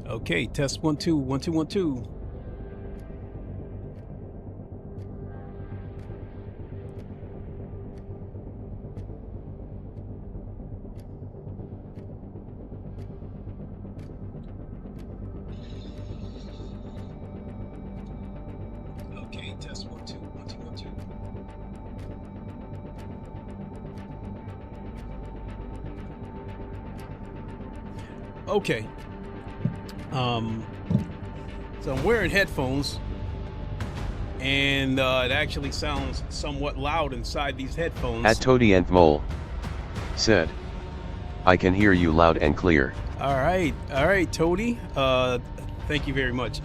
Okay, test 1 2 1 2 1 2. Okay, test 1 2 1 2 1 2. Okay. So I'm wearing headphones, and it actually sounds somewhat loud inside these headphones. At Toady and Mole said, I can hear you loud and clear. All right, Toady. Thank you very much.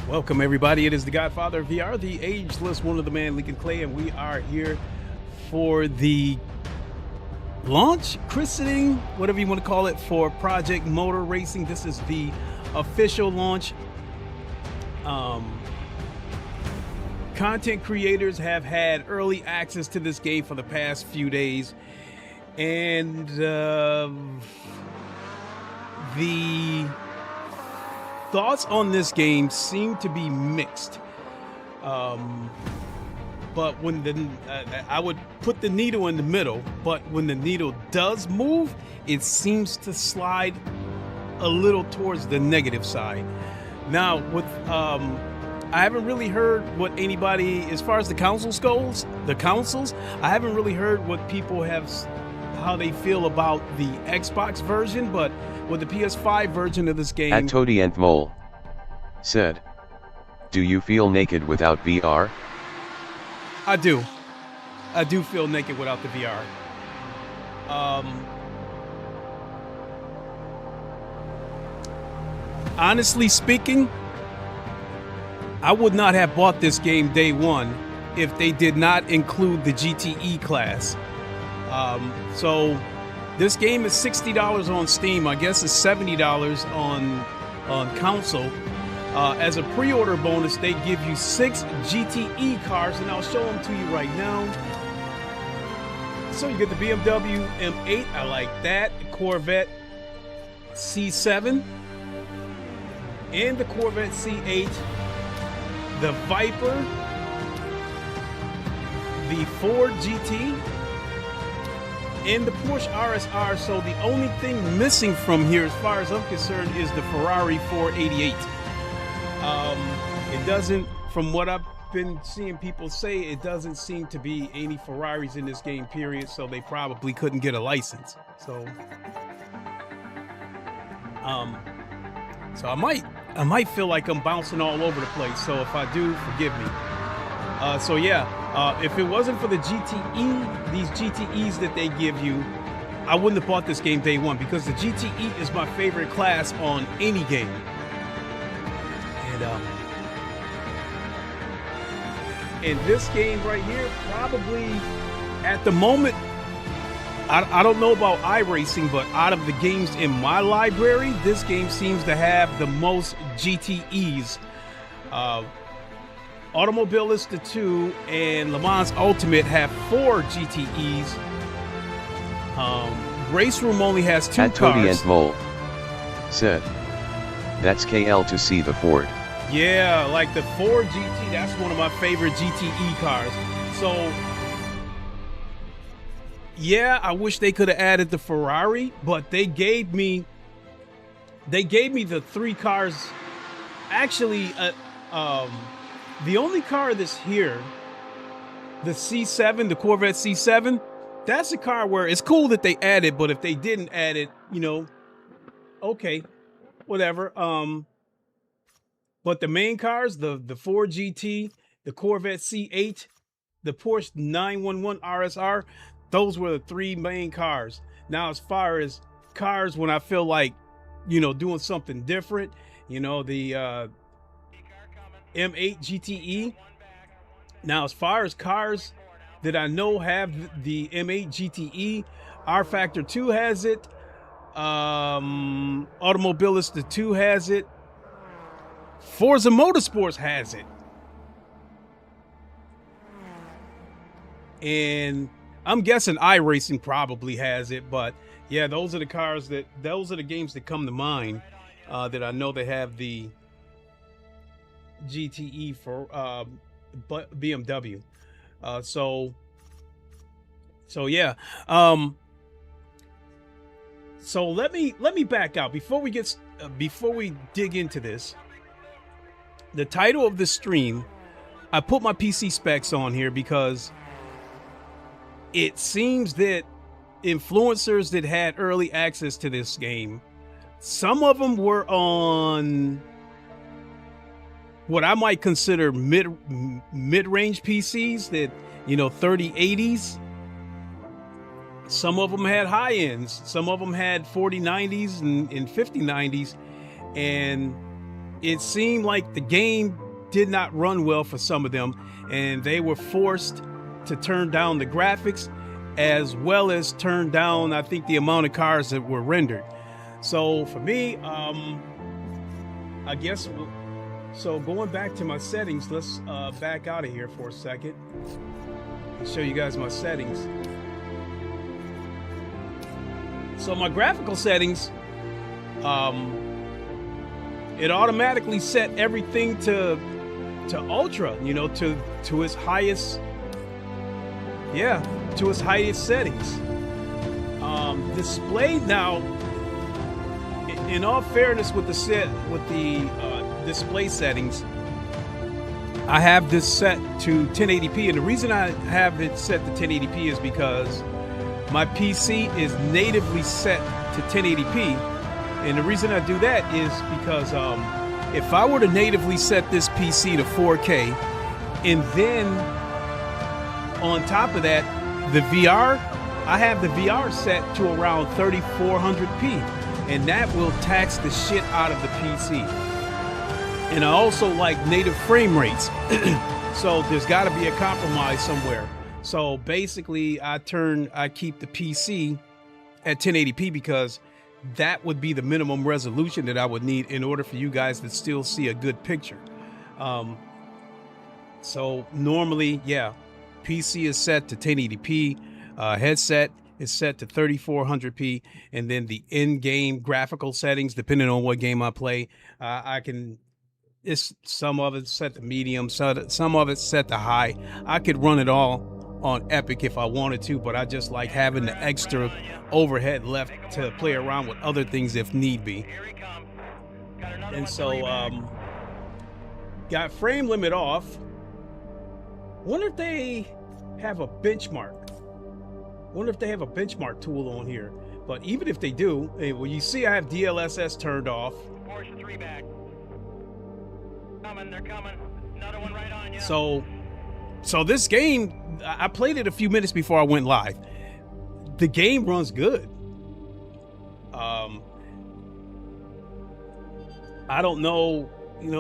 Welcome, everybody. It is the Godfather of VR, the ageless one of the man, Lincoln Clay, and we are here for the launch, christening, whatever you want to call it, for Project Motor Racing. This is the official launch. Content creators have had early access to this game for the past few days, and the thoughts on this game seem to be mixed. But when I would put the needle in the middle, but when the needle does move, it seems to slide a little towards the negative side. Now, with I haven't really heard what anybody, as far as the consoles goes, I haven't really heard what people have, how they feel about the Xbox version, but with the PS5 version of this game. At Toady and Mole said, do you feel naked without VR? I do feel naked without the VR. Honestly speaking, I would not have bought this game day one if they did not include the GTE class. So this game is $60 on Steam. I guess it's $70 on console. As a pre-order bonus, they give you 6 GTE cars, and I'll show them to you right now. So you get the BMW M8, I like that, the Corvette C7, and the Corvette C8, the Viper, the Ford GT, and the Porsche RSR. So the only thing missing from here, as far as I'm concerned, is the Ferrari 488. It doesn't, from what I've been seeing people say, it doesn't seem to be any Ferraris in this game, period, so they probably couldn't get a license. So I might feel like I'm bouncing all over the place, so if I do, forgive me. So yeah, if it wasn't for the GTE, these GTEs that they give you, I wouldn't have bought this game day one, because the GTE is my favorite class on any game. And this game right here, probably at the moment, I don't know about iRacing, but out of the games in my library, this game seems to have the most GTEs. Automobilista 2 and Le Mans Ultimate have 4 GTEs. Race Room only has 2 At cars. Toady and Mole said, that's KL to see the Ford. Yeah, like the Ford GT, that's one of my favorite GTE cars. So, yeah, I wish they could have added the Ferrari, but they gave me the 3 cars. Actually, the only car that's here, the C7, the Corvette C7, that's a car where it's cool that they added, but if they didn't add it, you know, okay, whatever. But the main cars, the Ford GT, the Corvette C8, the Porsche 911 RSR, those were the 3 main cars. Now, as far as cars, when I feel like, you know, doing something different, you know, the M8 GTE. Now, as far as cars that I know have the M8 GTE, R Factor 2 has it. Automobilista 2 has it. Forza Motorsports has it. And I'm guessing iRacing probably has it, but yeah, those are the games that come to mind. that I know they have the GTE for BMW. So yeah. So let me back out before we dig into this. The title of the stream, I put my PC specs on here because it seems that influencers that had early access to this game, some of them were on what I might consider mid-range PCs that, you know, 3080s. Some of them had high ends. Some of them had 4090s and 5090s. And it seemed like the game did not run well for some of them. And they were forced to turn down the graphics as well as turn down, I think, the amount of cars that were rendered. So for me, I guess, so going back to my settings, let's back out of here for a second and show you guys my settings. So my graphical settings, it automatically set everything to ultra, you know, to its highest, to its highest settings. Displayed now, in all fairness, with the display settings, I have this set to 1080p, and the reason I have it set to 1080p is because my PC is natively set to 1080p, and the reason I do that is because if I were to natively set this PC to 4K, and then on top of that, the VR, I have the VR set to around 3400p, and that will tax the shit out of the PC. And I also like native frame rates, so there's got to be a compromise somewhere. So basically, I keep the PC at 1080p because that would be the minimum resolution that I would need in order for you guys to still see a good picture. So normally, PC is set to 1080p, headset is set to 3400p, and then the in-game graphical settings, depending on what game I play, some of it's set to medium, some of it's set to high. I could run it all on Epic if I wanted to, but I just like having the extra overhead left to play around with other things if need be. And so got frame limit off. Wonder if they have a benchmark. Wonder if they have a benchmark tool on here. But even if they do, well, you see I have DLSS turned off. They're coming. Another one right on you. So this game, I played it a few minutes before I went live. The game runs good. I don't know,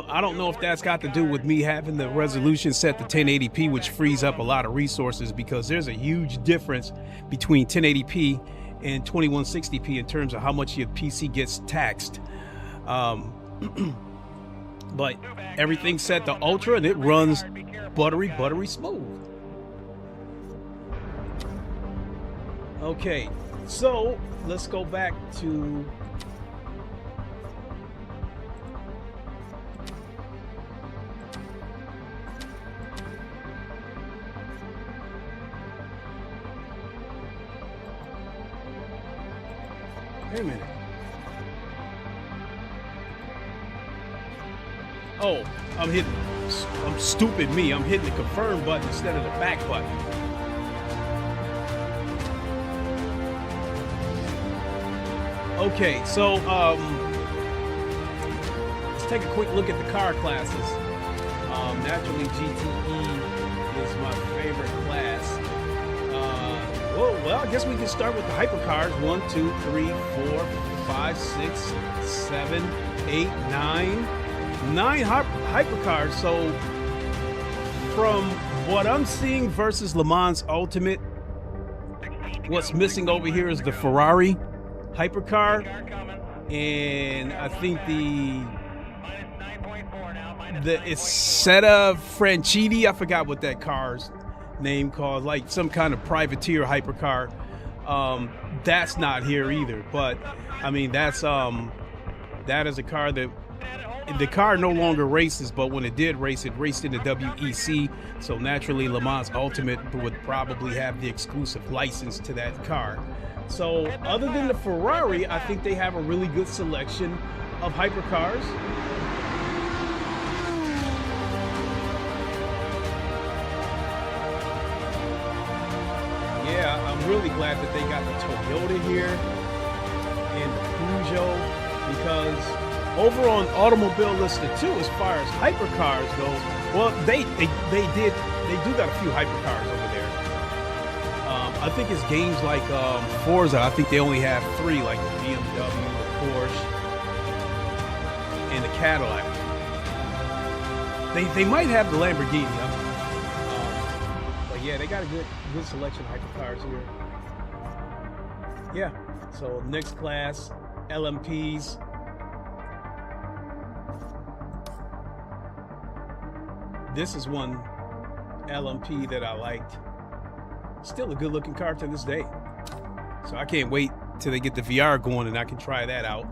I don't know if that's got to do with me having the resolution set to 1080p, which frees up a lot of resources, because there's a huge difference between 1080p and 2160p in terms of how much your PC gets taxed. But everything's set to ultra and it runs buttery smooth. Okay, so let's go back to wait a minute. Oh, I'm stupid me. I'm hitting the confirm button instead of the back button. Okay, so let's take a quick look at the car classes. Naturally, GTE is my favorite class. Well, I guess we can start with the hypercars. 1, 2, 3, 4, 5, 6, 7, 8, 9. 9 hypercars. So from what I'm seeing versus Le Mans Ultimate, what's missing over here is the Ferrari hypercar, and I think it's SATA Franchitti. I forgot what that car's name called, like some kind of privateer hypercar. That's not here either, but I mean that's That is a car that the car no longer races, but when it did race, it raced in the WEC. So naturally, Le Mans Ultimate would probably have the exclusive license to that car. So other than the Ferrari, I think they have a really good selection of hypercars. Yeah, I'm really glad that they got the Toyota here and the Peugeot, because over on Automobile Lister 2, as far as hypercars go, well, they do got a few hypercars over there. I think it's games like Forza. I think they only have 3, like the BMW, the Porsche, and the Cadillac. They might have the Lamborghini. But yeah, they got a good selection of hypercars here. Yeah. So next class, LMPs. This is one LMP that I liked. Still a good looking car to this day. So I can't wait till they get the VR going and I can try that out.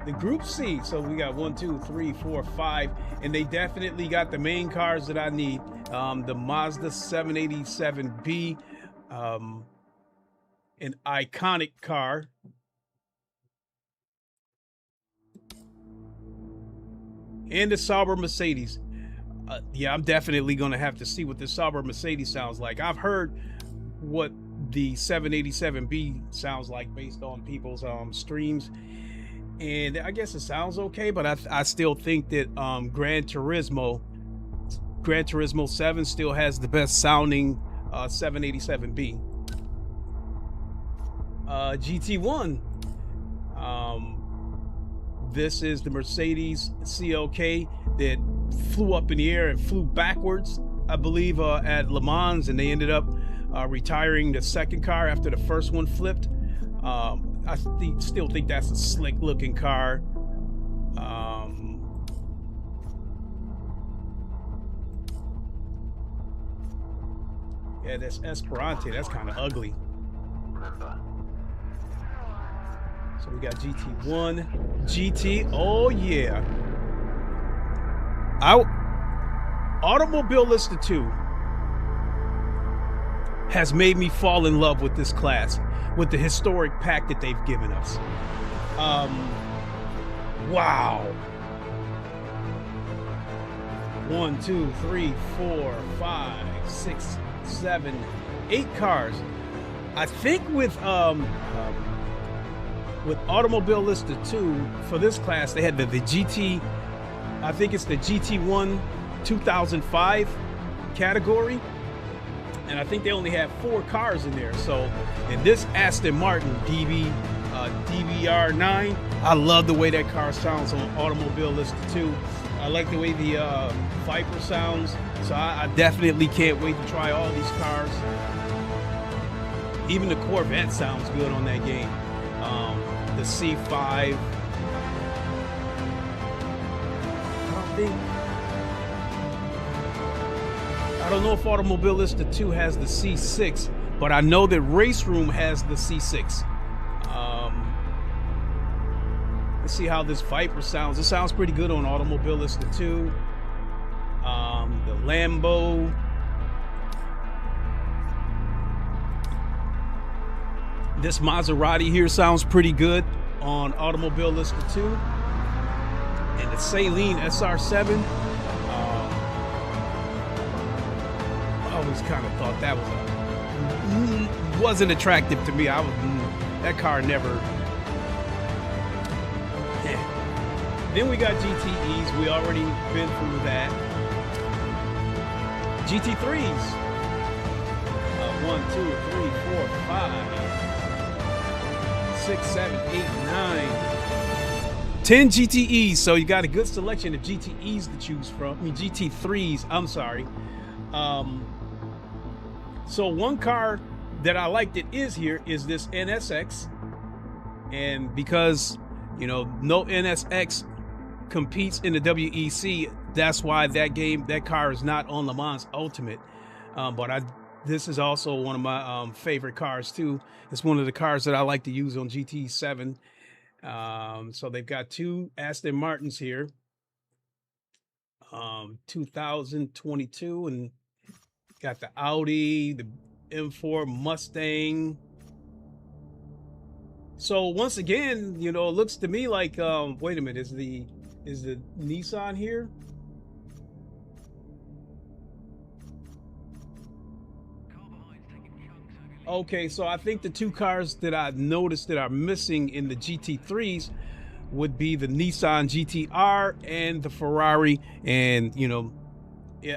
The Group C, so we got 1, 2, 3, 4, 5, and they definitely got the main cars that I need. The Mazda 787B, an iconic car. And the Sauber Mercedes. Yeah, I'm definitely going to have to see what the Sauber Mercedes sounds like. I've heard what the 787B sounds like based on people's streams, and I guess it sounds okay, but I still think that Gran Turismo 7 still has the best sounding 787B. GT1, this is the Mercedes CLK that flew up in the air and flew backwards, I believe, at Le Mans, and they ended up retiring the second car after the first one flipped. I still think that's a slick looking car. Yeah, that's Esperante. That's kind of ugly. So we got GT1, GT. Oh yeah. Automobile Lister 2 has made me fall in love with this class, with the historic pack that they've given us. Wow. 1, 2, 3, 4, 5, 6, 7, 8 cars. I think with Automobile Lister 2 for this class, they had the GT. I think it's the GT1 2005 category. And I think they only have 4 cars in there. So, and this Aston Martin DBR9, I love the way that car sounds on Automobile Lister 2. I like the way the Viper sounds. So I definitely can't wait to try all these cars. Even the Corvette sounds good on that game. The C5. I don't know if Automobile Lister 2 has the C6, but I know that Race Room has the C6. Let's see how this Viper sounds. It sounds pretty good on Automobile Lister 2. The Lambo. This Maserati here sounds pretty good on Automobile Lister 2. And the Saleen SR7. I always kind of thought that wasn't attractive to me. That car never. Yeah. Then we got GTEs. We already been through that. GT3s. 1, 2, 3, 4, 5, 6, 7, 8, 9, 10 GTEs. So you got a good selection of GTEs to choose from. I mean GT3s. I'm sorry. So one car that I like that is here is this NSX, and because no NSX competes in the WEC, that's why that car is not on Le Mans Ultimate. But this is also one of my favorite cars too. It's one of the cars that I like to use on GT7. So they've got two Aston Martins here. 2022, and got the Audi, the M4 Mustang. So once again, you know, it looks to me like wait a minute, is the Nissan here? Okay, so I think the two cars that I noticed that are missing in the GT3s would be the Nissan GT-R and the Ferrari. And, you know,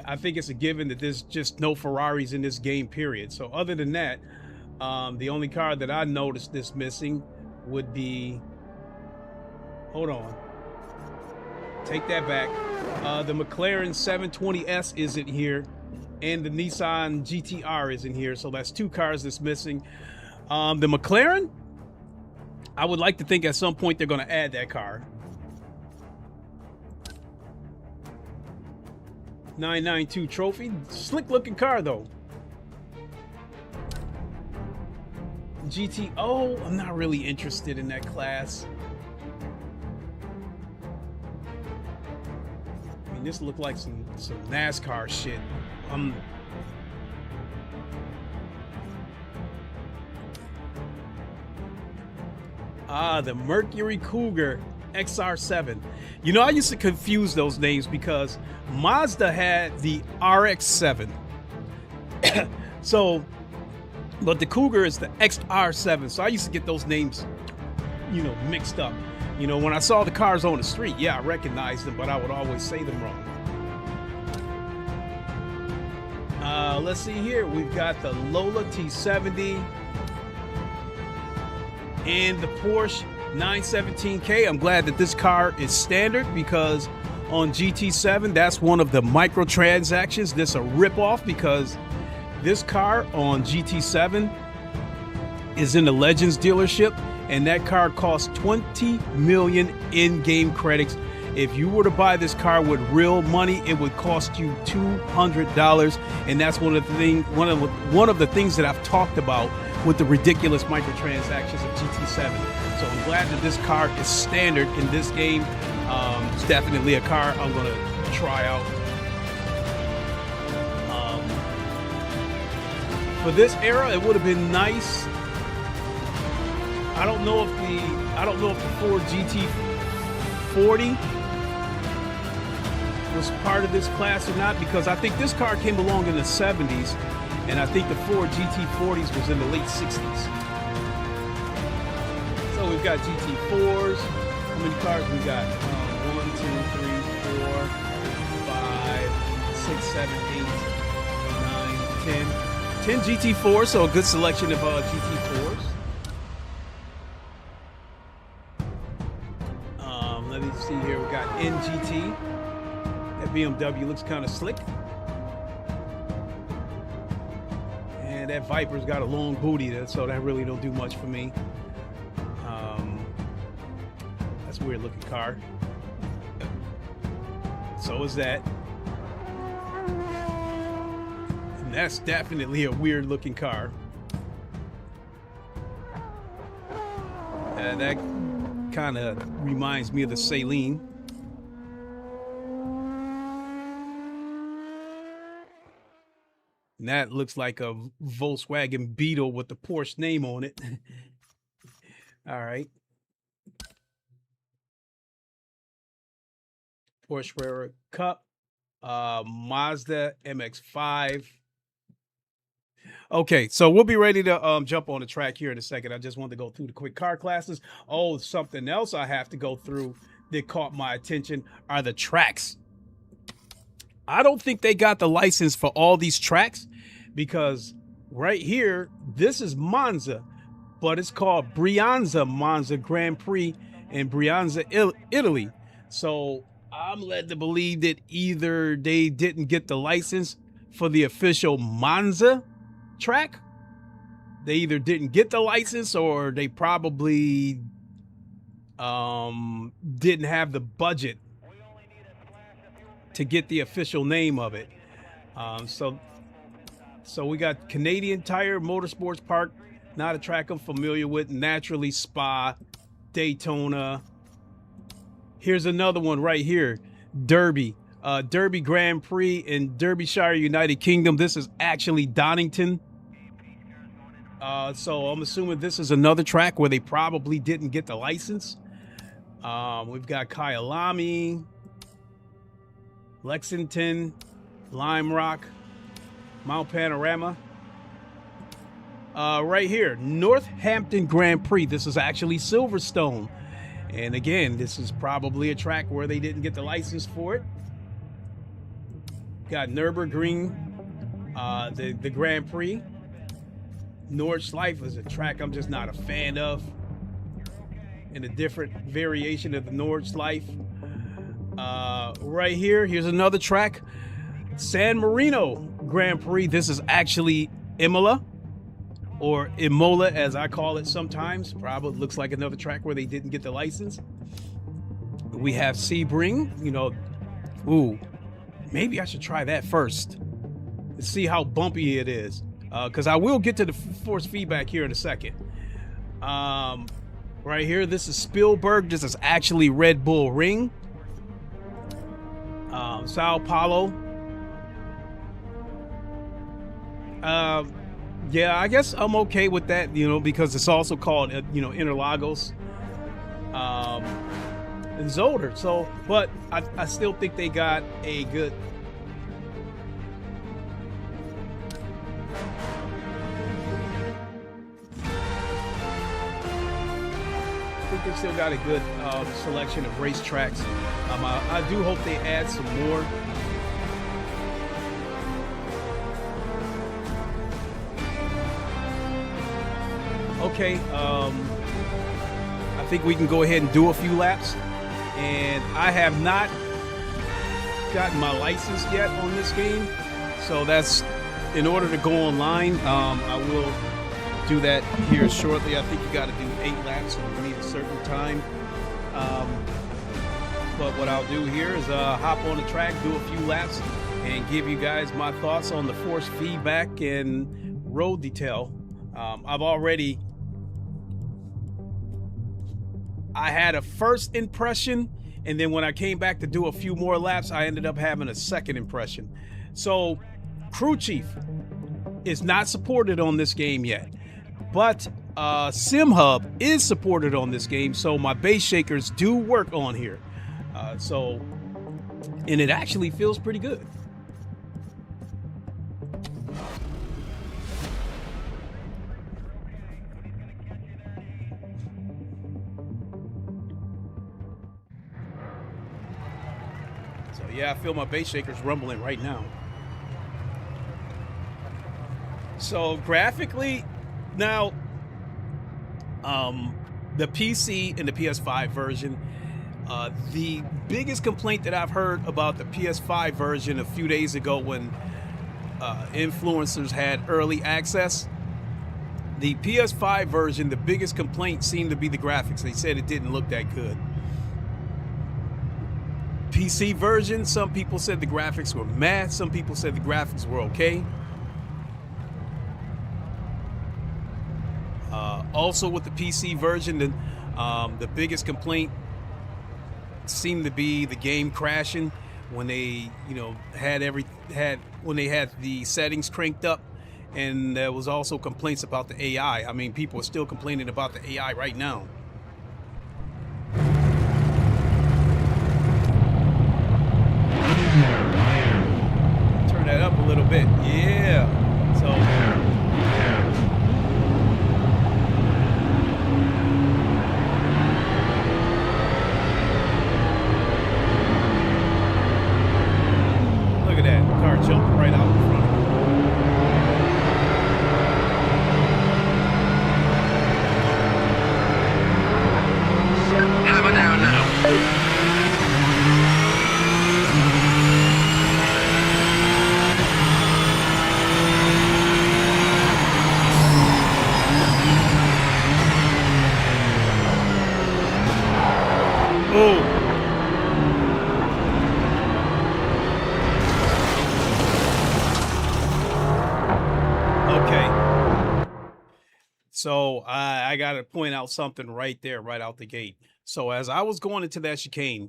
I think it's a given that there's just no Ferraris in this game, period. So other than that, the only car that I noticed that's missing would be, hold on, take that back. The McLaren 720S isn't here, and the Nissan GT-R isn't here. So that's two cars that's missing. The McLaren, I would like to think at some point they're going to add that car. 992 trophy, slick looking car though. GTO, I'm not really interested in that class. I mean, this looked like some NASCAR shit. The Mercury Cougar XR7. You know, I used to confuse those names because Mazda had the RX-7. So, but the Cougar is the XR7. So I used to get those names, you know, mixed up. You know, when I saw the cars on the street, yeah, I recognized them, but I would always say them wrong. Let's see here. We've got the Lola T70 and the Porsche 917K. I'm glad that this car is standard because on GT7, that's one of the microtransactions. This a ripoff because this car on GT7 is in the Legends dealership, and that car costs 20 million in-game credits. If you were to buy this car with real money, it would cost you $200, and that's one of the things that I've talked about with the ridiculous microtransactions of GT7. So I'm glad that this car is standard in this game. It's definitely a car I'm going to try out. For this era, it would have been nice. I don't know if the Ford GT40 was part of this class or not, because I think this car came along in the 70s, and I think the Ford GT40s was in the late 60s. So we've got GT4s. How many cars we got? 1, 2, 3, 4, 5, 6, 7, 8, 9, 10. 10 GT4s, so a good selection of GT4s. Let me see here. We got NGT. That BMW looks kind of slick. And that Viper's got a long booty there, so that really don't do much for me. That's a weird looking car. So is that. And that's definitely a weird looking car. And that kind of reminds me of the Saline. And that looks like a Volkswagen Beetle with the Porsche name on it. All right. Porsche Carrera Cup, Mazda MX-5. Okay, so we'll be ready to jump on the track here in a second. I just wanted to go through the quick car classes. Oh, something else I have to go through that caught my attention are the tracks. I don't think they got the license for all these tracks, because right here, this is Monza, but it's called Brianza Monza Grand Prix in Brianza, Italy. So I'm led to believe that either they didn't get the license for the official Monza track, they either didn't get the license, or they probably didn't have the budget to get the official name of it. So we got Canadian Tire Motorsports Park, not a track I'm familiar with. Naturally Spa, Daytona. Here's another one right here, Derby. Derby Grand Prix in Derbyshire, United Kingdom. This is actually Donington. So I'm assuming this is another track where they probably didn't get the license. We've got Kyalami, Lexington, Lime Rock, Mount Panorama. Right here, Northampton Grand Prix. This is actually Silverstone. And again, this is probably a track where they didn't get the license for it. Got Nürburgring, the Grand Prix. Nordschleife is a track I'm just not a fan of. And a different variation of the Nordschleife. Right here, here's another track. San Marino Grand Prix. This is actually Imola, or Imola as I call it sometimes. Probably looks like another track where they didn't get the license. We have Sebring, you know. Ooh, maybe I should try that first to see how bumpy it is, because I will get to the force feedback here in a second. Right here, this is Spielberg. This is actually Red Bull Ring. Sao Paulo. Yeah, I guess I'm okay with that, you know, because it's also called, you know, Interlagos, and Zolder. So, but I still think they got a good. I think they still got a good selection of racetracks. I do hope they add some more. Okay, I think we can go ahead and do a few laps. And I have not gotten my license yet on this game. So that's, in order to go online, I will do that here shortly. I think you got to do 8 laps and you need a certain time. But what I'll do here is hop on the track, do a few laps, and give you guys my thoughts on the force feedback and road detail. I had a first impression, and then when I came back to do a few more laps, I ended up having a second impression. So Crew Chief is not supported on this game yet, but Sim Hub is supported on this game, so my base shakers do work on here. And it actually feels pretty good. Yeah, I feel my base shakers rumbling right now. So graphically, now, the PC and the PS5 version, the biggest complaint that I've heard about the PS5 version a few days ago when influencers had early access, the PS5 version, the biggest complaint seemed to be the graphics. They said it didn't look that good. PC version, some people said the graphics were meh, some people said the graphics were okay. Also with the PC version, the biggest complaint seemed to be the game crashing when they, you know, when they had the settings cranked up, and there was also complaints about the AI. I mean, people are still complaining about the AI right now. Turn that up a little bit. Yeah. So look at that. The car jumped right out in front of me. Hammer down now. So I got to point out something right there, right out the gate. So as I was going into that chicane,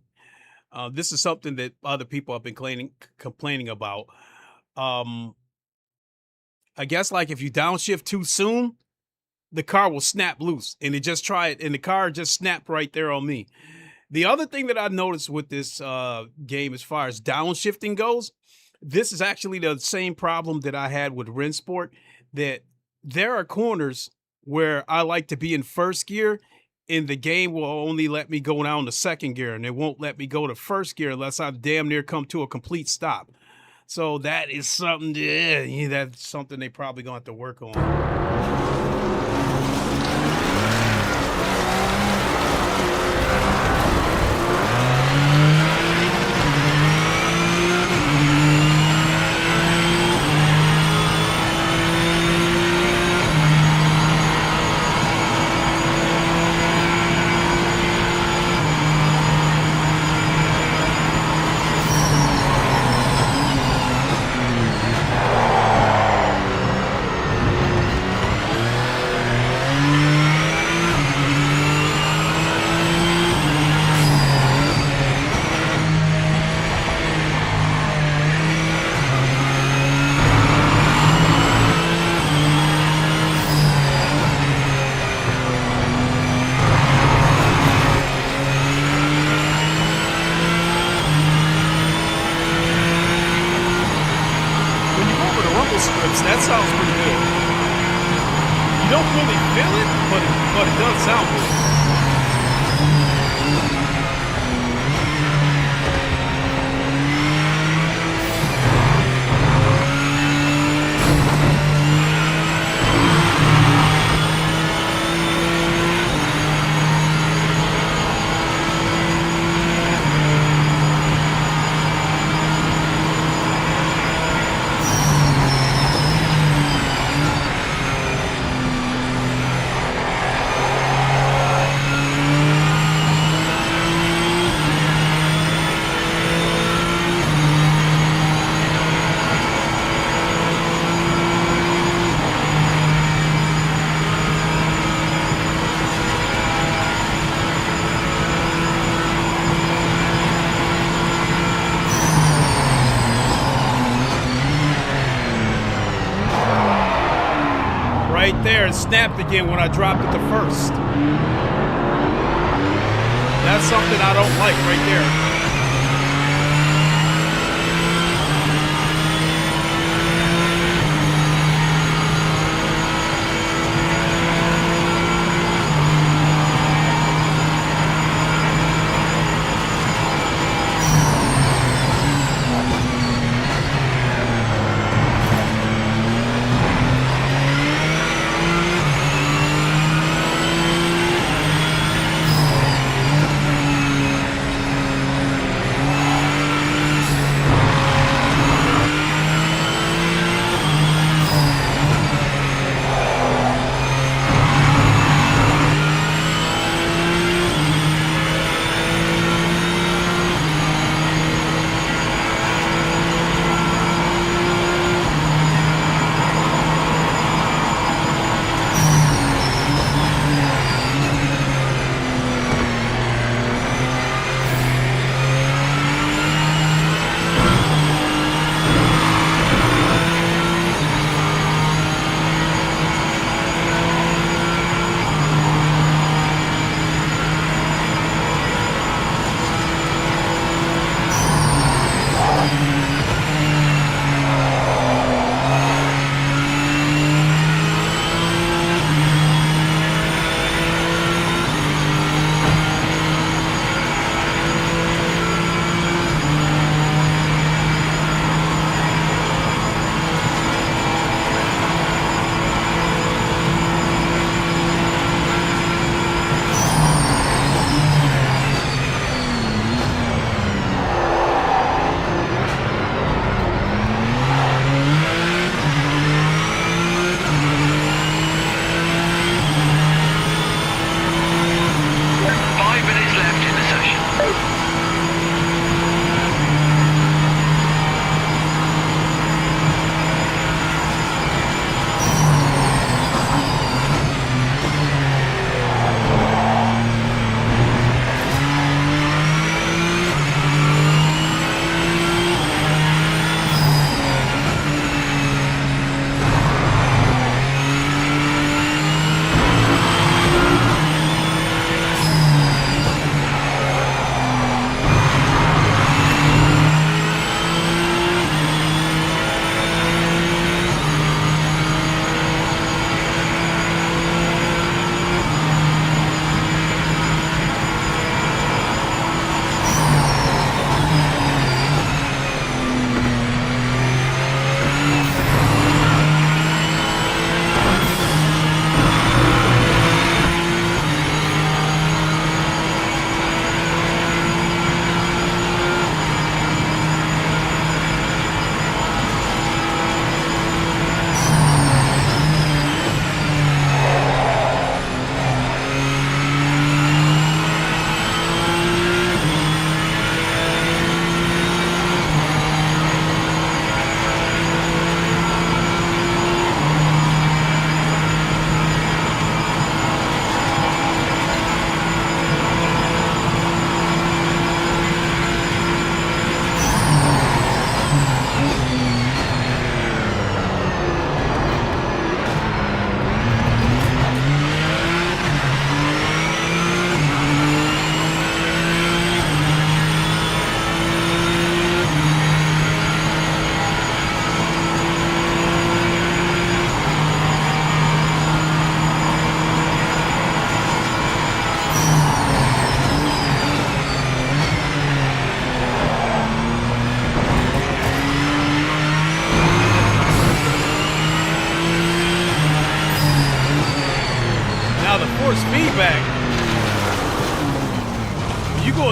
this is something that other people have been complaining about. I guess like if you downshift too soon, the car will snap loose, and it just tried, and the car just snapped right there on me. The other thing that I noticed with this game as far as downshifting goes, this is actually the same problem that I had with Rensport, that there are corners where I like to be in first gear, and the game will only let me go down to second gear, and it won't let me go to first gear unless I damn near come to a complete stop. So that is something, that's something they probably gonna have to work on. Strips, that sounds pretty good. You don't really feel it, but it does sound good. Right there, it snapped again when I dropped it to first. That's something I don't like right there.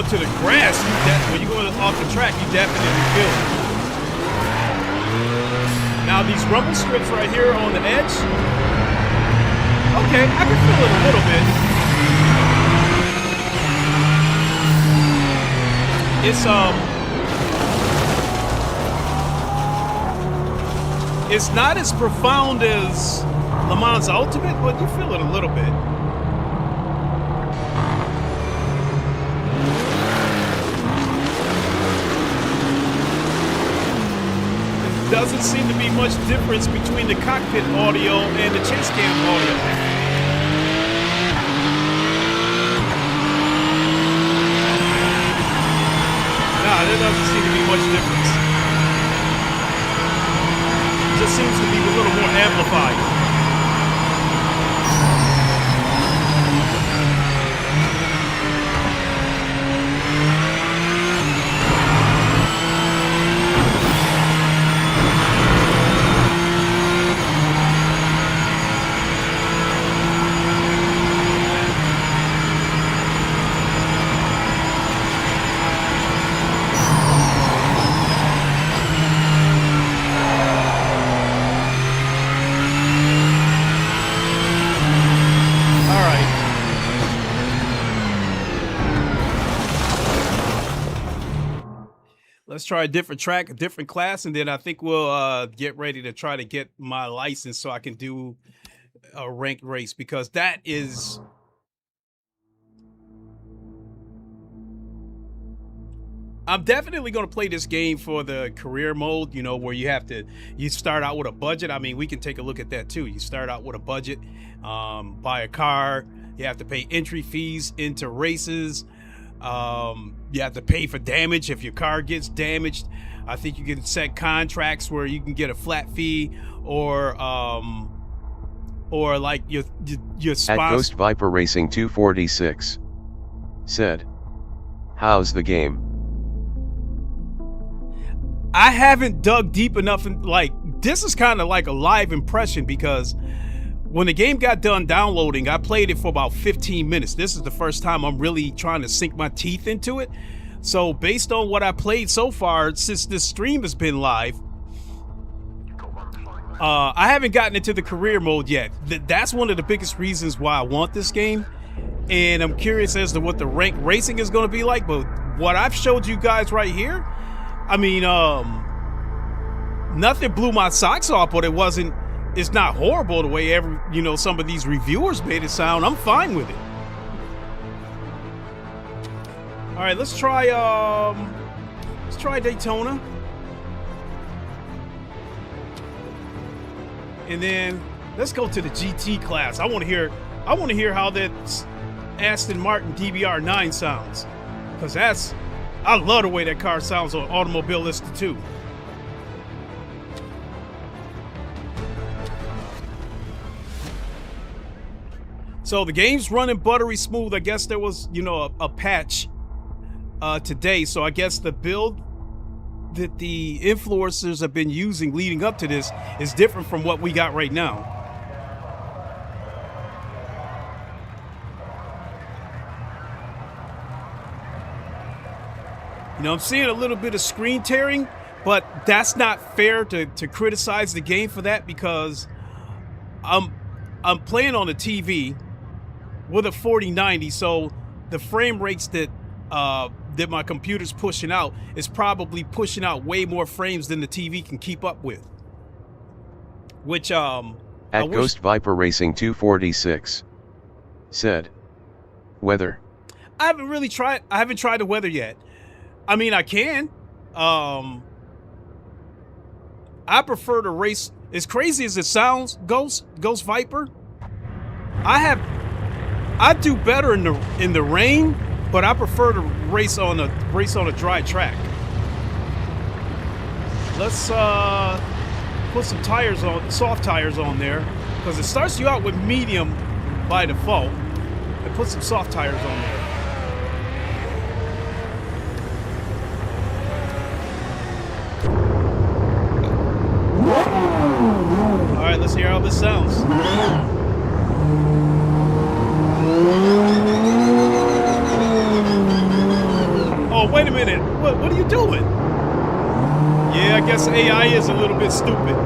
onto the grass, when you go off the track, you definitely feel it. Now these rumble strips right here on the edge, okay, I can feel it a little bit. It's not as profound as Le Mans Ultimate, but you feel it a little bit. Doesn't seem to be much difference between the cockpit audio and the chase cam audio. Nah, there doesn't seem to be much difference. It just seems to be a little more amplified. Let's try a different track, a different class, and then I think we'll get ready to try to get my license so I can do a ranked race, because that is... I'm definitely going to play this game for the career mode, you know, where you start out with a budget. I mean, we can take a look at that too. You start out with a budget, buy a car, you have to pay entry fees into races. You have to pay for damage if your car gets damaged. I think you can set contracts where you can get a flat fee, or like your sponsor. At Ghost Viper Racing 246 said, "How's the game?" I haven't dug deep enough, and like, this is kind of like a live impression, because when the game got done downloading, I played it for about 15 minutes. This is the first time I'm really trying to sink my teeth into it. So based on what I played so far since this stream has been live, I haven't gotten into the career mode yet. That's one of the biggest reasons why I want this game. And I'm curious as to what the ranked racing is going to be like. But what I've showed you guys right here, I mean, nothing blew my socks off, but it's not horrible the way some of these reviewers made it sound. I'm fine with it. All right, let's try Daytona. And then let's go to the GT class. I want to hear how that Aston Martin DBR9 sounds, because I love the way that car sounds on Automobilista 2. So the game's running buttery smooth. I guess there was, a patch today. So I guess the build that the influencers have been using leading up to this is different from what we got right now. I'm seeing a little bit of screen tearing, but that's not fair to criticize the game for that, because I'm playing on a TV with a 4090, so the frame rates that my computer's pushing out is probably pushing out way more frames than the TV can keep up with. Which at Ghost Viper Racing 246 said, "Weather." I haven't tried the weather yet. I mean, I can. I prefer to race. As crazy as it sounds, Ghost Viper, I do better in the rain, but I prefer to race on a dry track. Let's put some soft tires on there, because it starts you out with medium by default, and put some soft tires on there. All right, let's hear how this sounds. on, wait a minute. What are you doing? Yeah, I guess AI is a little bit stupid.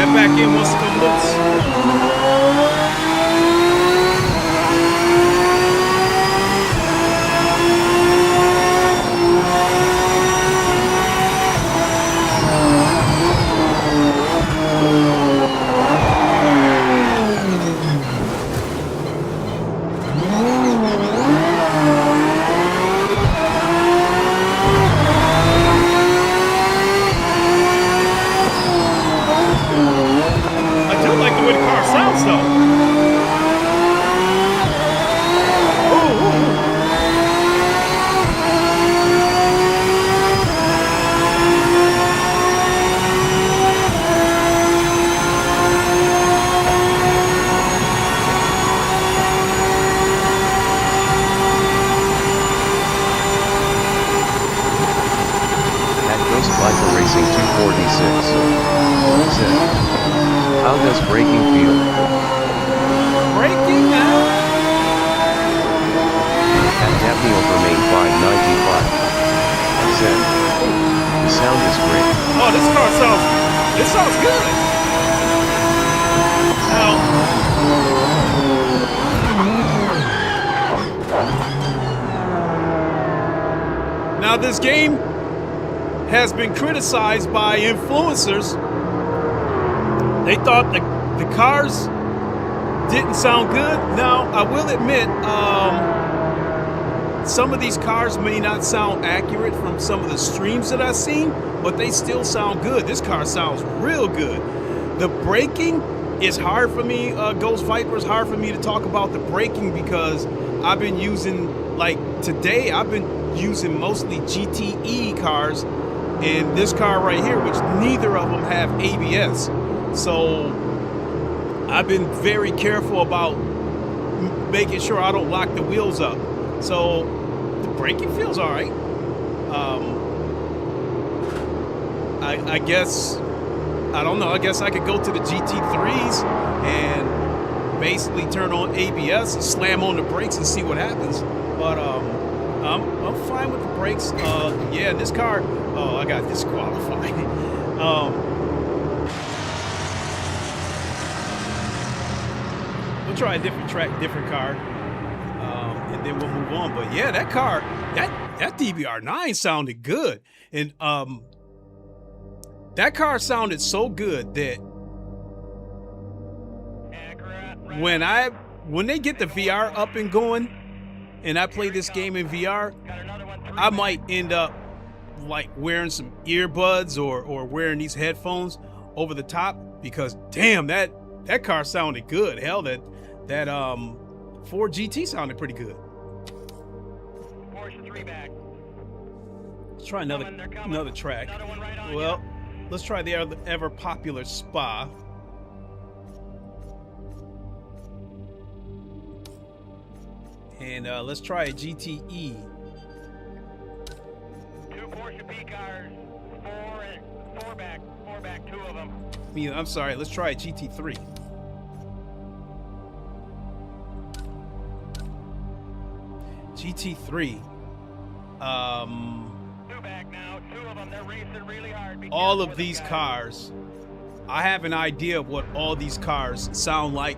Back in wants to come loose. How does braking feel? Braking now? At Tapneo for main 595. Said. The sound is great. Oh, this sounds good. Now this game has been criticized by influencers. They thought the cars didn't sound good. Now, I will admit, some of these cars may not sound accurate from some of the streams that I've seen, but they still sound good. This car sounds real good. The braking is hard for me, Ghost Viper, is hard for me to talk about the braking because I've been using, like today, I've been using mostly GTE cars and this car right here, which neither of them have ABS. So I've been very careful about making sure I don't lock the wheels up. So the braking feels all right. I guess, I don't know, I guess I could go to the GT3s and basically turn on ABS and slam on the brakes and see what happens. But I'm fine with the brakes. Yeah, this car, oh, I got disqualified. We'll try a different track, different car, and then we'll move on. But yeah, that car, that DDR9 sounded good, and that car sounded so good that when they get the VR up and going, and I play this game in VR, I might end up like wearing some earbuds or wearing these headphones over the top because damn, that car sounded good. Hell, that Ford GT sounded pretty good. Let's try another track. Well, let's try the ever popular Spa. And let's try a GTE. 2 Porsche P cars, four back, 2 of them. I'm sorry, let's try a GT3. GT3. 2 back now, 2 of them, they're racing really hard. All of these cars, I have an idea of what all these cars sound like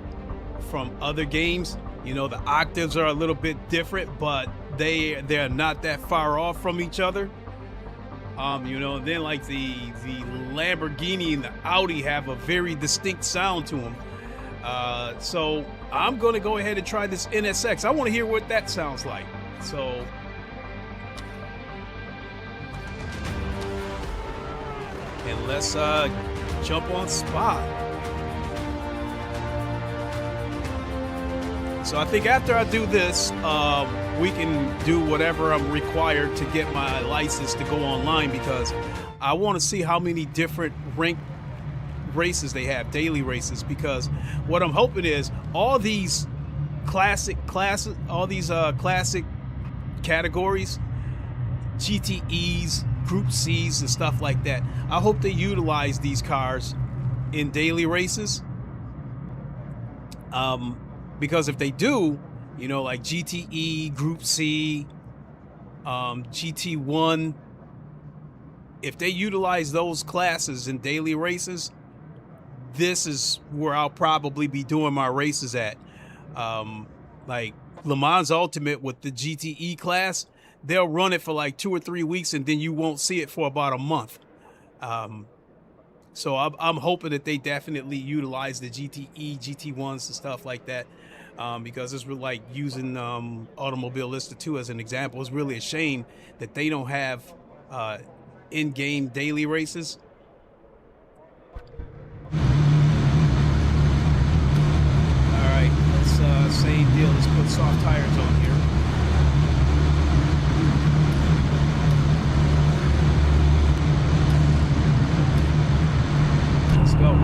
from other games. You know, the octaves are a little bit different, but they're not that far off from each other. You know, and then like the Lamborghini and the Audi have a very distinct sound to them. So I'm going to go ahead and try this NSX. I want to hear what that sounds like. So and let's jump on Spa. So I think after I do this, we can do whatever I'm required to get my license to go online, because I want to see how many different ranked races they have, daily races, because what I'm hoping is all these classic categories, GTEs, Group Cs, and stuff like that, I hope they utilize these cars in daily races. Because if they do, you know, like GTE, Group C, GT1, if they utilize those classes in daily races, this is where I'll probably be doing my races at. Like Le Mans Ultimate with the GTE class, they'll run it for like 2 or 3 weeks, and then you won't see it for about a month. So I'm hoping that they definitely utilize the GTE, GT1s and stuff like that, because it's really like using Automobilista 2 as an example. It's really a shame that they don't have in-game daily races. All right, let's same deal. Let's put soft tires on here. Let's go.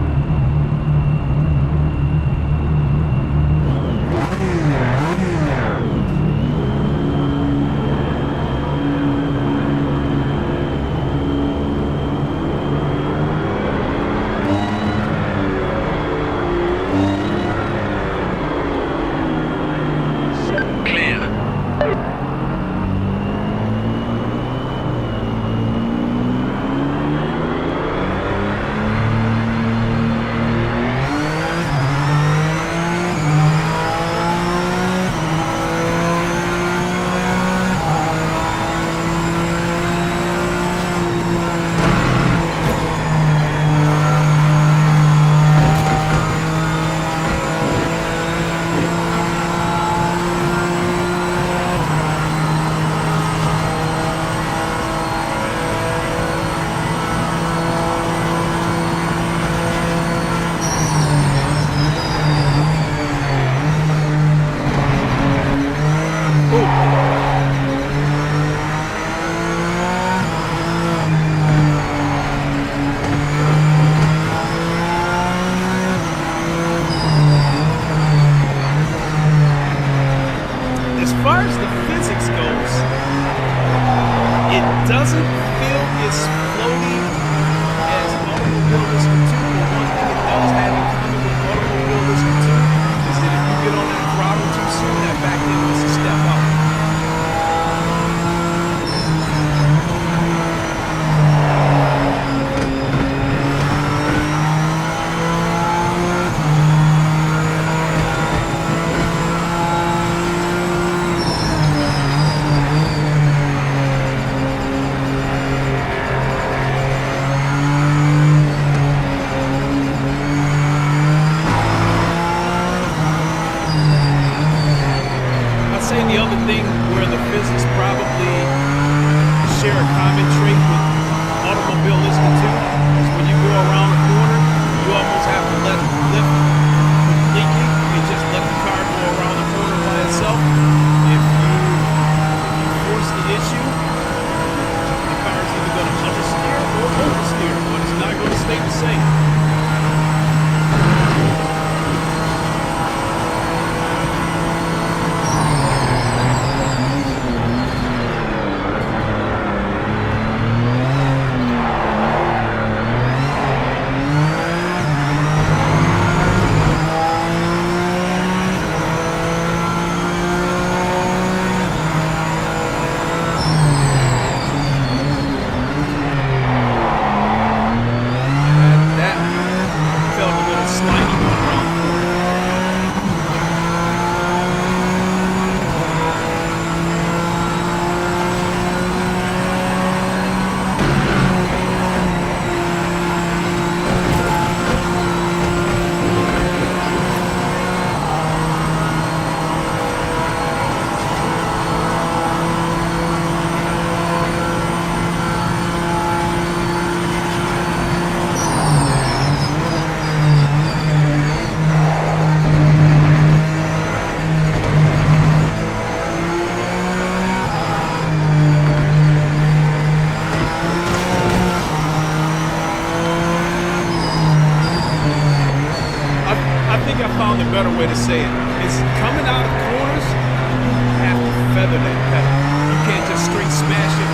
better way to say it. It's coming out of corners, you have to feather that pedal. You can't just straight smash it.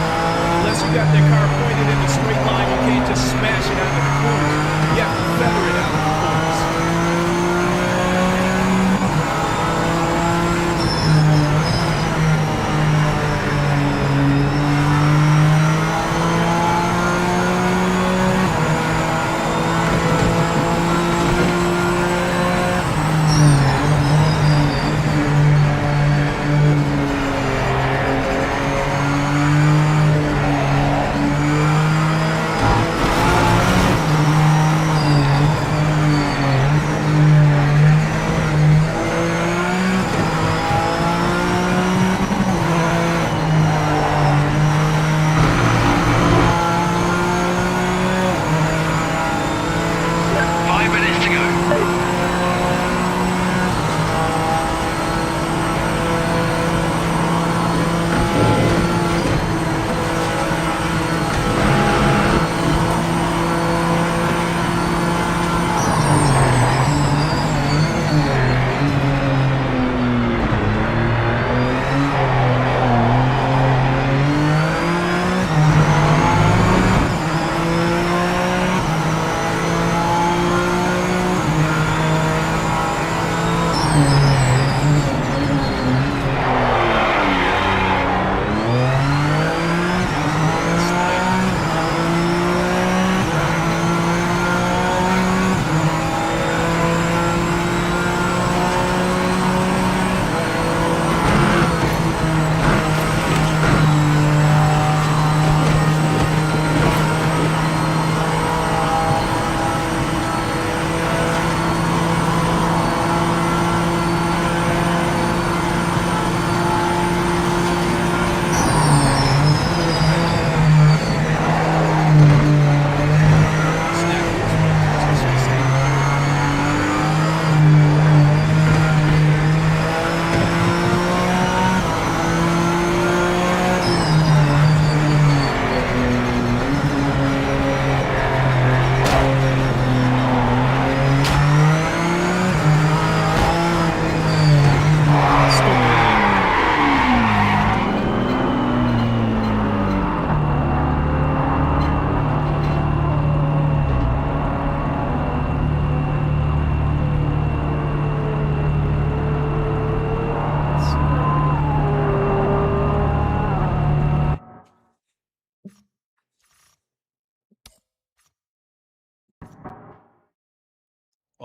Unless you got that car pointed in a straight line, you can't just smash it out of the corners. You have to feather it out of the corners.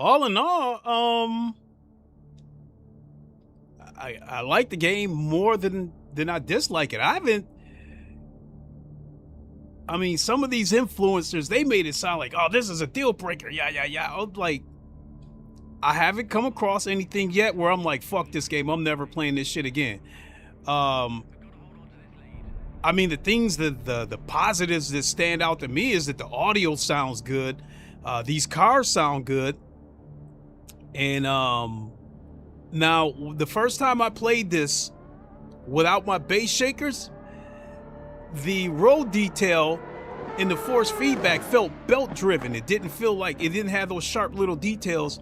All in all, I like the game more than I dislike it. I mean, some of these influencers, they made it sound like, oh, this is a deal breaker. Yeah. I'm like, I haven't come across anything yet where I'm like, fuck this game. I'm never playing this shit again. I mean, the things that the positives that stand out to me is that the audio sounds good. These cars sound good. And now the first time I played this without my bass shakers, the road detail in the force feedback felt belt driven. It didn't feel like, it didn't have those sharp little details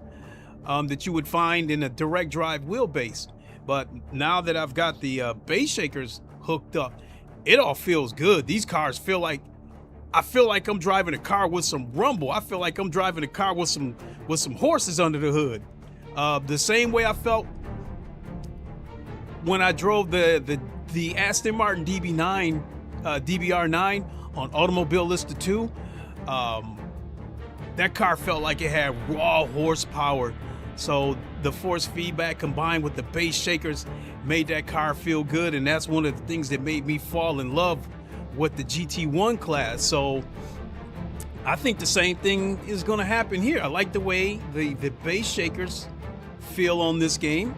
that you would find in a direct drive wheelbase. But now that I've got the bass shakers hooked up, it all feels good. These cars feel like, I feel like I'm driving a car with some rumble. I feel like I'm driving a car with some horses under the hood. The same way I felt when I drove the Aston Martin DB9, DBR9 on Automobilista 2. That car felt like it had raw horsepower. So the force feedback combined with the bass shakers made that car feel good, and that's one of the things that made me fall in love with the GT1 class. So I think the same thing is going to happen here. I like the way the bass shakers feel on this game,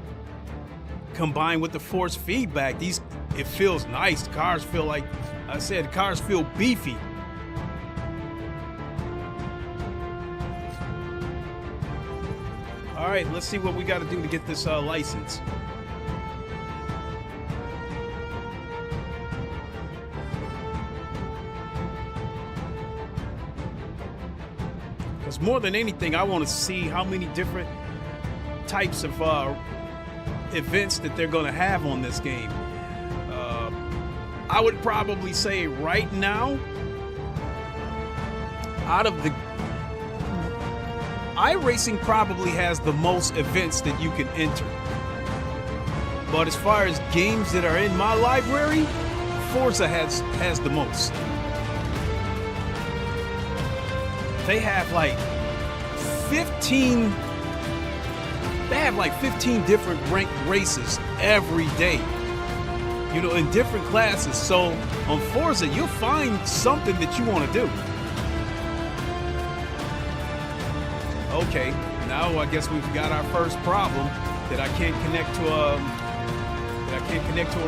combined with the force feedback. It feels nice. The cars feel like I said, the cars feel beefy. All right, let's see what we got to do to get this license. Because more than anything, I want to see how many different types of events that they're going to have on this game. I would probably say right now, out of the iRacing probably has the most events that you can enter. But as far as games that are in my library, Forza has the most. They have like 15. They have like 15 different ranked races every day. You know, in different classes. So on Forza, you'll find something that you want to do. Okay, now I guess we've got our first problem that I can't connect to a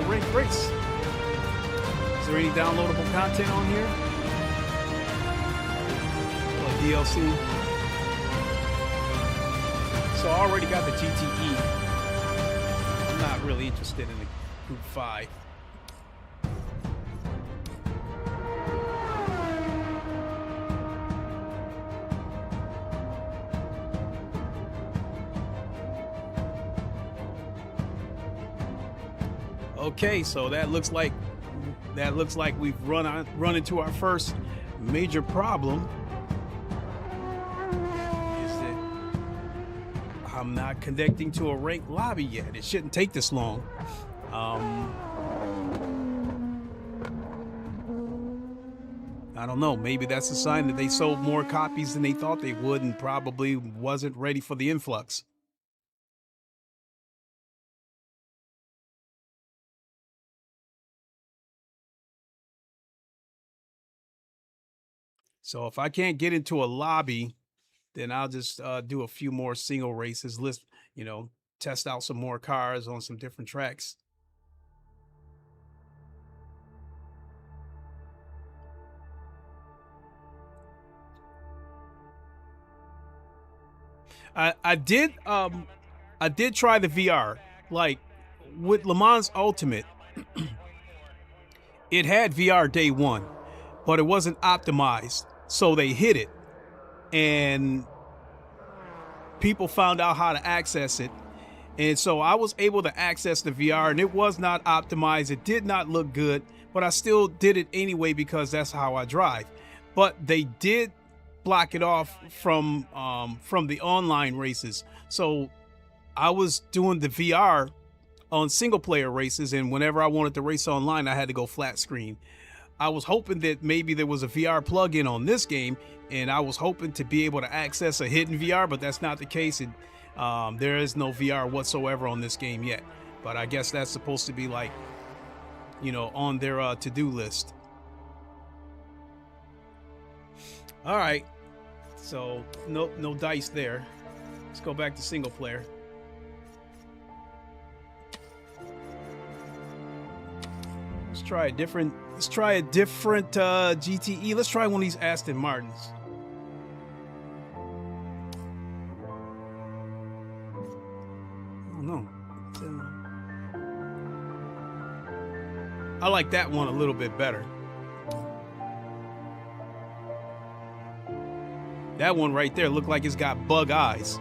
ranked race. Is there any downloadable content on here? Or DLC? So I already got the GTE. I'm not really interested in the Group 5. Okay, so that looks like we've run into our first major problem. Is that I'm not connecting to a ranked lobby yet. It shouldn't take this long. I don't know. Maybe that's a sign that they sold more copies than they thought they would and probably wasn't ready for the influx. So if I can't get into a lobby, then I'll just do a few more single races, test out some more cars on some different tracks. I did try the VR, like with Le Mans Ultimate. It had VR day one, but it wasn't optimized. So they hid it, and people found out how to access it. And so I was able to access the VR, and it was not optimized. It did not look good, but I still did it anyway because that's how I drive. But they did block it off from the online races. So I was doing the VR on single player races, and whenever I wanted to race online, I had to go flat screen. I was hoping that maybe there was a VR plugin on this game, and I was hoping to be able to access a hidden VR, but that's not the case. And there is no VR whatsoever on this game yet. But I guess that's supposed to be like, on their to-do list. All right, so no dice there. Let's go back to single player. Let's try a different GTE. Let's try one of these Aston Martins. Oh no. I like that one a little bit better. That one right there looked like it's got bug eyes.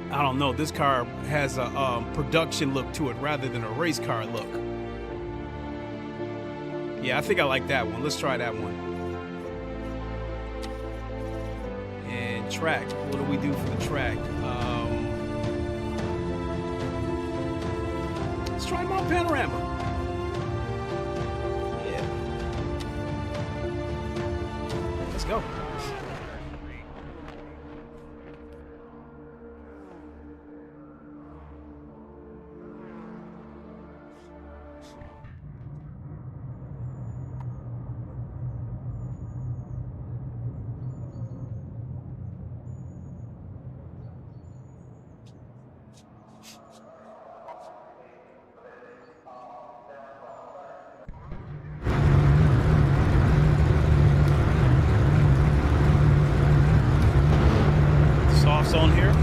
I don't know. This car has a production look to it rather than a race car look. Yeah, I think I like that one. Let's try that one. And track. What do we do for the track? Let's try Mount Panorama. Yeah. Let's go. On here.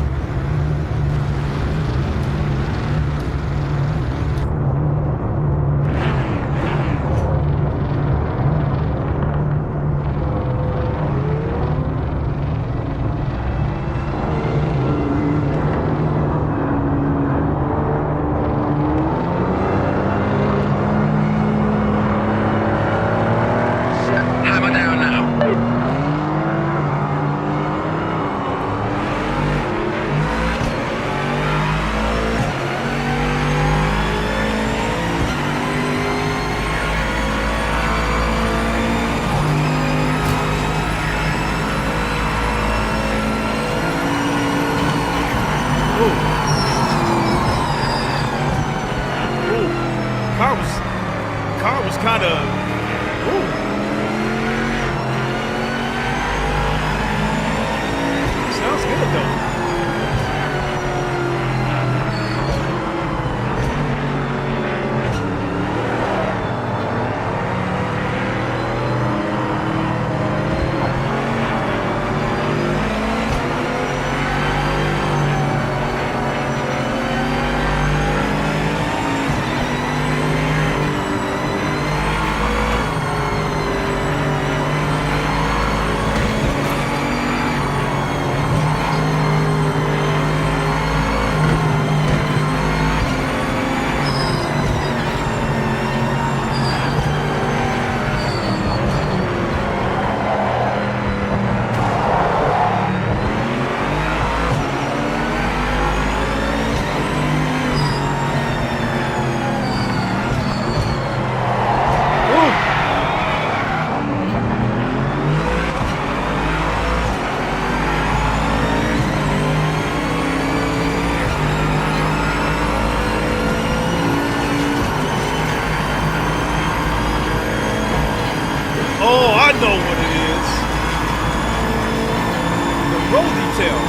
detail.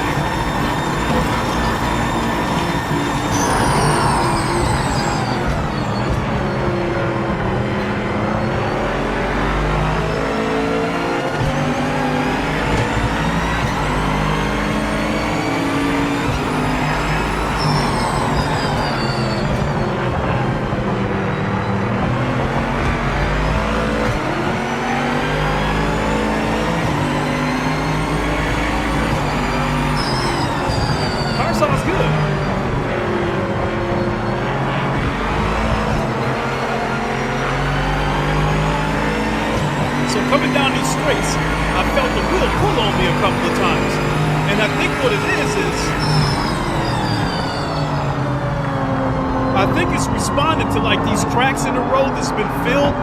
Sounds good. So coming down these straights, I felt the wheel pull on me a couple of times. And I think what it is I think it's responding to like these cracks in the road that's been filled.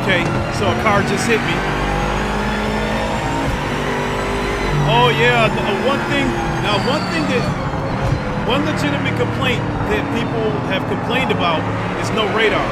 Okay, so a car just hit me. Oh yeah, one legitimate complaint that people have complained about is no radar.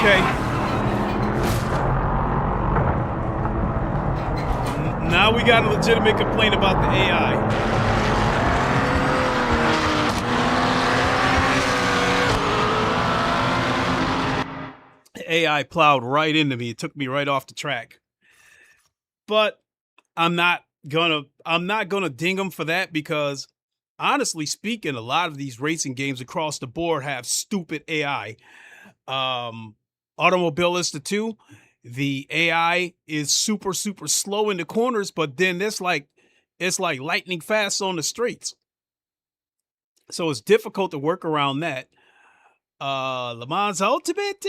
Okay. Now we got a legitimate complaint about the AI. The AI plowed right into me. It took me right off the track. But I'm not gonna ding them for that because honestly speaking, a lot of these racing games across the board have stupid AI. Automobilista 2, the AI is super slow in the corners, but then it's like lightning fast on the straights. So it's difficult to work around that. Le Mans Ultimate,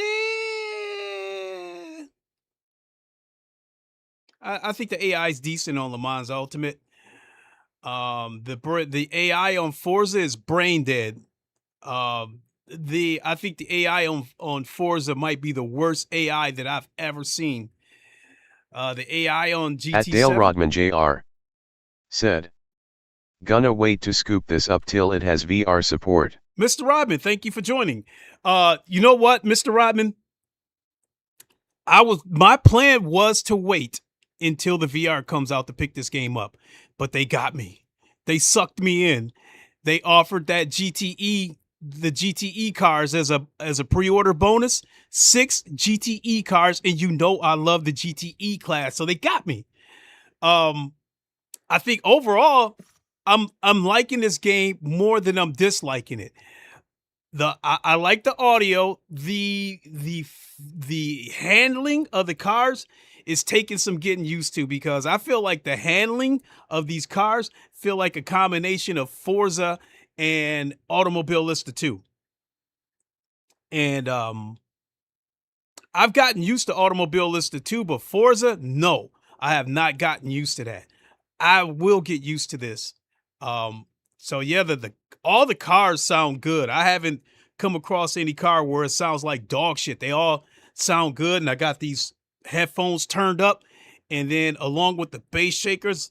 I think the AI is decent on Le Mans Ultimate. The AI on Forza is brain dead. I think the AI on Forza might be the worst AI that I've ever seen. The AI on GT7. At Dale Rodman Jr. said, "Gonna wait to scoop this up till it has VR support." Mr. Rodman, thank you for joining. You know what, Mr. Rodman? My plan was to wait until the VR comes out to pick this game up, but they got me. They sucked me in. They offered that the GTE cars as a pre-order bonus, 6 GTE cars, and you know I love the GTE class, so they got me. I think overall I'm liking this game more than I'm disliking it. I like the audio, the handling of the cars is taking some getting used to because I feel like the handling of these cars feel like a combination of Forza and Automobilista 2. And I've gotten used to Automobile Lister 2, but Forza, no, I have not gotten used to that. I will get used to this. So yeah, all the cars sound good. I haven't come across any car where it sounds like dog shit. They all sound good, and I got these headphones turned up, and then along with the bass shakers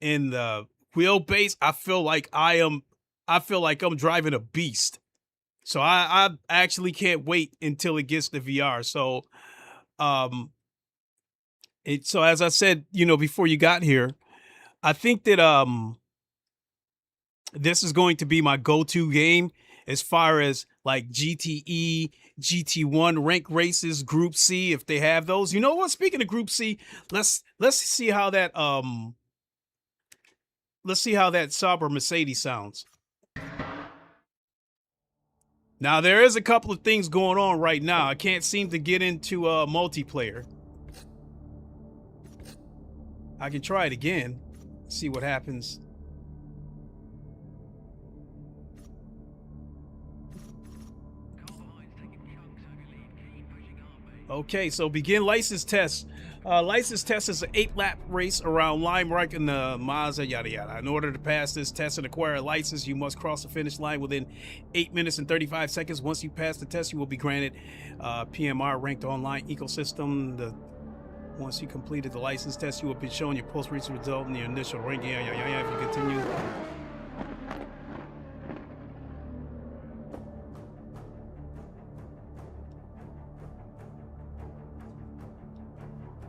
and the wheelbase, I feel like I'm driving a beast. So I actually can't wait until it gets to VR. So so as I said, before you got here, I think that this is going to be my go-to game as far as like GTE, GT1 rank races, Group C, if they have those. You know what? Speaking of Group C, let's see how that Sauber Mercedes sounds. Now there is a couple of things going on right now. I can't seem to get into multiplayer. I can try it again, see what happens. Okay, so begin license test. License test is an 8-lap race around Lime Rock and the Mazda, yada yada. In order to pass this test and acquire a license, you must cross the finish line within 8 minutes and 35 seconds. Once you pass the test, you will be granted PMR ranked online ecosystem. Once you completed the license test, you will be shown your post-race result and your initial ranking. If you continue.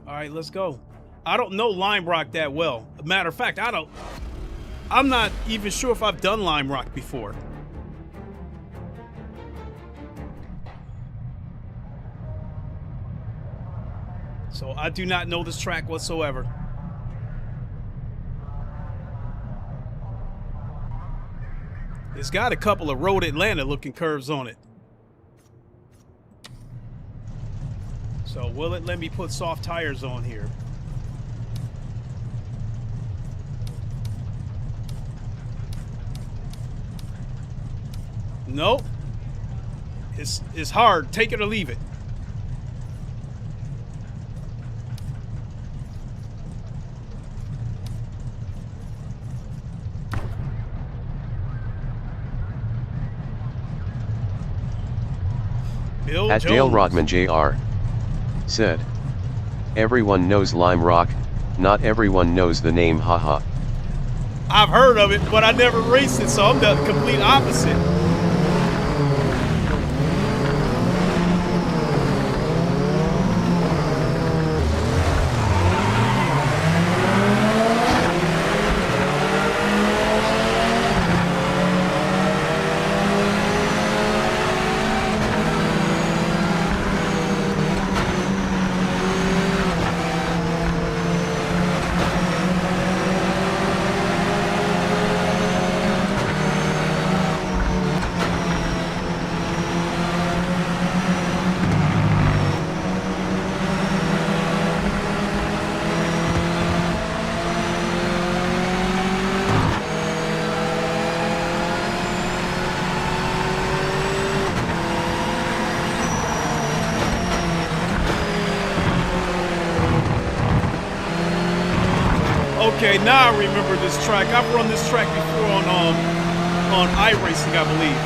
All right, let's go. I don't know Lime Rock that well. Matter of fact, I'm not even sure if I've done Lime Rock before. So I do not know this track whatsoever. It's got a couple of Road Atlanta looking curves on it. So will it let me put soft tires on here? Nope. It's hard. Take it or leave it. Bill At Jones. Dale Rodman Jr. said, "Everyone knows Lime Rock, not everyone knows the name, haha." I've heard of it, but I never raced it, so I'm the complete opposite. Okay, now I remember this track. I've run this track before on iRacing, I believe.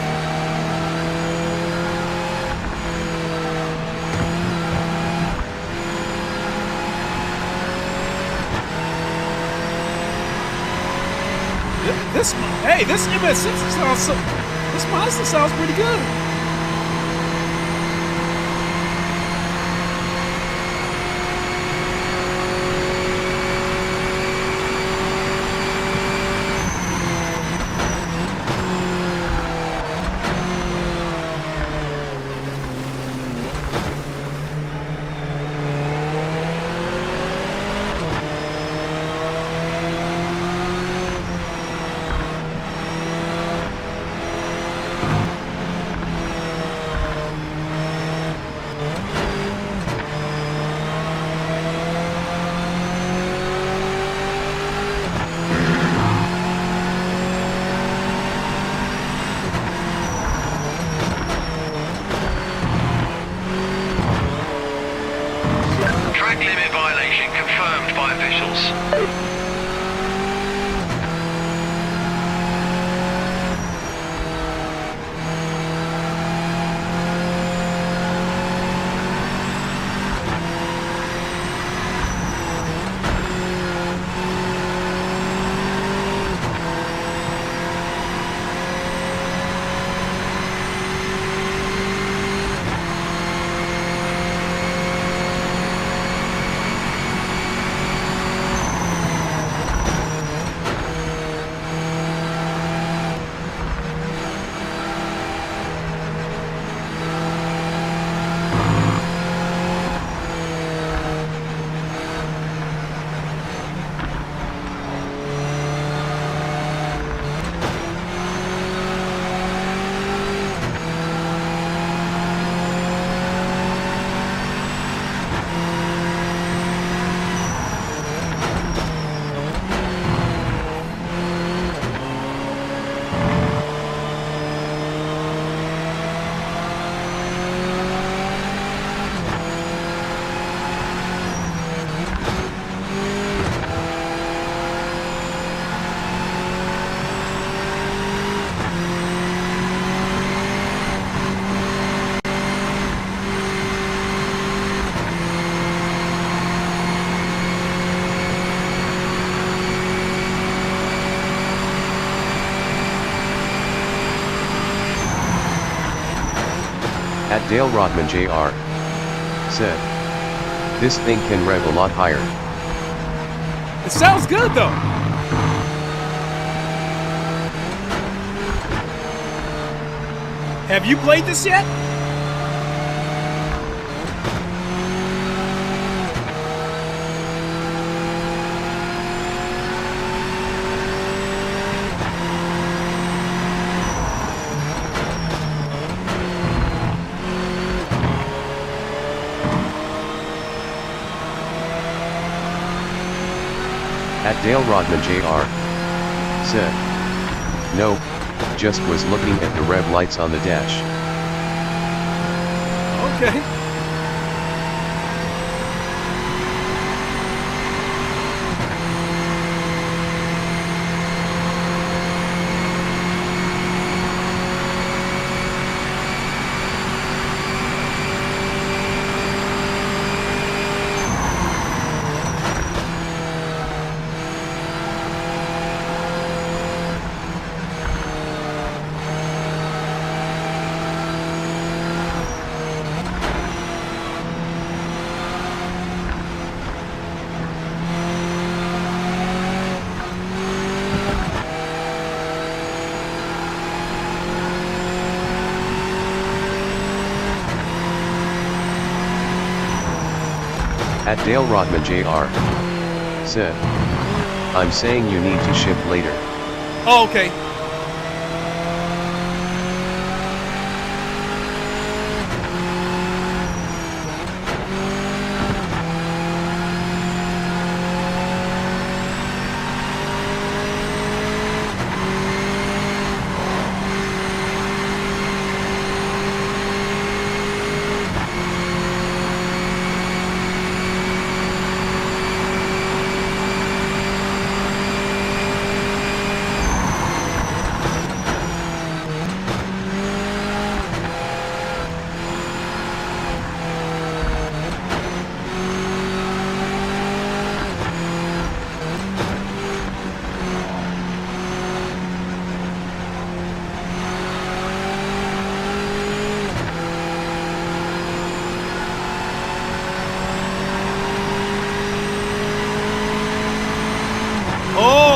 This MS6 sounds this Mazda sounds pretty good. At Dale Rodman Jr. said, this thing can rev a lot higher. It sounds good though. Have you played this yet? At Dale Rodman Jr. said, no, just was looking at the rev lights on the dash. Okay. At Dale Rodman Jr. said, I'm saying you need to ship later. Oh, okay.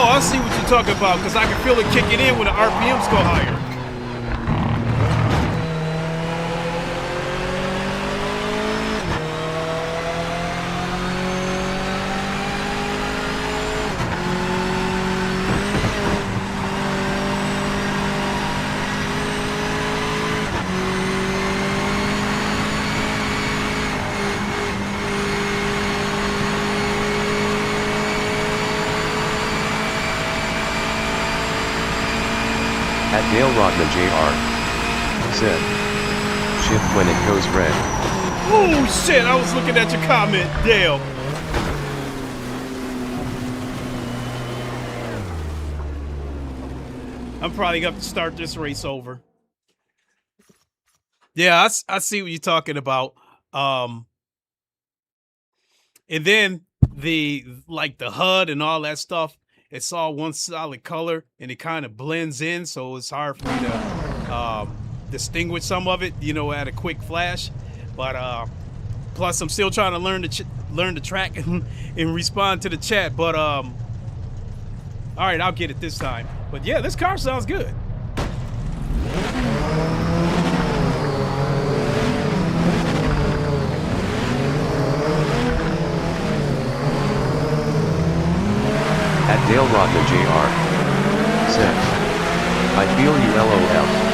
I see what you're talking about, because I can feel it kicking in when the RPMs go higher. At Dale Rodman Jr. said, ship when it goes red. Oh shit, I was looking at your comment, Dale. I'm probably gonna have to start this race over. Yeah, I see what you're talking about. And then the HUD and all that stuff, it's all one solid color and it kind of blends in, so it's hard for me to distinguish some of it, you know, at a quick flash. But plus I'm still trying to learn the track and respond to the chat. But all right, I'll get it this time. But yeah, this car sounds good. At Dale Rodman Jr. said, I feel you LOL.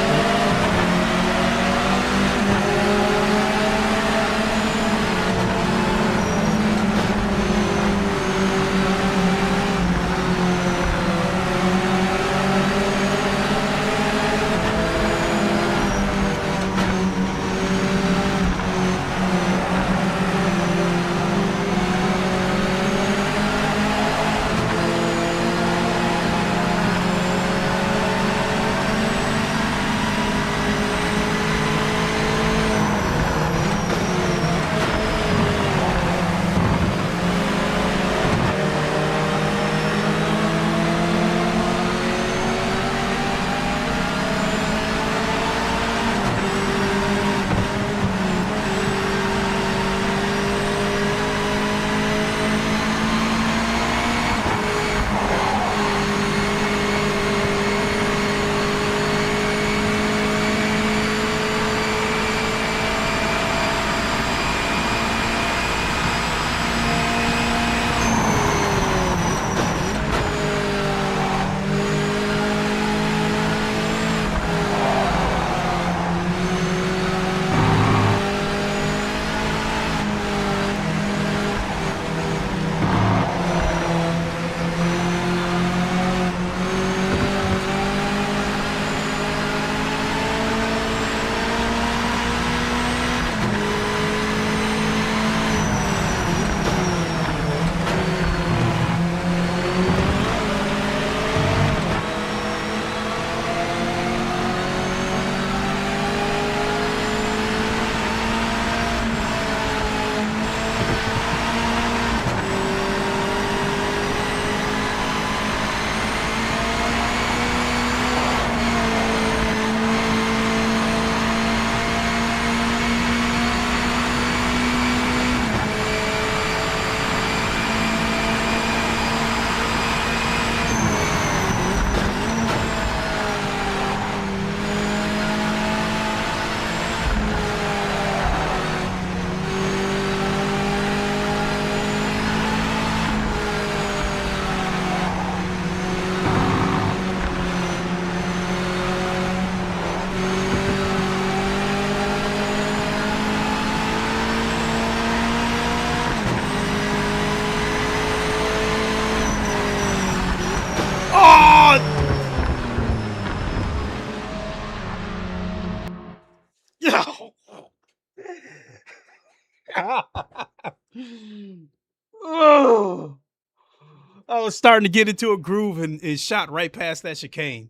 I was starting to get into a groove and shot right past that chicane.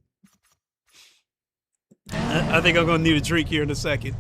I think I'm going to need a drink here in a second.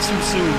too soon.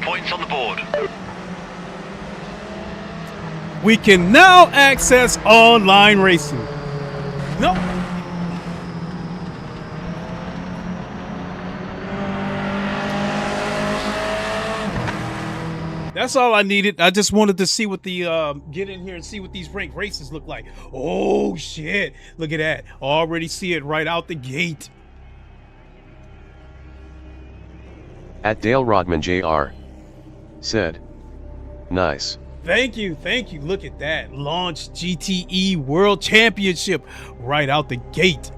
Points on the board. We can now access online racing. No. That's all I needed. I just wanted to see what the get in here and see what these ranked races look like. Oh shit. Look at that. Already see it right out the gate. At Dale Rodman Jr. said, nice. Thank you, thank you. Look at that. Launch GTE World Championship right out the gate.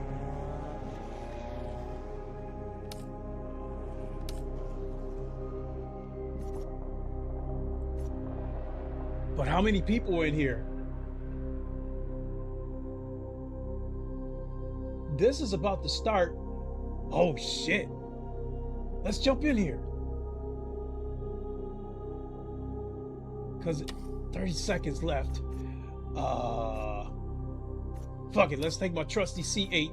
But how many people are in here? This is about to start. Oh shit. Let's jump in here. Cause 30 seconds left. Fuck it, let's take my trusty C8.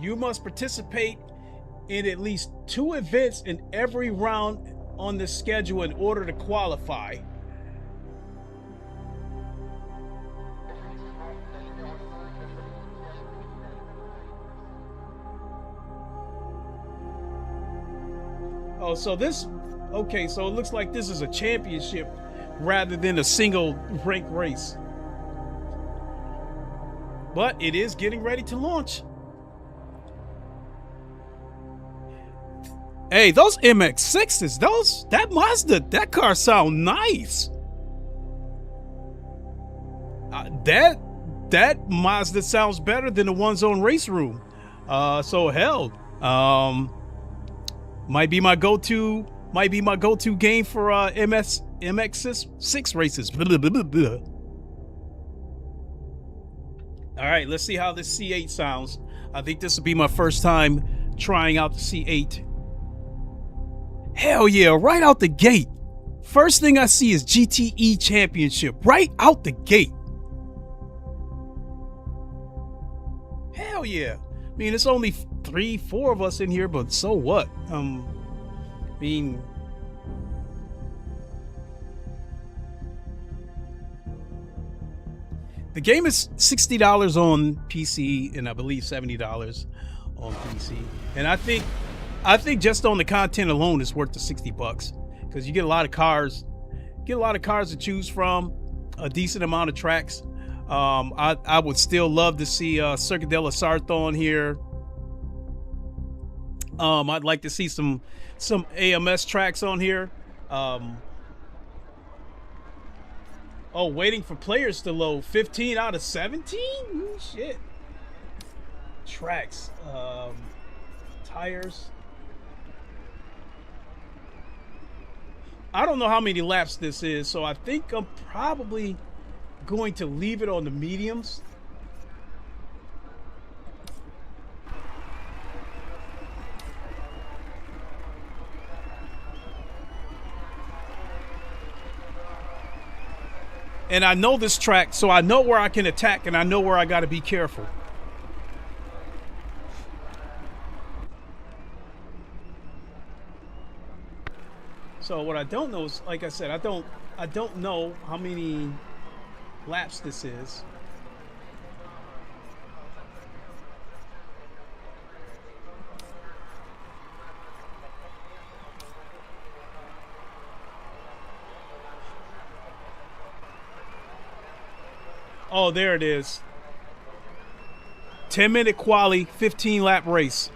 You must participate in at least 2 events in every round on the schedule in order to qualify. Oh, so this, okay, so it looks like this is a championship rather than a single rank race. But it is getting ready to launch. Hey, those MX-6s, that Mazda, that car sound nice. That Mazda sounds better than the ones on Race Room. So hell, might be my go-to game for MX-6 races. Blah, blah, blah, blah. All right, let's see how this C8 sounds. I think this will be my first time trying out the C8. Hell yeah, right out the gate. First thing I see is GTE Championship right out the gate. Hell yeah. I mean, it's only 3-4 of us in here, but so what? I mean, the game is $60 on PC and I believe $70 on PC. And I think just on the content alone it's worth the $60 because you get a lot of cars, to choose from, a decent amount of tracks. I would still love to see Circuit de la Sarthe on here. I'd like to see some AMS tracks on here. Oh, waiting for players to load. 15 out of 17? Shit. Tracks. Tires. I don't know how many laps this is, so I think I'm probably going to leave it on the mediums. And I know this track, so I know where I can attack and I know where I got to be careful. So what I don't know is, like I said, I don't know how many laps this is. Oh, there it is. 10-minute quali, 15-lap race.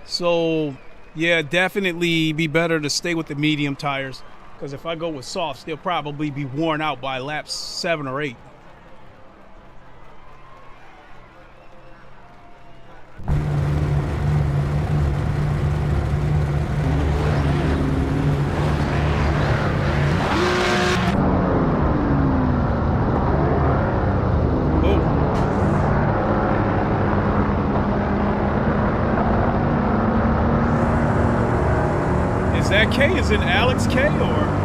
So, yeah, definitely be better to stay with the medium tires. Because if I go with softs, they'll probably be worn out by laps 7 or 8. Is that K? Is it Alex K or?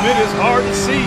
It is hard to see.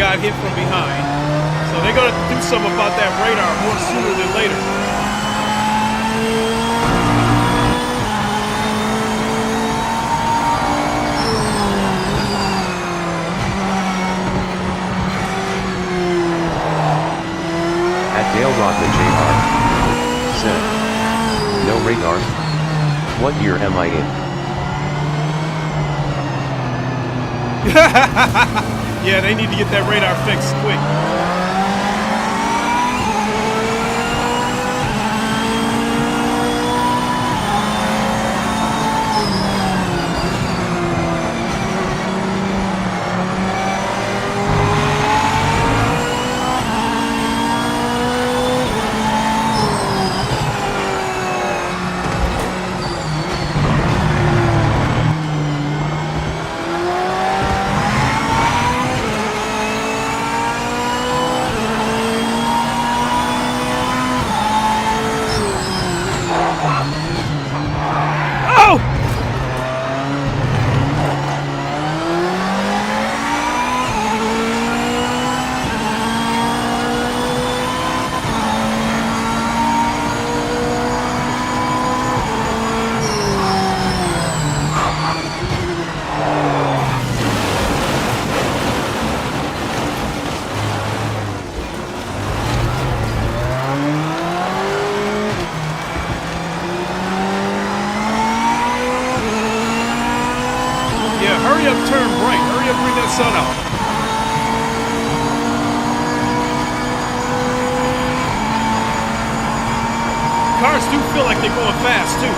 got hit from behind. So they're going to do something about that radar more sooner than later. At Dale Rodman Jr. said, "No radar? What year am I in?" Yeah, they need to get that radar fixed quick. Turn bright. Hurry up, bring that sun out. Cars do feel like they're going fast, too.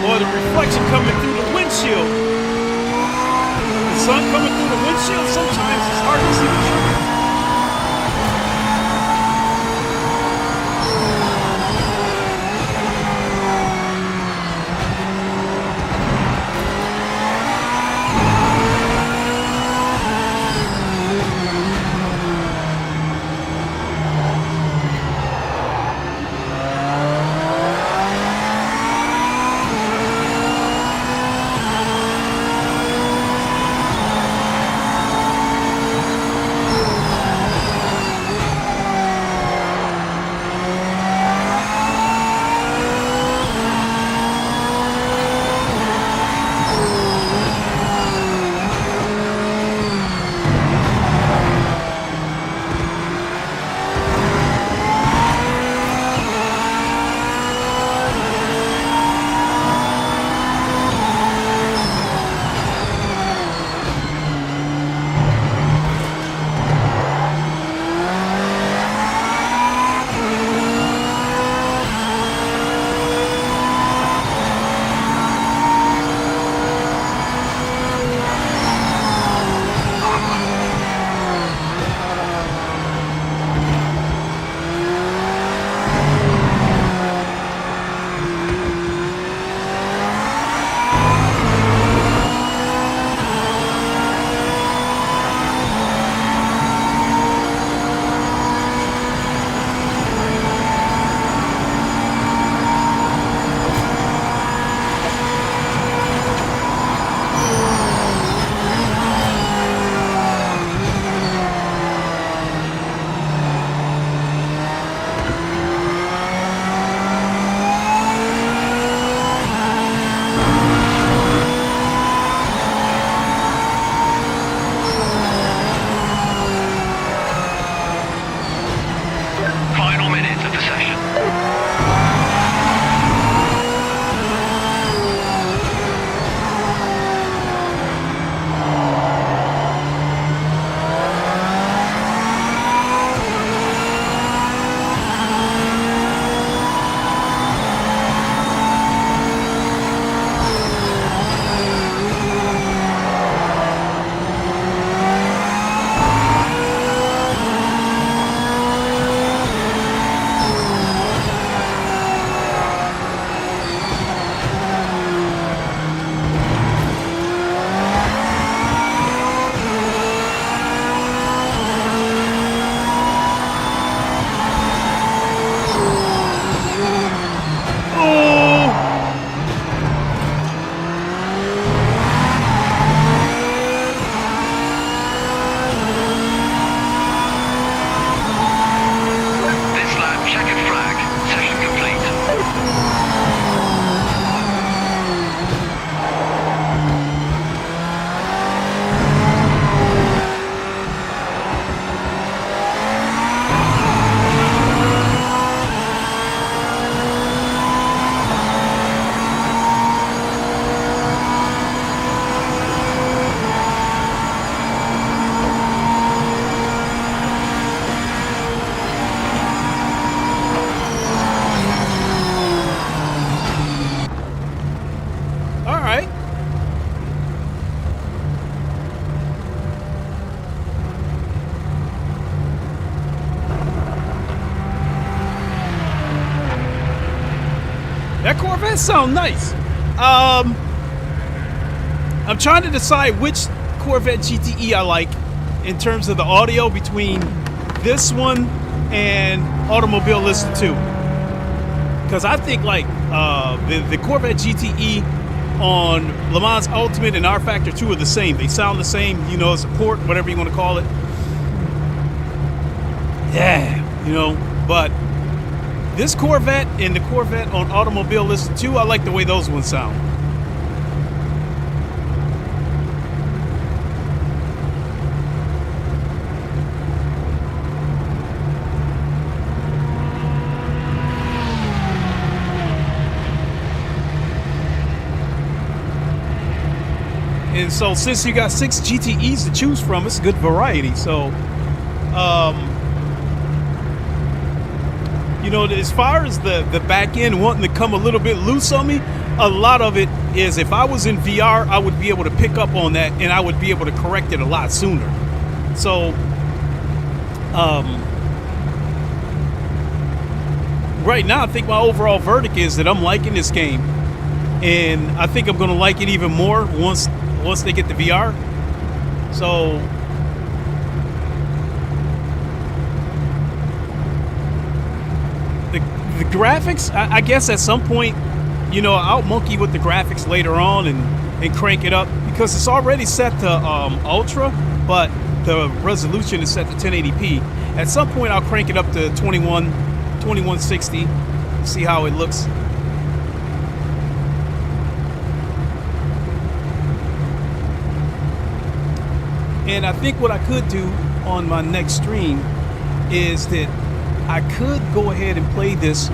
Or the reflection coming through the windshield. The sun coming through the windshield, sometimes it's hard to see the trigger. minutes of the session. That Corvette sounds nice. I'm trying to decide which Corvette GTE I like in terms of the audio between this one and Automobile List 2. Because I think like the Corvette GTE on Le Mans Ultimate and R Factor 2 are the same. They sound the same, you know, support, whatever you want to call it. Yeah, you know, but this Corvette and the Corvette on Automobile List 2, I like the way those ones sound. And so since you got 6 GTEs to choose from, it's a good variety. So, you know, as far as the back end wanting to come a little bit loose on me, a lot of it is if I was in VR, I would be able to pick up on that and I would be able to correct it a lot sooner. So, right now, I think my overall verdict is that I'm liking this game. And I think I'm going to like it even more once they get the VR. So the graphics, I guess at some point, you know, I'll monkey with the graphics later on and crank it up because it's already set to Ultra, but the resolution is set to 1080p. At some point, I'll crank it up to 2160, see how it looks. And I think what I could do on my next stream is that I could go ahead and play this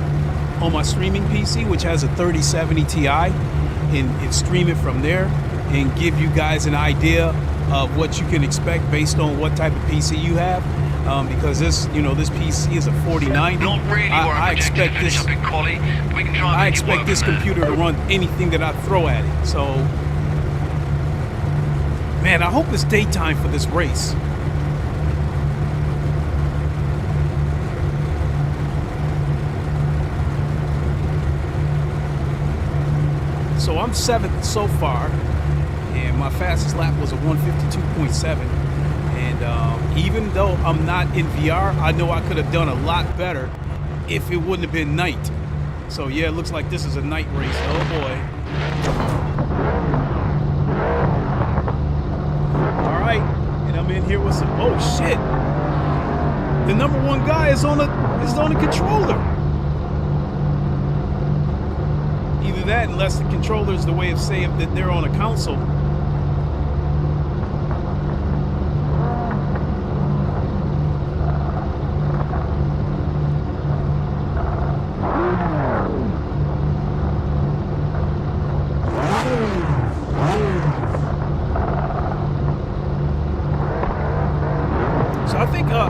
on my streaming PC, which has a 3070 Ti, and stream it from there and give you guys an idea of what you can expect based on what type of PC you have. Because this PC is a 4090. I expect this computer to run anything that I throw at it. So, man, I hope it's daytime for this race. So I'm 7th so far, and my fastest lap was a 152.7. And even though I'm not in VR, I know I could have done a lot better if it wouldn't have been night. So yeah, it looks like this is a night race. Oh boy. I'm in here with some, oh shit, the number one guy is on a controller. Either that, unless the controller is the way of saying that they're on a console.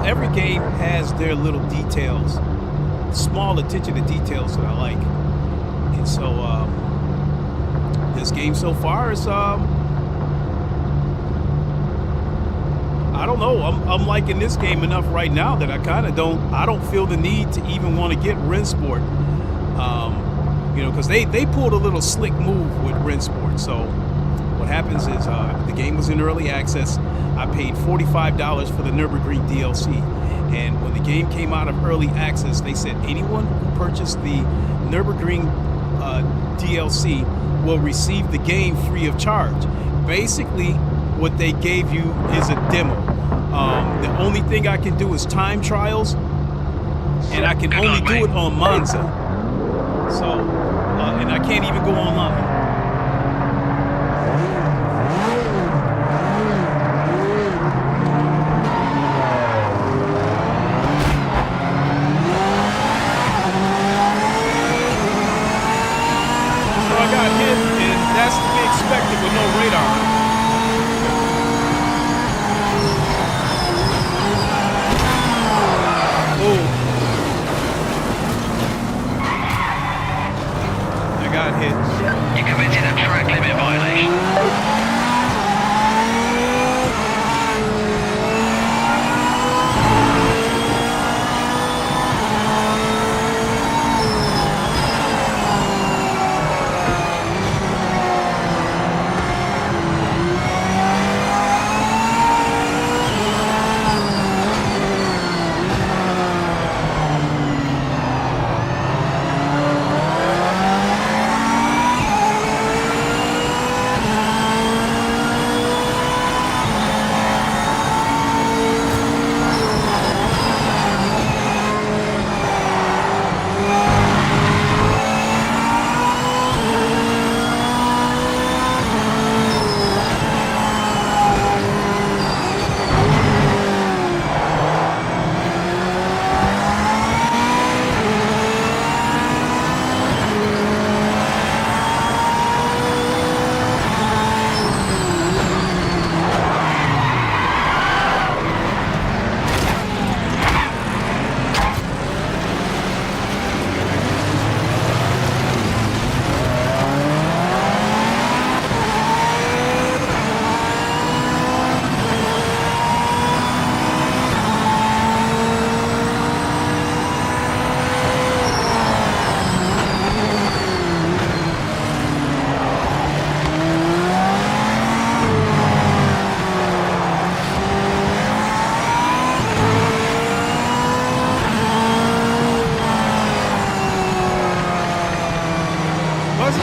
every game has their little details, small attention to details that I like. And so this game so far is I don't know. I'm liking this game enough right now that I kind of don't feel the need to even want to get Rensport. You know, because they pulled a little slick move with Rensport. So what happens is the game was in early access. I paid $45 for the Nürburgring DLC. And when the game came out of early access, they said anyone who purchased the Nürburgring DLC will receive the game free of charge. Basically, what they gave you is a demo. The only thing I can do is time trials, and I can only do it on Monza. So, and I can't even go online. So I got hit, and that's to be expected with no radar. Hit. You committed a track limit violation.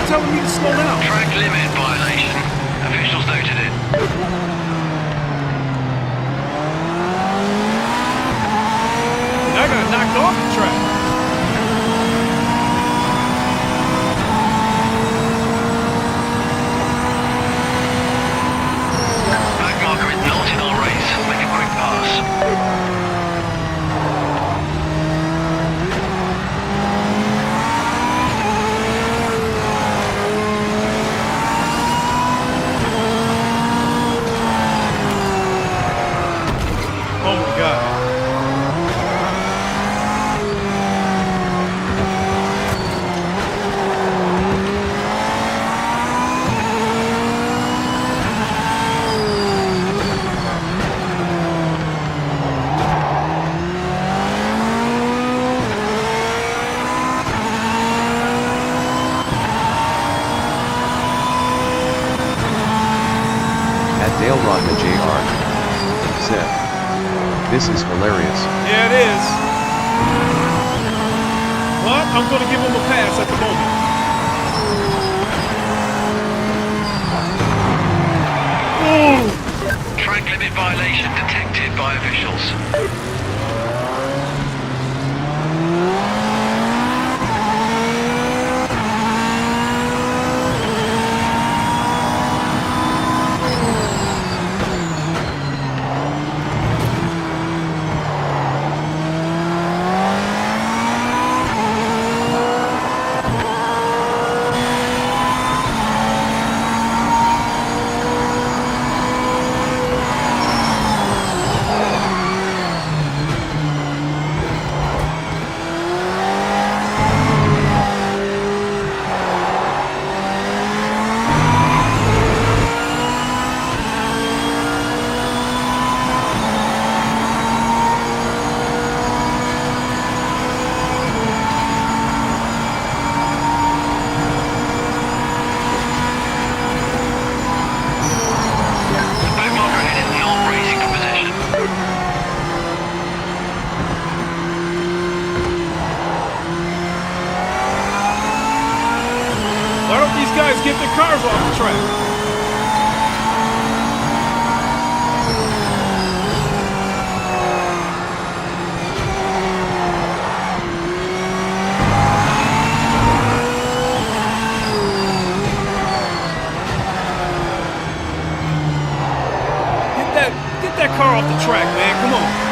Telling me to slow down. Track limit violation. Officials noted it. And I got knocked off the track. Back marker is not in our race. Make a quick pass. This is hilarious. Yeah, it is. But I'm going to give him a pass at the moment. Ooh. Track limit violation detected by officials. get the cars off the track. Get that car off the track, man. Come on.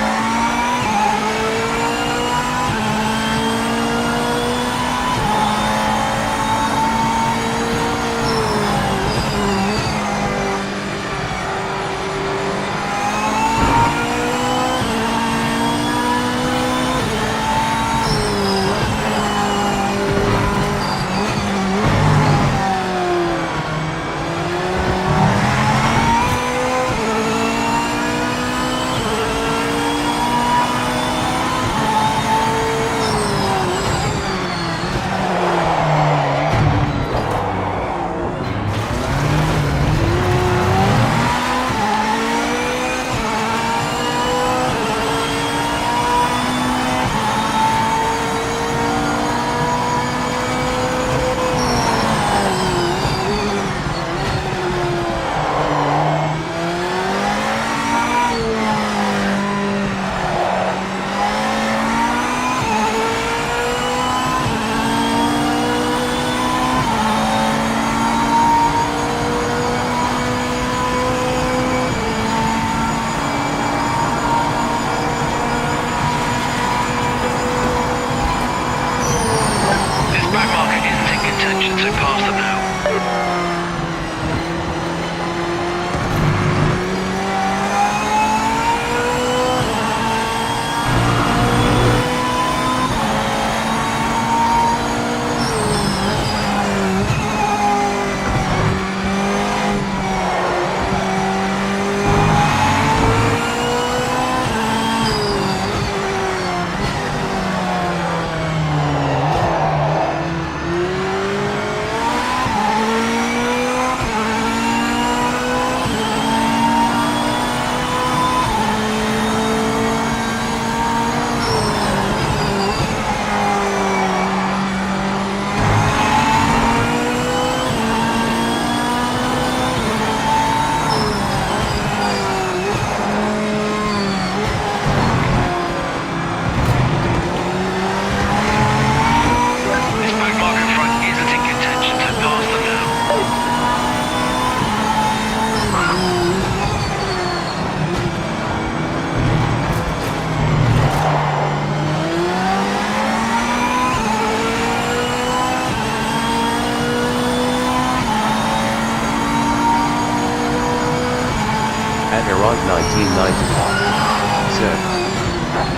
Around 1990 said,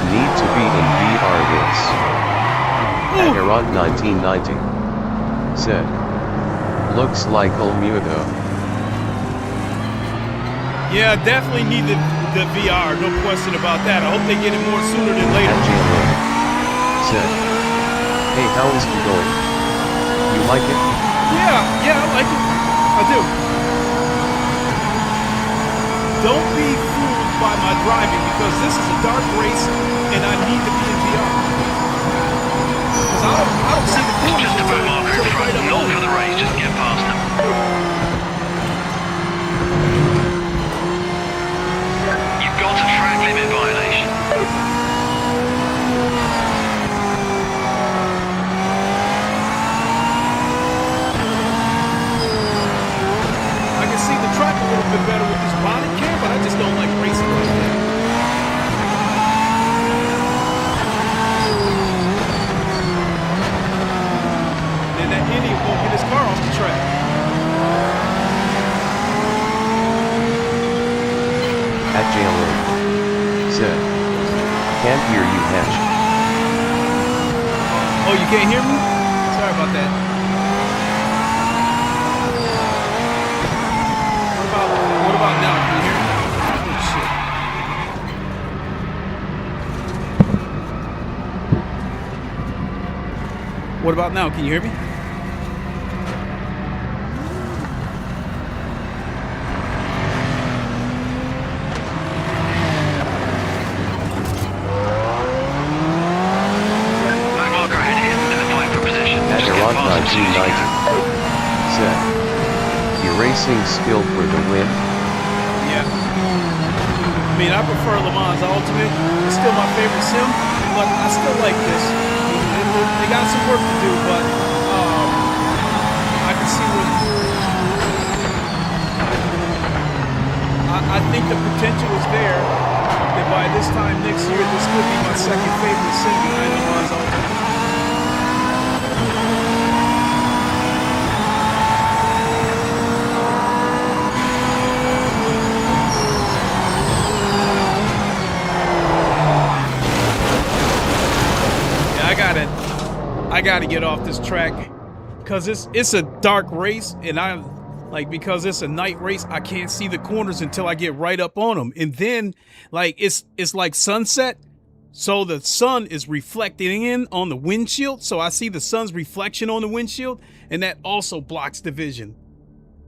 need to be in VR this. At around 1990 said, looks like Olmudo. Yeah, definitely need the VR, no question about that. I hope they get it more sooner than later. Said, hey, how is it going? You like it? Yeah, I like it. I do. Don't be fooled by my driving because this is a dark race and I need to be in VR. Because I don't see the corners. Just about marker in front, north of the race, just get past them. You've got a track limit violation. I can see the track a little bit better with this body cam, but I just don't like racing like that. And that idiot won't get his car off the track. At jailroom said, can't hear you, Hatch. Oh, you can't hear me? Sorry about that. What about now? Can you hear me? Oh, shit. What about now? Can you hear me? At around 1990 said, racing skill for the win? Yeah. I mean, I prefer Le Mans Ultimate. It's still my favorite sim, but I still like this. They got some work to do, but I can see what. I think the potential is there that by this time next year, this could be my second favorite sim behind Le Mans Ultimate. I gotta get off this track because it's a dark race, and because it's a night race, I can't see the corners until I get right up on them, and then like it's like sunset, so the sun is reflecting in on the windshield, so I see the sun's reflection on the windshield, and that also blocks the vision.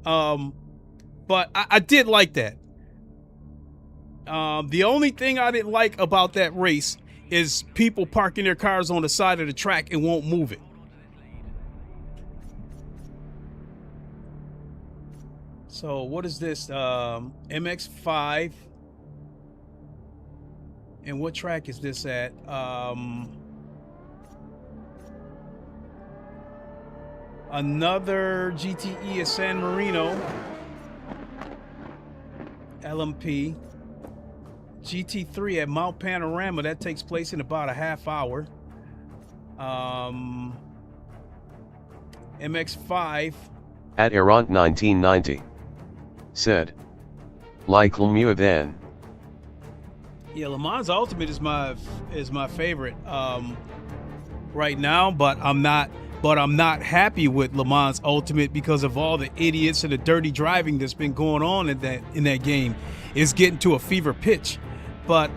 But I did like that. The only thing I didn't like about that race is people parking their cars on the side of the track and won't move it. So what is this? MX5. And what track is this at? Another GTE at San Marino. LMP. GT3 at Mount Panorama. That takes place in about a half hour. MX5 at Errant 1990 said, like Le then. Yeah, Le Mans Ultimate is my favorite right now, but I'm not happy with Le Mans Ultimate because of all the idiots and the dirty driving that's been going on in that game. It's getting to a fever pitch. But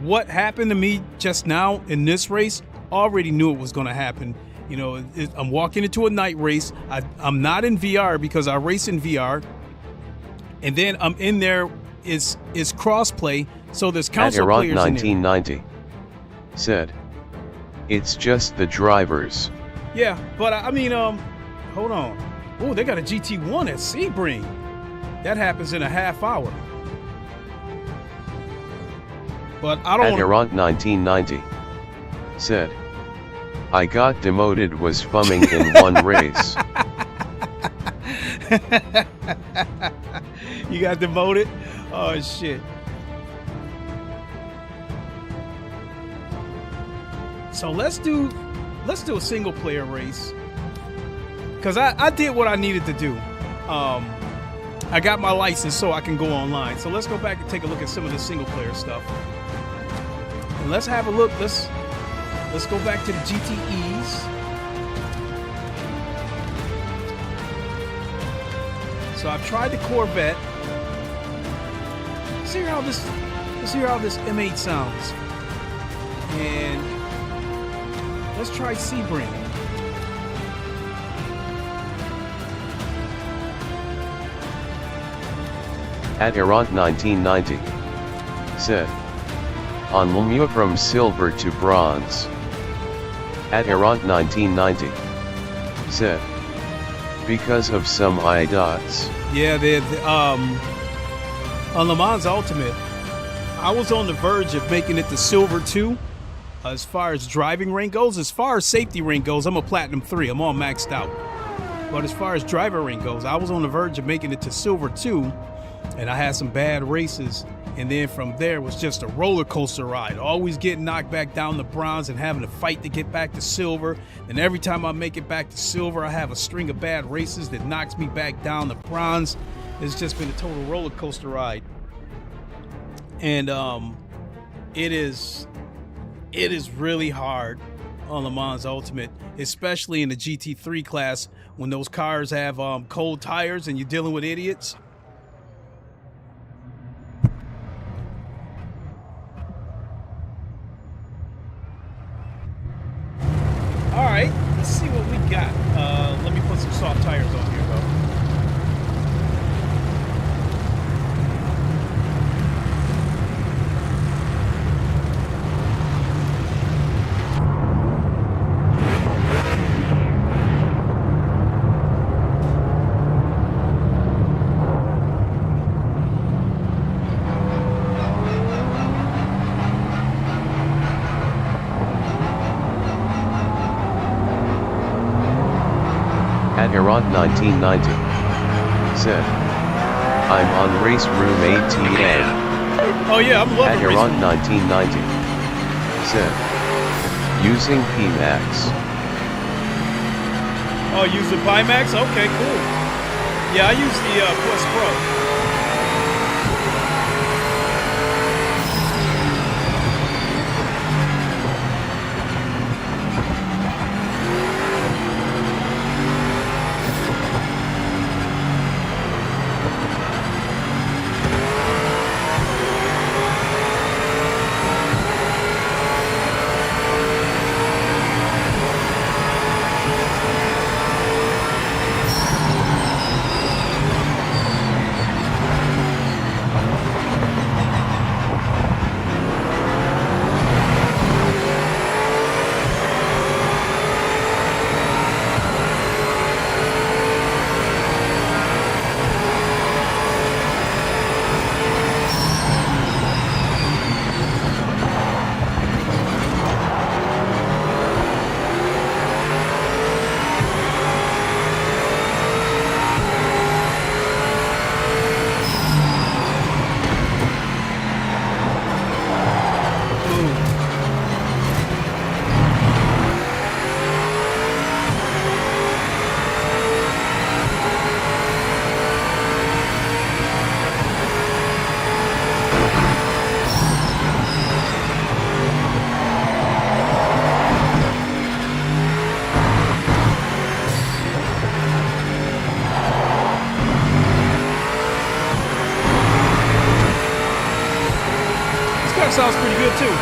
what happened to me just now in this race, already knew it was going to happen. You know, I'm walking into a night race. I'm not in VR because I race in VR. And then I'm in there, is crossplay, so there's console players in there. 1990 said, it's just the drivers. Yeah, but I mean, hold on. Oh, they got a GT1 at Sebring. That happens in a half hour. But I don't. At Errant 1990 said, I got demoted, was fumming in one race. You got demoted? Oh shit. So let's do a single player race. Cause I did what I needed to do. I got my license so I can go online. So let's go back and take a look at some of the single player stuff. And let's have a look. Let's go back to the GTEs. So I've tried the Corvette. Let's hear how this M8 sounds. And let's try Sebring. At Errant 1990 said, on Lumia from silver to bronze. At Errant 1990 said, because of some IDOTs. Yeah, on Le Mans Ultimate, I was on the verge of making it to silver 2 as far as driving rank goes. As far as safety rank goes, I'm a platinum 3. I'm all maxed out. But as far as driver rank goes, I was on the verge of making it to silver 2, and I had some bad races. And then from there it was just a roller coaster ride, always getting knocked back down to bronze and having to fight to get back to silver. And every time I make it back to silver, I have a string of bad races that knocks me back down to bronze. It's just been a total roller coaster ride. And it is really hard on Le Mans Ultimate, especially in the GT3 class when those cars have cold tires and you're dealing with idiots. All right, let's see what we got. Let me put some soft tires on here, though. At around 1990. Said. I'm on race room ATM. Oh yeah, I'm loving At race around room. 1990. Said. Using PMAX. Oh, using Pimax? Okay, cool. Yeah, I use the Quest Pro. Sounds pretty good too.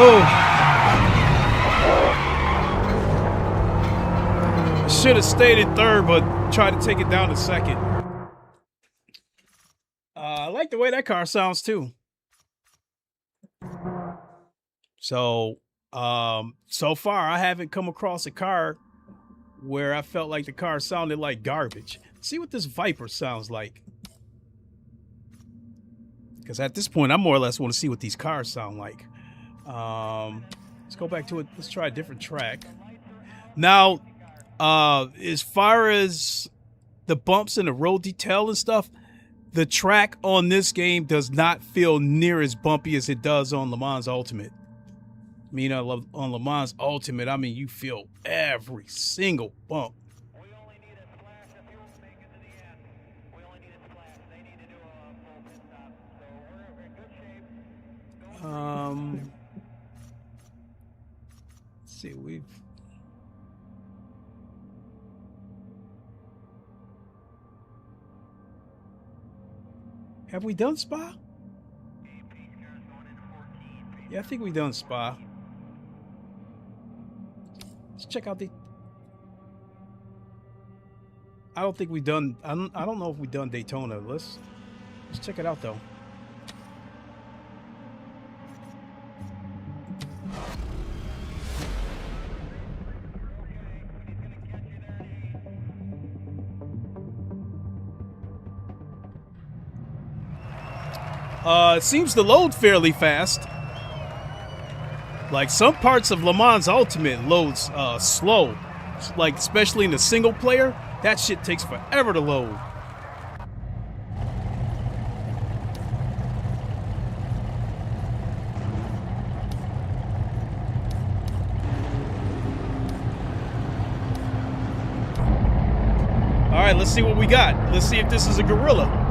Oh. Should have stayed in third, but tried to take it down to second. I like the way that car sounds too. So, so far I haven't come across a car where I felt like the car sounded like garbage. See what this Viper sounds like. Because at this point, I more or less want to see what these cars sound like. Let's go back to it. Let's try a different track. Now, as far as the bumps and the road detail and stuff, the track on this game does not feel near as bumpy as it does on Le Mans Ultimate. I mean, on Le Mans Ultimate, I mean, you feel every single bump. We only need a splash of fuel to make it to the end. We only need a splash. They need to do a full pit stop. So we're in good shape. Let's see, Have we done Spa? Yeah, I think we done Spa. Let's check out the... I don't think we done... I don't know if we done Daytona. Let's check it out, though. It seems to load fairly fast. Like some parts of Le Mans Ultimate loads slow. Like especially in the single player, that shit takes forever to load. All right, let's see what we got. Let's see if this is a gorilla.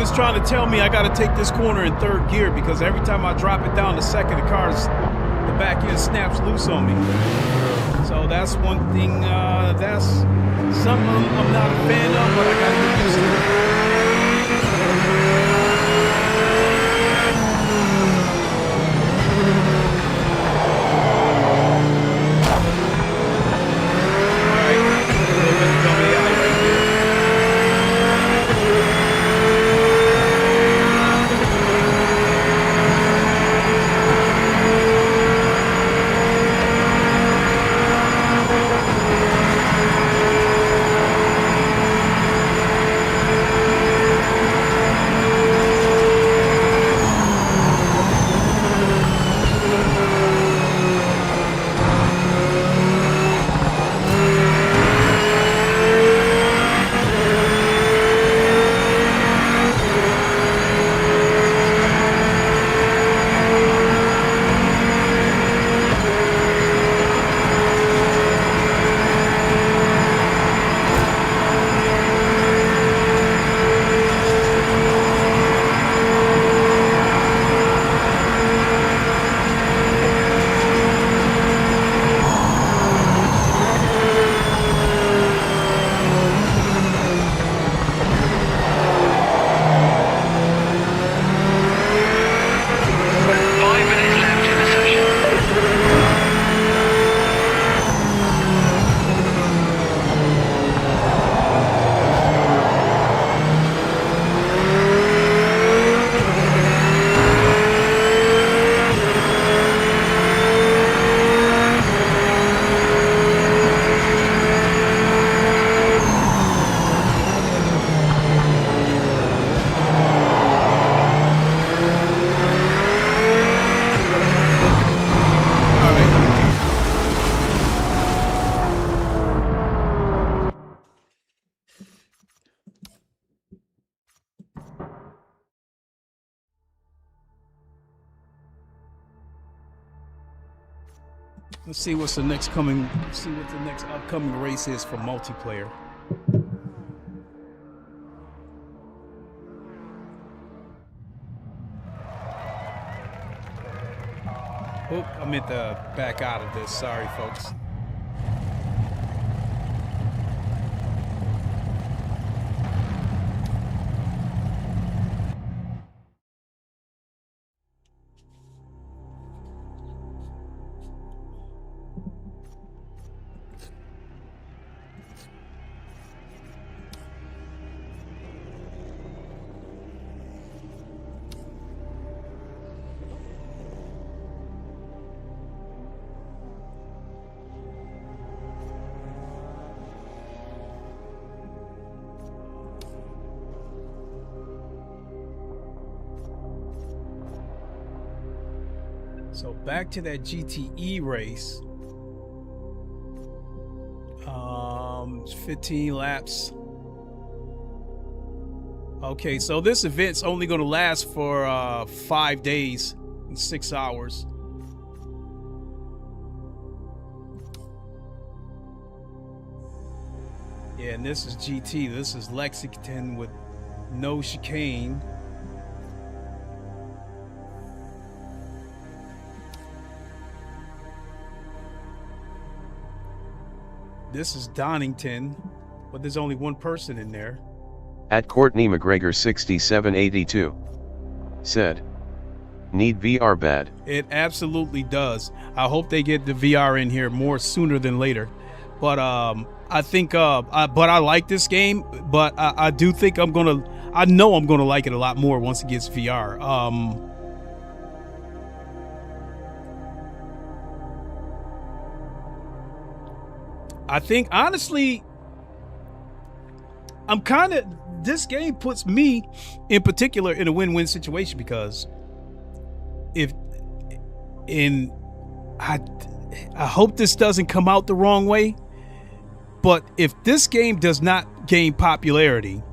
Is trying to tell me I got to take this corner in third gear because every time I drop it down to second, the back end snaps loose on me. So that's one thing. That's something I'm not a fan of, but I got to get used to. Let's see what's the next coming. See what the next upcoming race is for multiplayer. Oh, I meant to back out of this. Sorry, folks. So back to that GTE race. 15 laps. Okay, so this event's only going to last for 5 days and 6 hours. Yeah, and this is GT. This is Lexington with no chicane. This is Donington, but there's only one person in there. At Courtney McGregor 6782 said, need VR bad. It absolutely does. I hope they get the VR in here more sooner than later. But I think, but I like this game. But I do think I know I'm gonna like it a lot more once it gets VR. I think honestly, this game puts me in particular in a win-win situation, because I hope this doesn't come out the wrong way, but if this game does not gain popularity,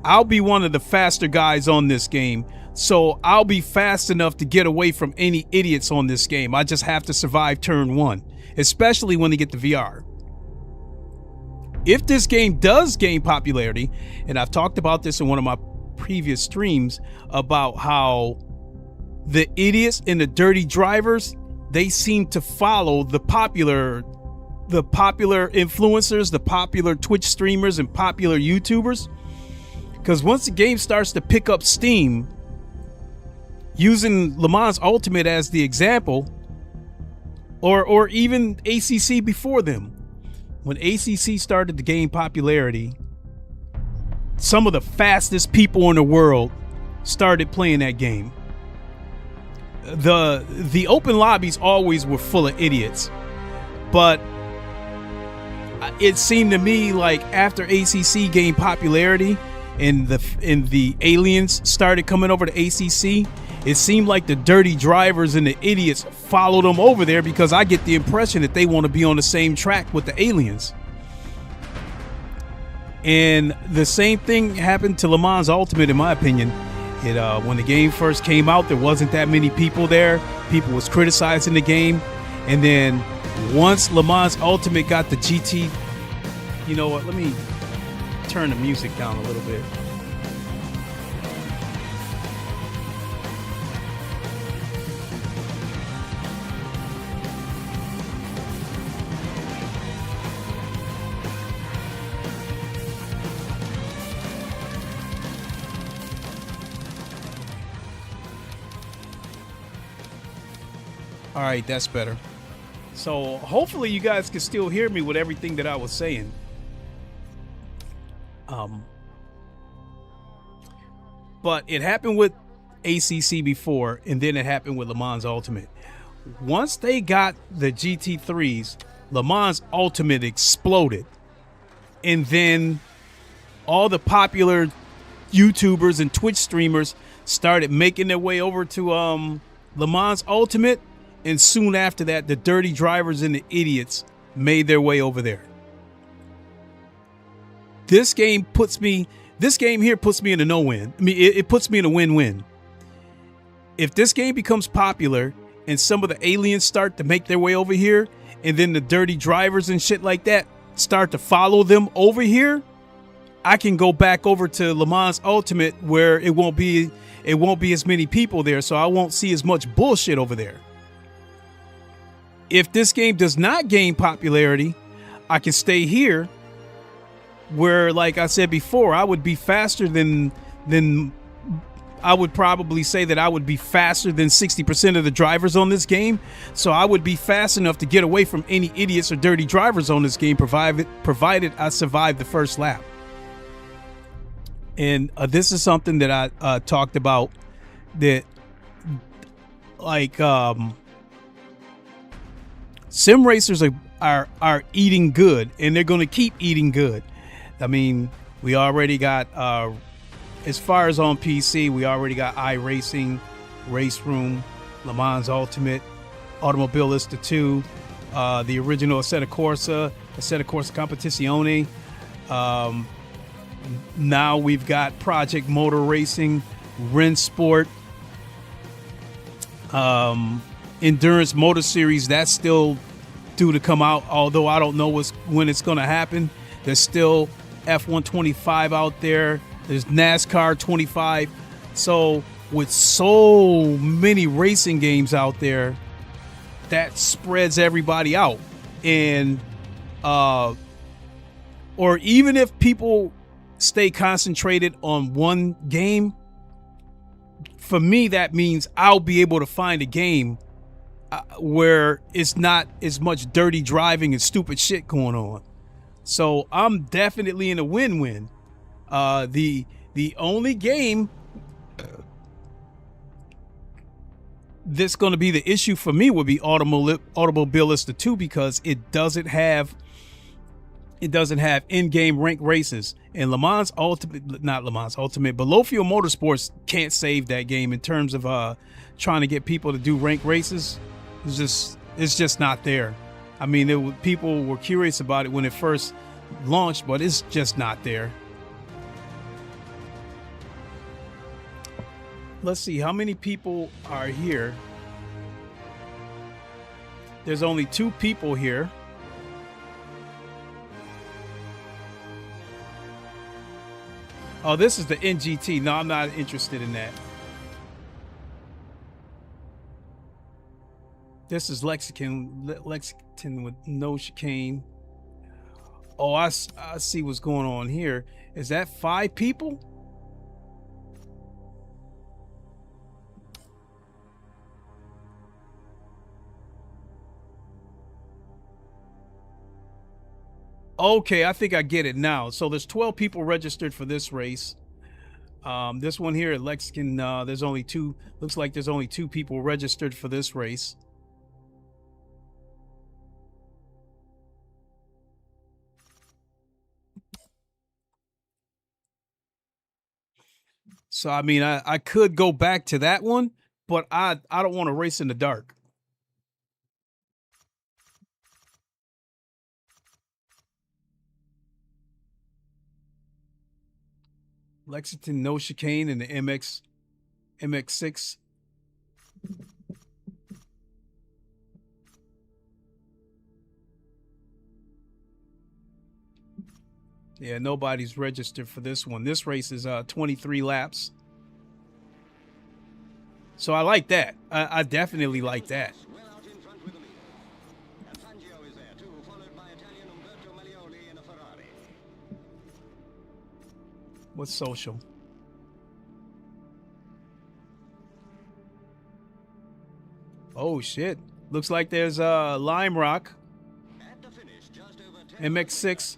I'll be one of the faster guys on this game. So I'll be fast enough to get away from any idiots on this game. I just have to survive turn one, especially when they get the VR. If this game does gain popularity, and I've talked about this in one of my previous streams about how the idiots and the dirty drivers, they seem to follow the popular influencers, the popular Twitch streamers and popular YouTubers. Because once the game starts to pick up steam, using Le Mans Ultimate as the example, or even ACC before them, when ACC started to gain popularity, some of the fastest people in the world started playing that game. The open lobbies always were full of idiots, but it seemed to me like after ACC gained popularity and the aliens started coming over to ACC, it seemed like the dirty drivers and the idiots followed them over there, because I get the impression that they want to be on the same track with the aliens. And the same thing happened to Le Mans Ultimate, in my opinion. When the game first came out, there wasn't that many people there. People was criticizing the game. And then once Le Mans Ultimate got the GT, you know what, let me turn the music down a little bit. All right, that's better. So hopefully you guys can still hear me with everything that I was saying. But it happened with ACC before, and then it happened with Le Mans Ultimate. Once they got the GT3s, Le Mans Ultimate exploded. And then all the popular YouTubers and Twitch streamers started making their way over to Le Mans Ultimate. And soon after that, the dirty drivers and the idiots made their way over there. This game here puts me in a no-win. I mean, it puts me in a win-win. If this game becomes popular and some of the aliens start to make their way over here, and then the dirty drivers and shit like that start to follow them over here, I can go back over to Le Mans Ultimate where it won't be as many people there, so I won't see as much bullshit over there. If this game does not gain popularity, I can stay here where, like I said before, I would be faster than I would probably say that I would be faster than 60% of the drivers on this game. So I would be fast enough to get away from any idiots or dirty drivers on this game, provided I survive the first lap. And this is something that I talked about, that like sim racers are eating good, and they're going to keep eating good. I mean, we already got as far as on PC, we already got iRacing, Race Room, Le Mans Ultimate, Automobilista 2, the original Assetto Corsa Competizione. Now we've got Project Motor Racing, Rensport, Endurance Motor Series. That's still due to come out, although I don't know when it's going to happen. There's still F125 out there. There's NASCAR 25. So with so many racing games out there, that spreads everybody out. And or even if people stay concentrated on one game, for me that means I'll be able to find a game where it's not as much dirty driving and stupid shit going on. So I'm definitely in a win-win. The only game that's going to be the issue for me would be Automobilista 2, because it doesn't have in-game rank races. And Le Mans Ultimate, not Le Mans Ultimate, but Low Fuel Motorsports can't save that game in terms of trying to get people to do rank races. It's just not there. I mean, people were curious about it when it first launched, but it's just not there. Let's see, how many people are here? There's only 2 people here. Oh, this is the NGT. No, I'm not interested in that. This is Lexington with no chicane. Oh, I see what's going on here. Is that 5 people? Okay, I think I get it now. So there's 12 people registered for this race. This one here at Lexington, there's only 2. Looks like there's only 2 people registered for this race. So I mean, I could go back to that one, but I don't want to race in the dark. Lexington, no chicane, and the MX6. Yeah, nobody's registered for this one. This race is 23 laps. So I like that. I definitely like that. What's social? Oh shit. Looks like there's Lime Rock. MX6.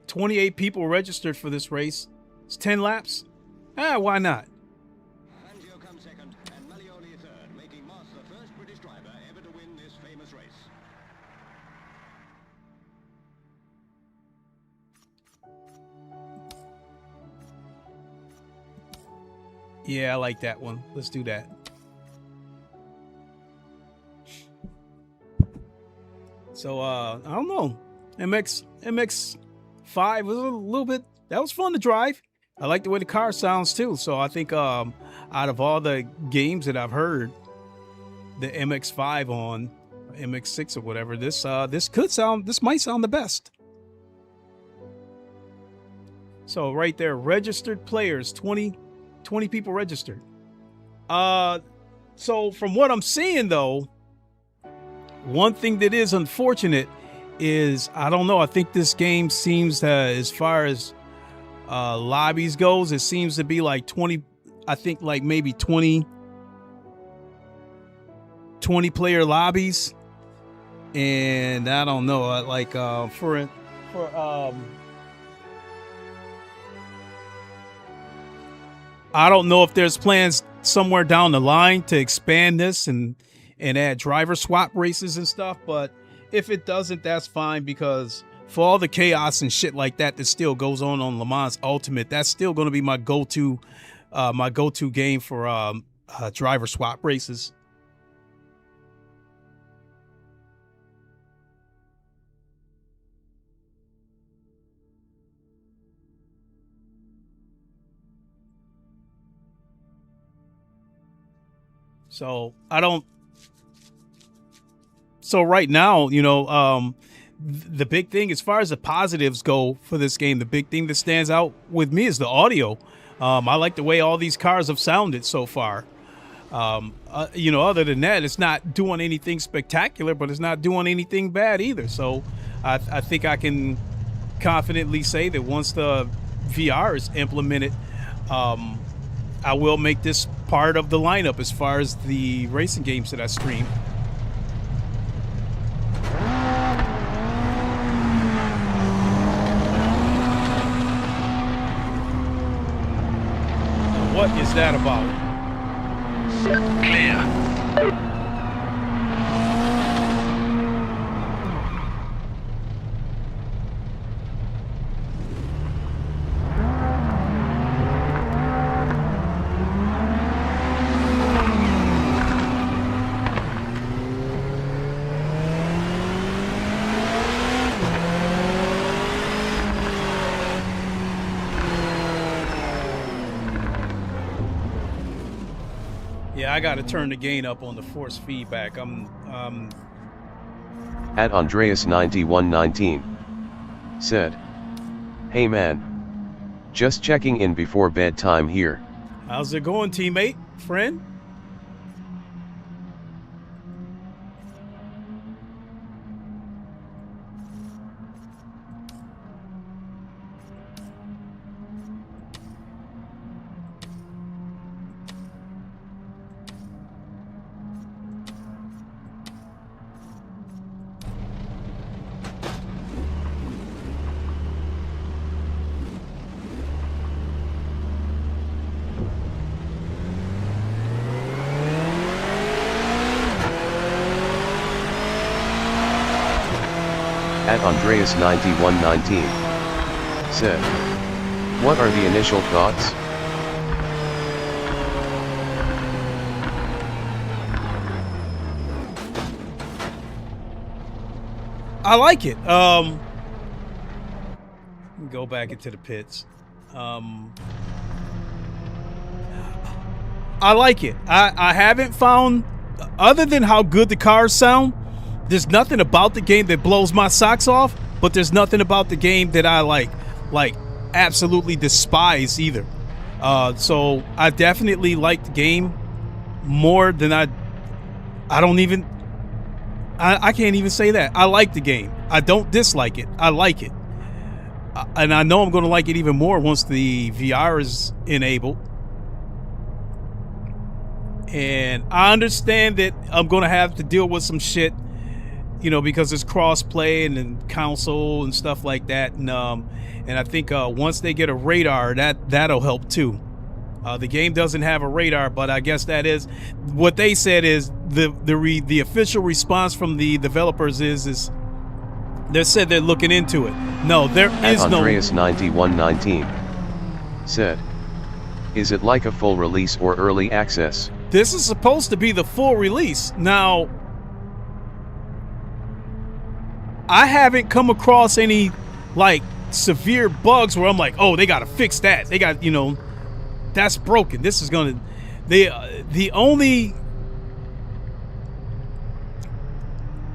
28 people registered for this race. It's 10 laps. Why not? Comes second, and Malioli third, making Moss the first British driver ever to win this famous race. Yeah, I like that one. Let's do that. So I don't know. MX5 was a little bit, that was fun to drive. I like the way the car sounds too. So I think I out of all the games that I've heard the MX5 on, MX6 or whatever, this might sound the best. So right there, registered players, 20 people registered. So from what I'm seeing though, one thing that is unfortunate is, I don't know, I think this game seems to, as far as lobbies goes, it seems to be like 20, I think like maybe 20 player lobbies. And I don't know, like for I don't know if there's plans somewhere down the line to expand this and add driver swap races and stuff, but if it doesn't, that's fine, because for all the chaos and shit like that still goes on Le Mans Ultimate, that's still going to be my go-to game for driver swap races. So so right now, you know, the big thing as far as the positives go for this game, the big thing that stands out with me is the audio. I like the way all these cars have sounded so far. You know, other than that, it's not doing anything spectacular, but it's not doing anything bad either. So I think I can confidently say that once the VR is implemented, I will make this part of the lineup as far as the racing games that I stream. What is that about? Clear. Yeah, I gotta turn the gain up on the force feedback. At Andreas9119 said, "Hey man, just checking in before bedtime here. How's it going, teammate, friend?" At Andreas9119 said, "What are the initial thoughts?" I like it. Go back into the pits. I like it. I haven't found, other than how good the cars sound, there's nothing about the game that blows my socks off, but there's nothing about the game that I like absolutely despise either. So I definitely like the game more than I can't even say that. I like the game. I don't dislike it. I like it. And I know I'm going to like it even more once the VR is enabled. And I understand that I'm going to have to deal with some shit, you know, because it's cross-play and then console and stuff like that. And I think once they get a radar, that'll help too. The game doesn't have a radar, but I guess that is what they said is the official response from the developers is they said they're looking into it. No, there is no. Andreas9119 said, "Is it like a full release or early access?" This is supposed to be the full release. Now, I haven't come across any like severe bugs where I'm like, oh, they got to fix that. They got, you know, that's broken. This is going to, The only,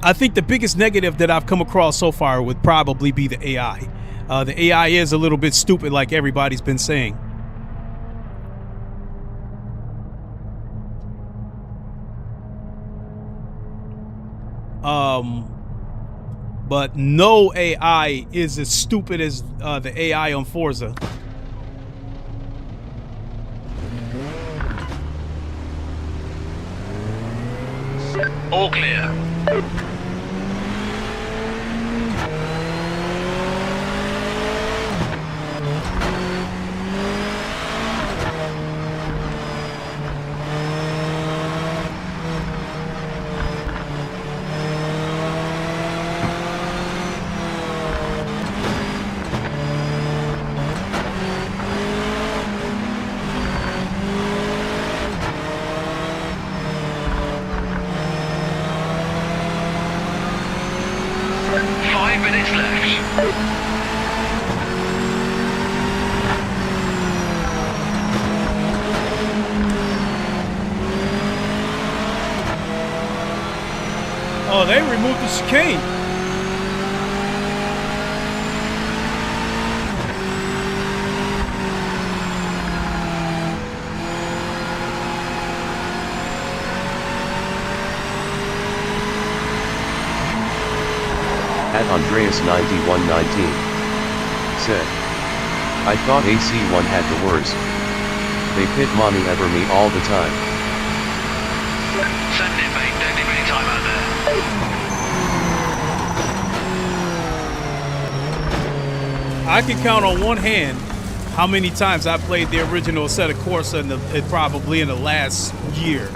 I think the biggest negative that I've come across so far would probably be the AI. The AI is a little bit stupid, like everybody's been saying. But no AI is as stupid as the AI on Forza. All clear. Oh, they removed the chicane. At Andreas9119 said, I thought AC1 had the worst. They pit mommy ever me all the time. Send it, mate. Don't leave any time out there. I can count on one hand how many times I played the original set of Corsa probably in the last year.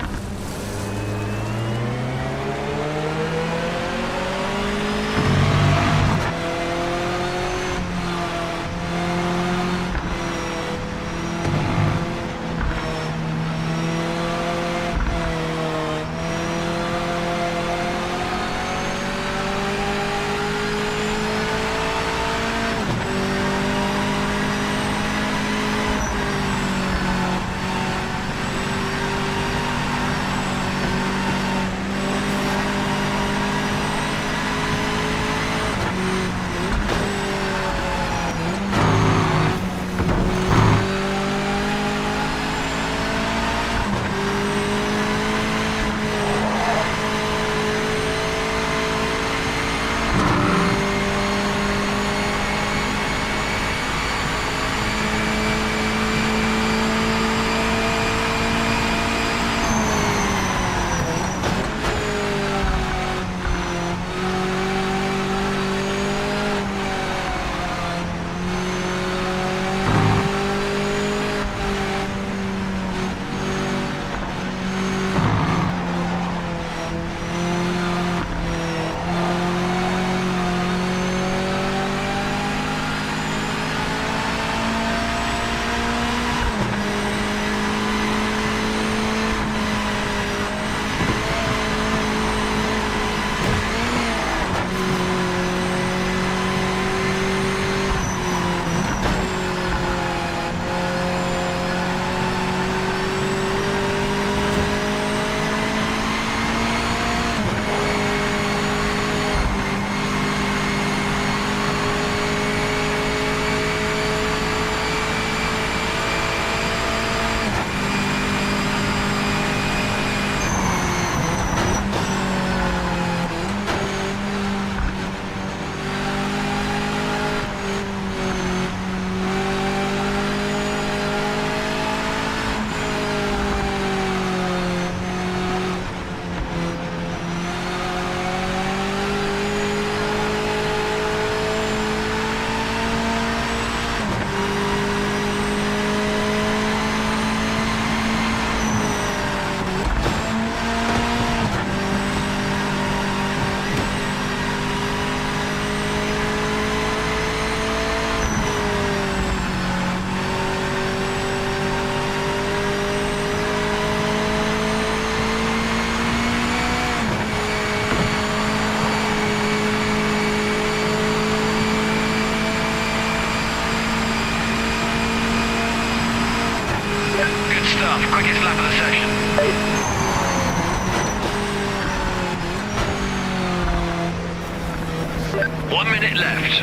1 minute left.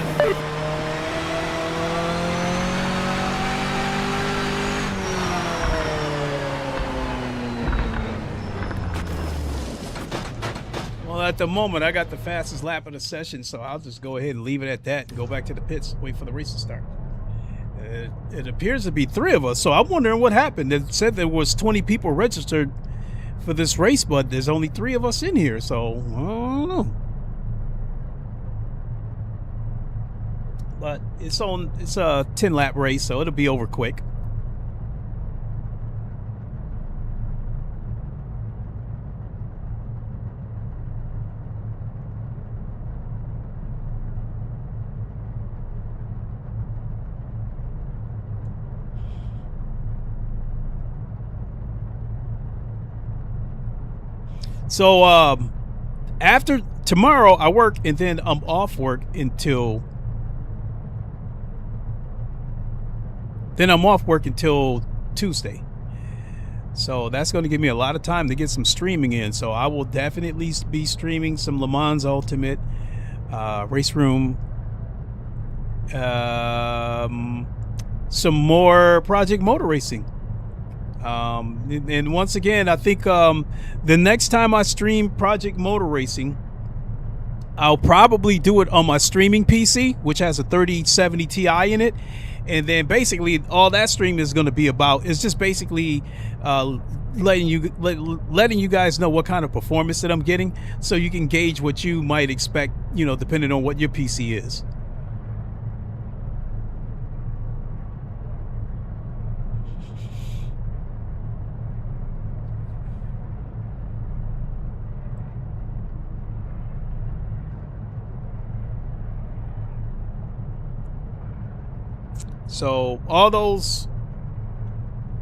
Well, at the moment, I got the fastest lap of the session, so I'll just go ahead and leave it at that and go back to the pits, wait for the race to start. It appears to be 3 of us, so I'm wondering what happened. It said there was 20 people registered for this race, but there's only 3 of us in here, so I don't know. But it's a 10-lap race, so it'll be over quick. So after tomorrow I work, and then I'm off work until Tuesday. So that's going to give me a lot of time to get some streaming in. So I will definitely be streaming some Le Mans Ultimate, Race Room, some more Project Motor Racing. And once again, I think the next time I stream Project Motor Racing, I'll probably do it on my streaming PC, which has a 3070 Ti in it. And then basically all that stream is going to be about is just basically letting you guys know what kind of performance that I'm getting, so you can gauge what you might expect, you know, depending on what your PC is. So all those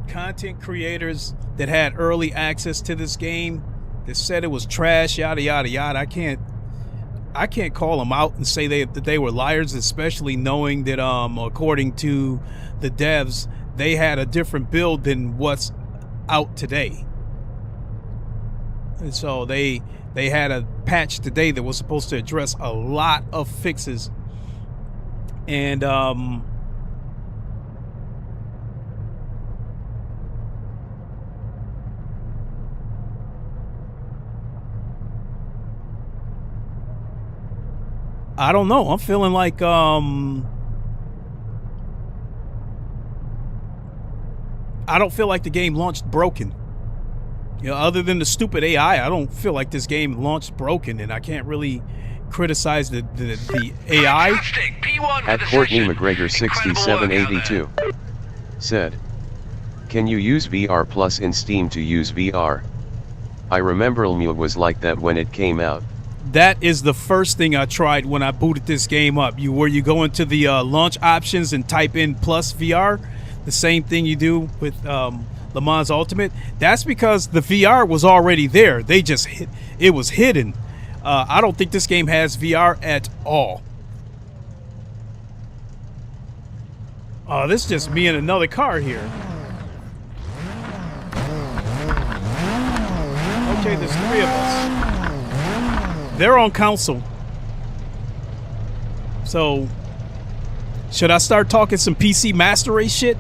content creators that had early access to this game that said it was trash, yada yada yada, I can't call them out and say that they were liars, especially knowing that according to the devs, they had a different build than what's out today. And so they had a patch today that was supposed to address a lot of fixes, and I don't know. I'm feeling like I don't feel like the game launched broken. You know, other than the stupid AI, I don't feel like this game launched broken, and I can't really criticize the AI. At Courtney McGregor 6782 said, "Can you use VR Plus in Steam to use VR? I remember LMU was like that when it came out." That is the first thing I tried when I booted this game up. Where you go into the launch options and type in Plus VR, the same thing you do with Le Mans Ultimate. That's because the VR was already there. They just it was hidden. I don't think this game has VR at all. Oh, this is just me in another car here. Okay, there's 3 of us. They're on console. So, should I start talking some PC Master Race shit?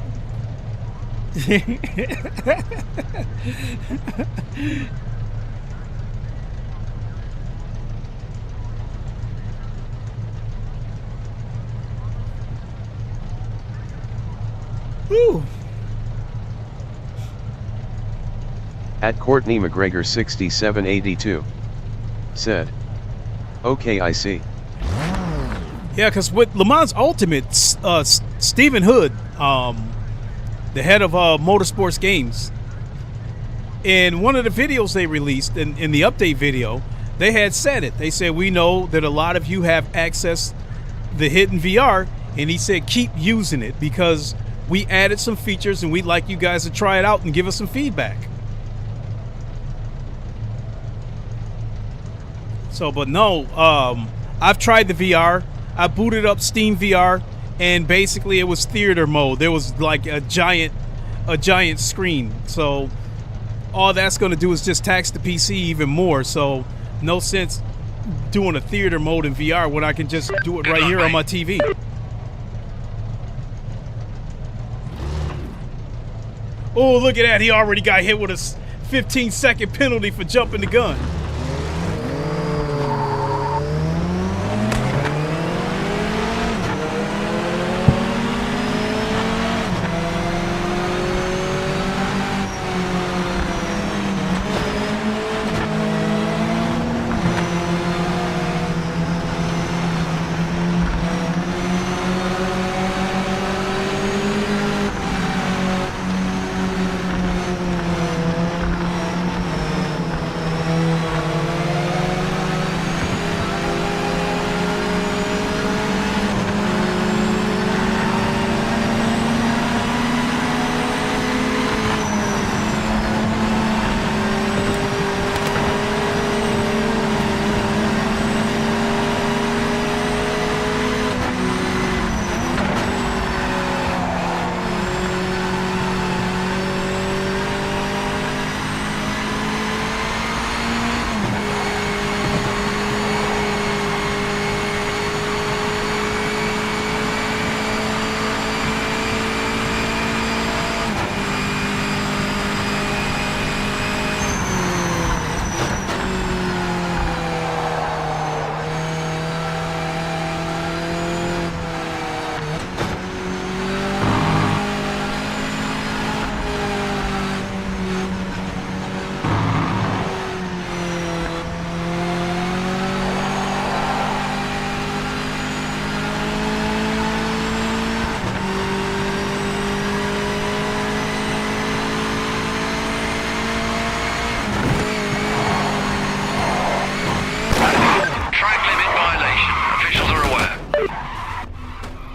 Woo. At Courtney McGregor 6782 said, "Okay, I see." Yeah, because with Le Mans Ultimate, Stephen Hood, the head of Motorsports Games, in one of the videos they released, in the update video, they had said it. They said, "We know that a lot of you have access the hidden VR," and he said, "Keep using it because we added some features and we'd like you guys to try it out and give us some feedback." So, but no, I've tried the VR. I booted up Steam VR, and basically it was theater mode. There was like a giant screen. So all that's going to do is just tax the PC even more. So no sense doing a theater mode in VR when I can just do it right here on my TV. Oh, look at that. He already got hit with a 15-second penalty for jumping the gun.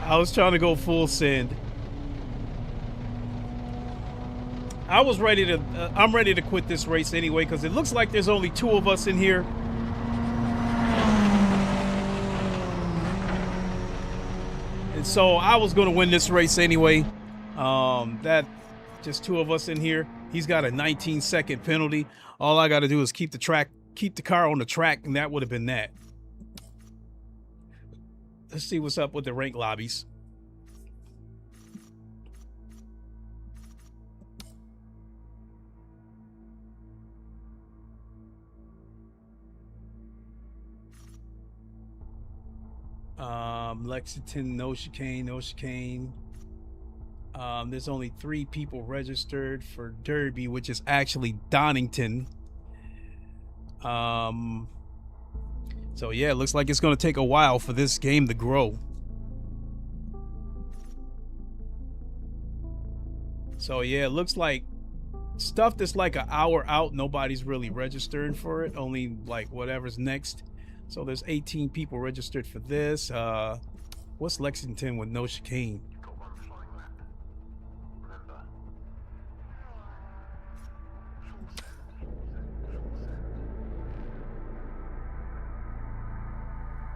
I was trying to go full send. I was ready to, I'm ready to quit this race anyway, because it looks like there's only 2 of us in here. And so I was going to win this race anyway. That just 2 of us in here. He's got a 19-second penalty. All I got to do is keep the car on the track, and that would have been that. Let's see what's up with the rank lobbies. Lexington, no chicane, no chicane. There's only 3 people registered for Derby, which is actually Donington. So yeah, it looks like it's going to take a while for this game to grow. So yeah, it looks like stuff that's like an hour out, nobody's really registered for it, only like whatever's next. So there's 18 people registered for this. What's Lexington with no chicane?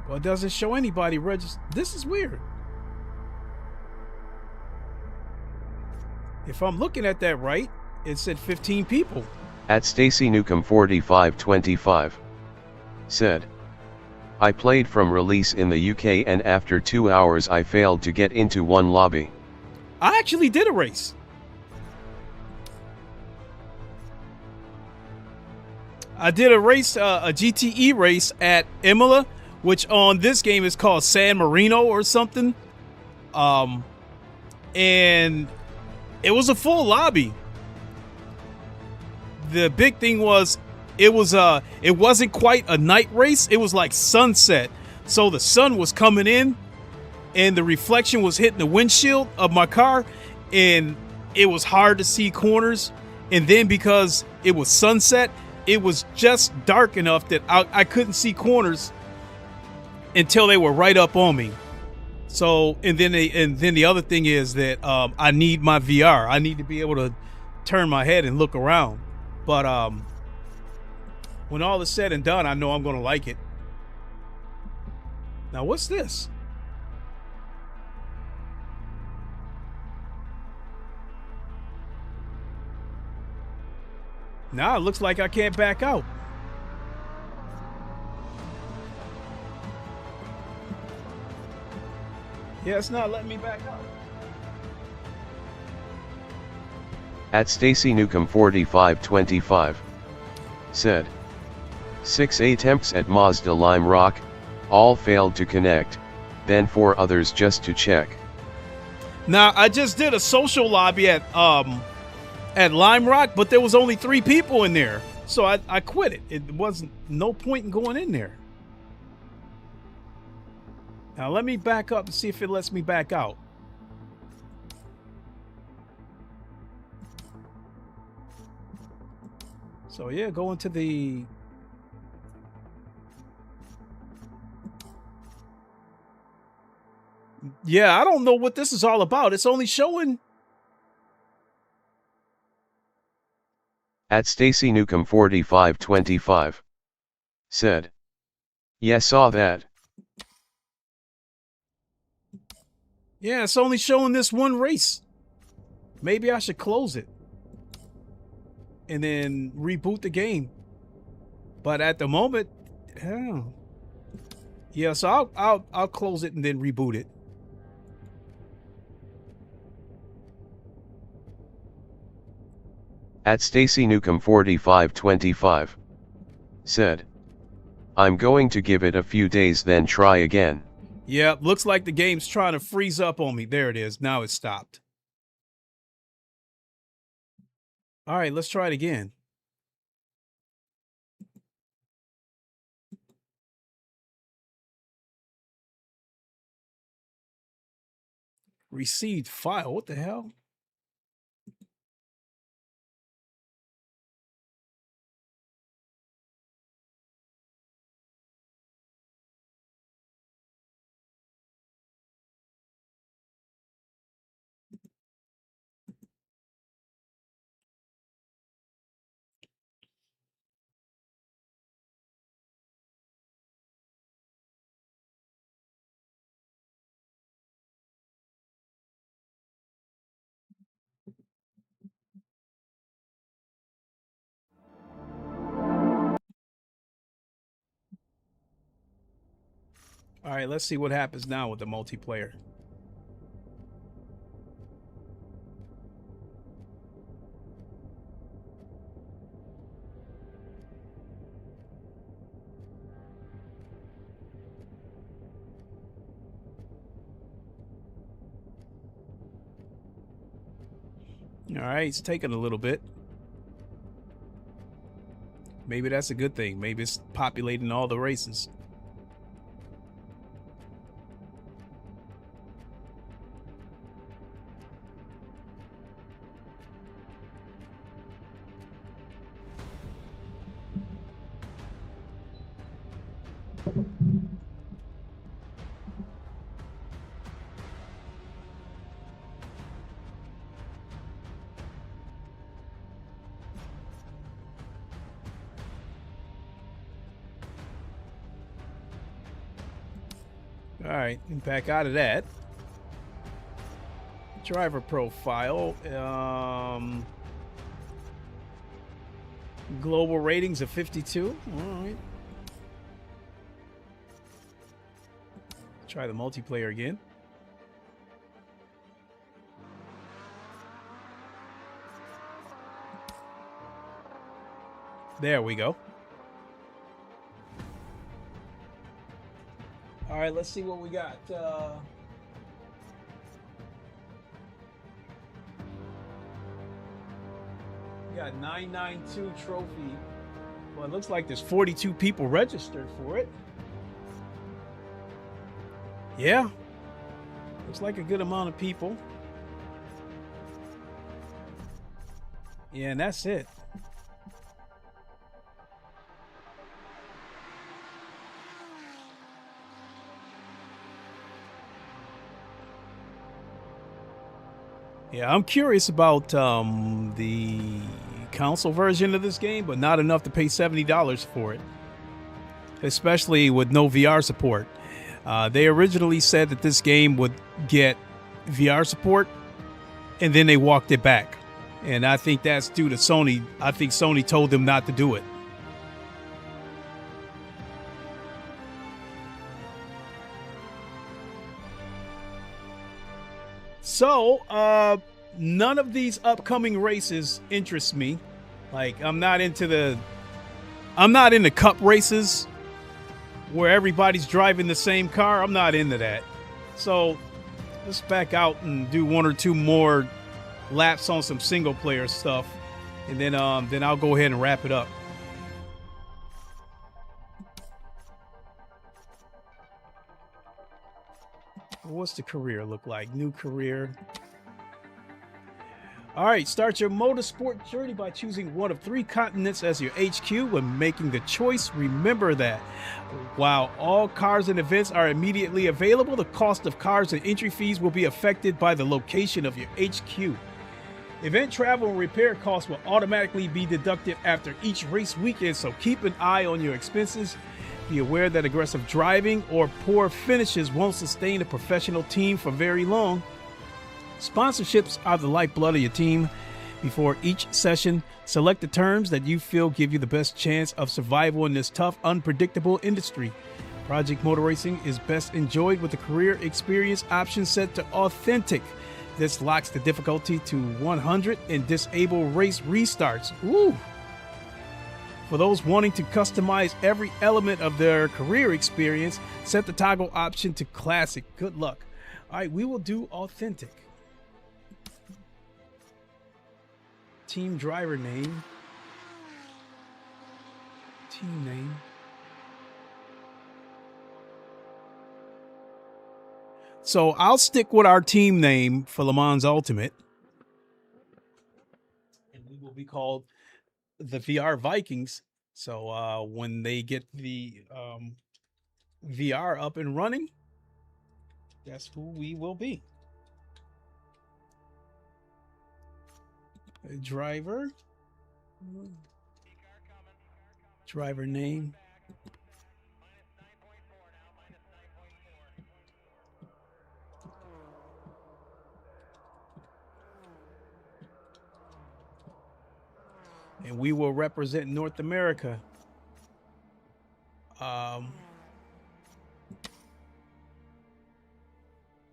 Well, it doesn't show anybody registered. This is weird. If I'm looking at that right, it said 15 people. At Stacy Newcomb 4525 said, I played from release in the UK and after 2 hours I failed to get into one lobby. I actually did a race. I did a race, a GTE race at Imola, which on this game is called San Marino or something. And it was a full lobby. The big thing was it wasn't quite a night race. It was like sunset. So the sun was coming in and the reflection was hitting the windshield of my car, and it was hard to see corners. And then because it was sunset, it was just dark enough that I couldn't see corners until they were right up on me. So, and then the other thing is that I need my VR. I need to be able to turn my head and look around. But when all is said and done, I know I'm going to like it. Now, what's this? Now it looks like I can't back out. Yeah, it's not letting me back up. At Stacy Newcomb 4525 said, 6 attempts at Mazda Lime Rock, all failed to connect, then 4 others just to check. Now, I just did a social lobby at Lime Rock, but there was only 3 people in there. So I quit it. It wasn't no point in going in there. Now let me back up and see if it lets me back out. So yeah, go into the I don't know what this is all about. It's only showing. At Stacy Newcomb 4525 said, yeah, saw that. Yeah, it's only showing this one race. Maybe I should close it and then reboot the game. But at the moment, yeah, so I'll close it and then reboot it. At Stacy Newcomb 4525 said, I'm going to give it a few days then try again. Yeah, looks like the game's trying to freeze up on me. There it is. Now it's stopped. All right, let's try it again. Received file. What the hell? All right, let's see what happens now with the multiplayer. All right, it's taking a little bit. Maybe that's a good thing. Maybe it's populating all the races. All right, and back out of that. Driver profile. Global ratings of 52. All right. Try the multiplayer again. There we go. All right, let's see what we got. We got 992 trophy. Well, it looks like there's 42 people registered for it. Yeah. Looks like a good amount of people. Yeah, and that's it. Yeah, I'm curious about the console version of this game, but not enough to pay $70 for it, especially with no VR support. They originally said that this game would get VR support, and then they walked it back. And I think that's due to Sony. I think Sony told them not to do it. So, none of these upcoming races interest me. Like, I'm not into the cup races where everybody's driving the same car. I'm not into that. So let's back out and do one or two more laps on some single player stuff, and then I'll go ahead and wrap it up. What's the career look like? New career. All right, start your motorsport journey by choosing one of 3 continents as your HQ. When making the choice, remember that while all cars and events are immediately available, the cost of cars and entry fees will be affected by the location of your HQ. Event travel and repair costs will automatically be deducted after each race weekend, so keep an eye on your expenses. Be aware that aggressive driving or poor finishes won't sustain a professional team for very long. Sponsorships are the lifeblood of your team. Before each session, select the terms that you feel give you the best chance of survival in this tough, unpredictable industry. Project Motor Racing is best enjoyed with the career experience option set to authentic. This locks the difficulty to 100 and disable race restarts. Ooh. For those wanting to customize every element of their career experience, set the toggle option to classic. Good luck. All right, we will do authentic. Team driver name. Team name. So I'll stick with our team name for Le Mans Ultimate. And we will be called the VR Vikings. So when they get the VR up and running, that's who we will be. Driver name. And we will represent North America.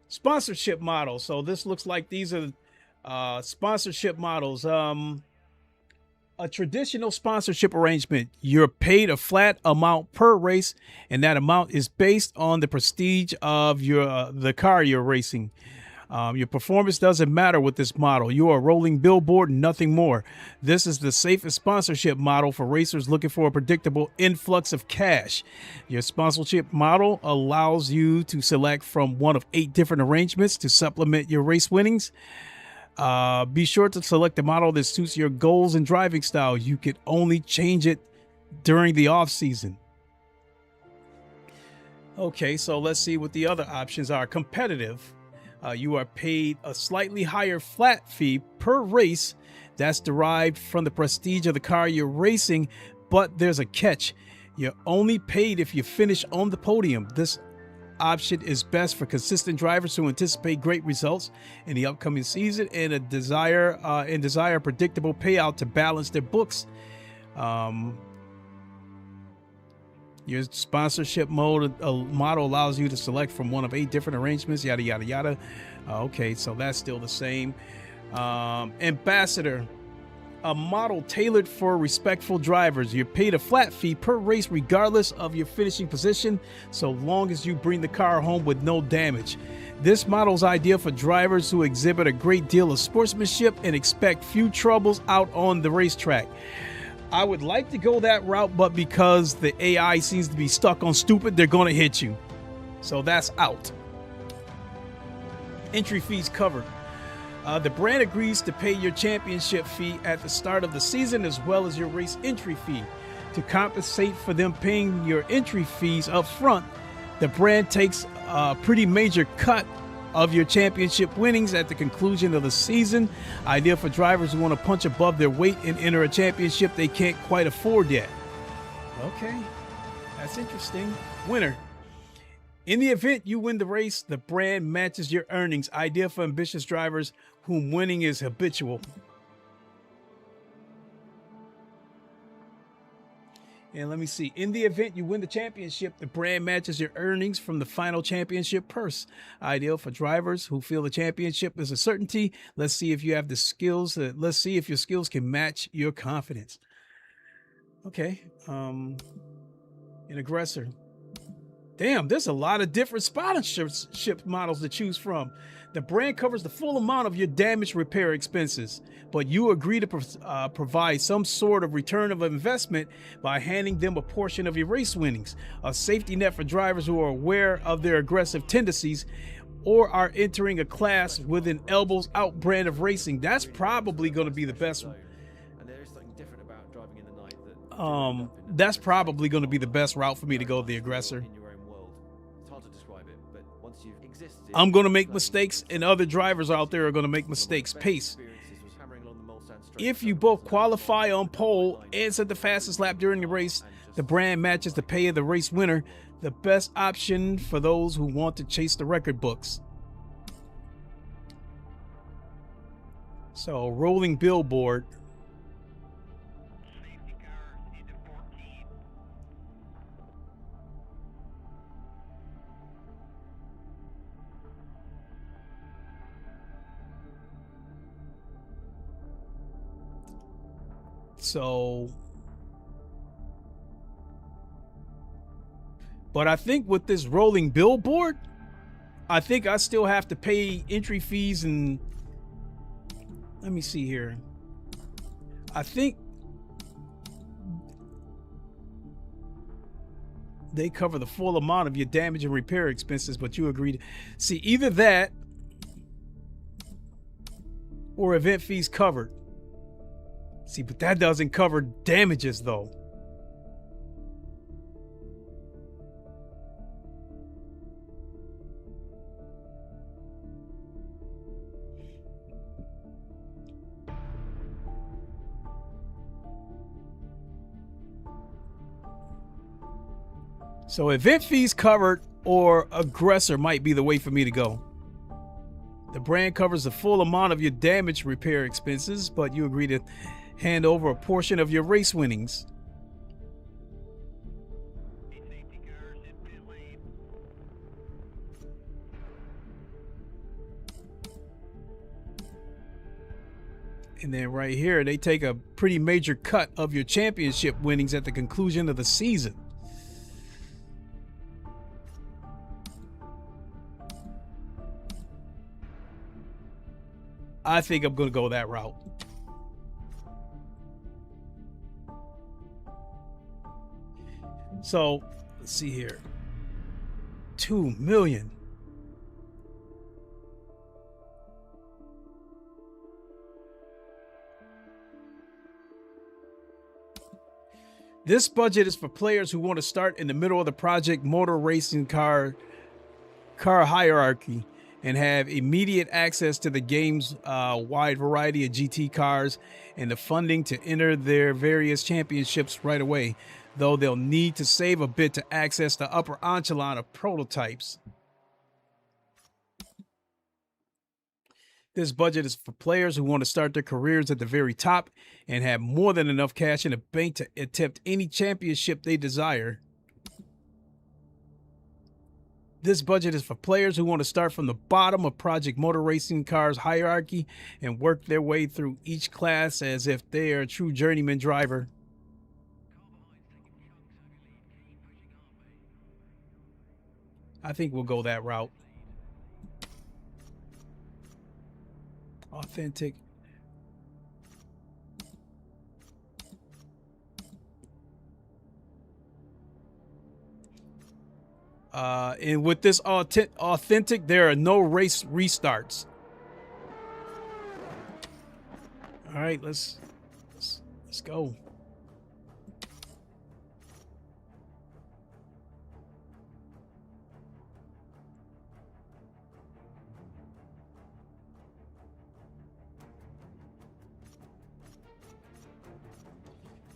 Sponsorship model. So this looks like these are sponsorship models. A traditional sponsorship arrangement. You're paid a flat amount per race, and that amount is based on the prestige of the car you're racing. Your performance doesn't matter with this model. You are a rolling billboard, nothing more. This is the safest sponsorship model for racers looking for a predictable influx of cash. Your sponsorship model allows you to select from one of 8 different arrangements to supplement your race winnings. Be sure to select the model that suits your goals and driving style. You can only change it during the off season. Okay, so let's see what the other options are. Competitive. You are paid a slightly higher flat fee per race that's derived from the prestige of the car you're racing, but there's a catch. You're only paid if you finish on the podium. This option is best for consistent drivers who anticipate great results in the upcoming season and desire a predictable payout to balance their books. Your sponsorship model allows you to select from one of 8 different arrangements, yada, yada, yada. Okay, so that's still the same. Ambassador, a model tailored for respectful drivers. You're paid a flat fee per race regardless of your finishing position, so long as you bring the car home with no damage. This model is ideal for drivers who exhibit a great deal of sportsmanship and expect few troubles out on the racetrack. I would like to go that route, but because the AI seems to be stuck on stupid, they're going to hit you. So that's out. Entry fees covered. The brand agrees to pay your championship fee at the start of the season as well as your race entry fee. To compensate for them paying your entry fees up front, the brand takes a pretty major cut of your championship winnings at the conclusion of the season. Ideal for drivers who want to punch above their weight and enter a championship they can't quite afford yet. Okay, that's interesting. Winner. In the event you win the race, the brand matches your earnings. Ideal for ambitious drivers whom winning is habitual. And let me see. In the event you win the championship, the brand matches your earnings from the final championship purse. Ideal for drivers who feel the championship is a certainty. Let's see if you have the skills. Let's see if your skills can match your confidence. Okay. An aggressor. Damn, there's a lot of different sponsorship models to choose from. The brand covers the full amount of your damage repair expenses, but you agree to provide some sort of return of investment by handing them a portion of your race winnings, a safety net for drivers who are aware of their aggressive tendencies or are entering a class with an elbows out brand of racing. That's probably going to be the best one. That's probably going to be the best route for me to go, the aggressor. I'm going to make mistakes, and other drivers out there are going to make mistakes. Pace. If you both qualify on pole and set the fastest lap during the race, the brand matches the pay of the race winner, the best option for those who want to chase the record books. So, rolling billboard. Safety car into 14. So, but I think with this rolling billboard, I think I still have to pay entry fees, and let me see here. I think they cover the full amount of your damage and repair expenses, but you agreed. See, either that or event fees covered. See, but that doesn't cover damages, though. So event fees covered or aggressor might be the way for me to go. The brand covers the full amount of your damage repair expenses, but you agree to hand over a portion of your race winnings. Safety cars in pit lane. And then right here, they take a pretty major cut of your championship winnings at the conclusion of the season. I think I'm going to go that route. So, let's see here. 2 million. This budget is for players who want to start in the middle of the project motor racing car hierarchy and have immediate access to the game's wide variety of GT cars and the funding to enter their various championships right away, though they'll need to save a bit to access the upper echelon of prototypes. This budget is for players who want to start their careers at the very top and have more than enough cash in the bank to attempt any championship they desire. This budget is for players who want to start from the bottom of Project Motor Racing Cars hierarchy and work their way through each class as if they are a true journeyman driver. I think we'll go that route. Authentic. And with this authentic, there are no race restarts. All right, let's go.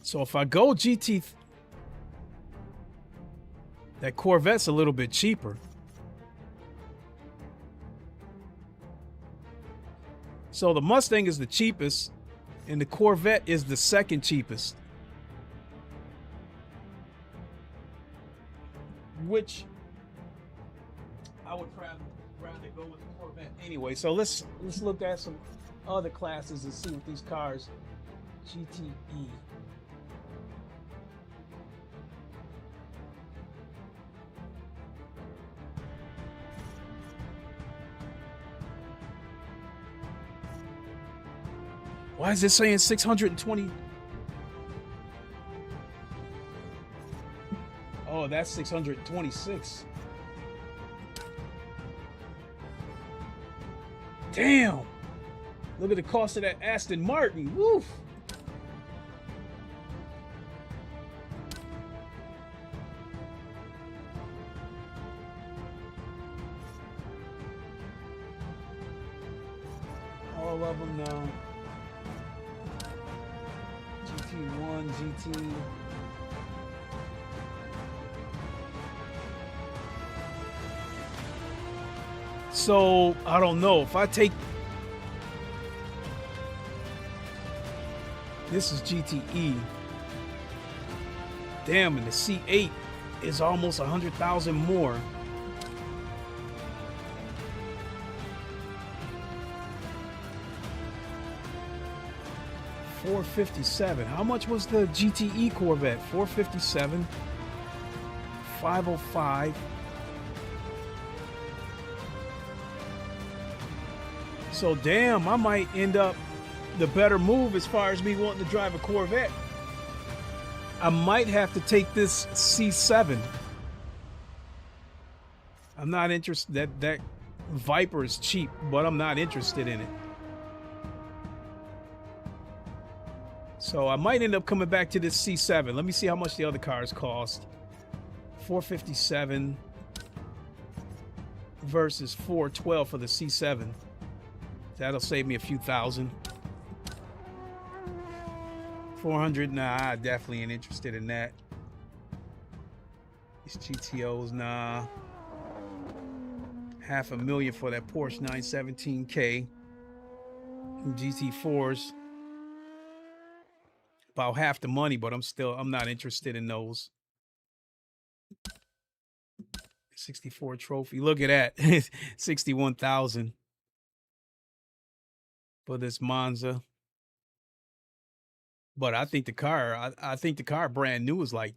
So if I go GT, that Corvette's a little bit cheaper. So the Mustang is the cheapest, and the Corvette is the second cheapest. which I would rather go with the Corvette anyway. So let's look at some other classes and see what these cars GTE. Why is it saying 620? Oh, that's 626. Damn. Look at the cost of that Aston Martin. Woof. All of them now. GT1, GT. So I don't know if I take this is GTE. Damn, and the C8 is almost 100,000 more. $457. How much was the GTE Corvette? $457. $505. So damn, I might end up the better move as far as me wanting to drive a Corvette. I might have to take this C7. I'm not interested. That Viper is cheap, but I'm not interested in it. So I might end up coming back to this C7. Let me see how much the other cars cost. $457 versus $412 for the C7. That'll save me a few thousand. 400, nah, I definitely ain't interested in that. These GTOs, nah. $500,000 for that Porsche 917K. GT4s. About half the money, but I'm not interested in those. 64 trophy. Look at that. 61,000 for this Monza. But I think the car, I think the car brand new is like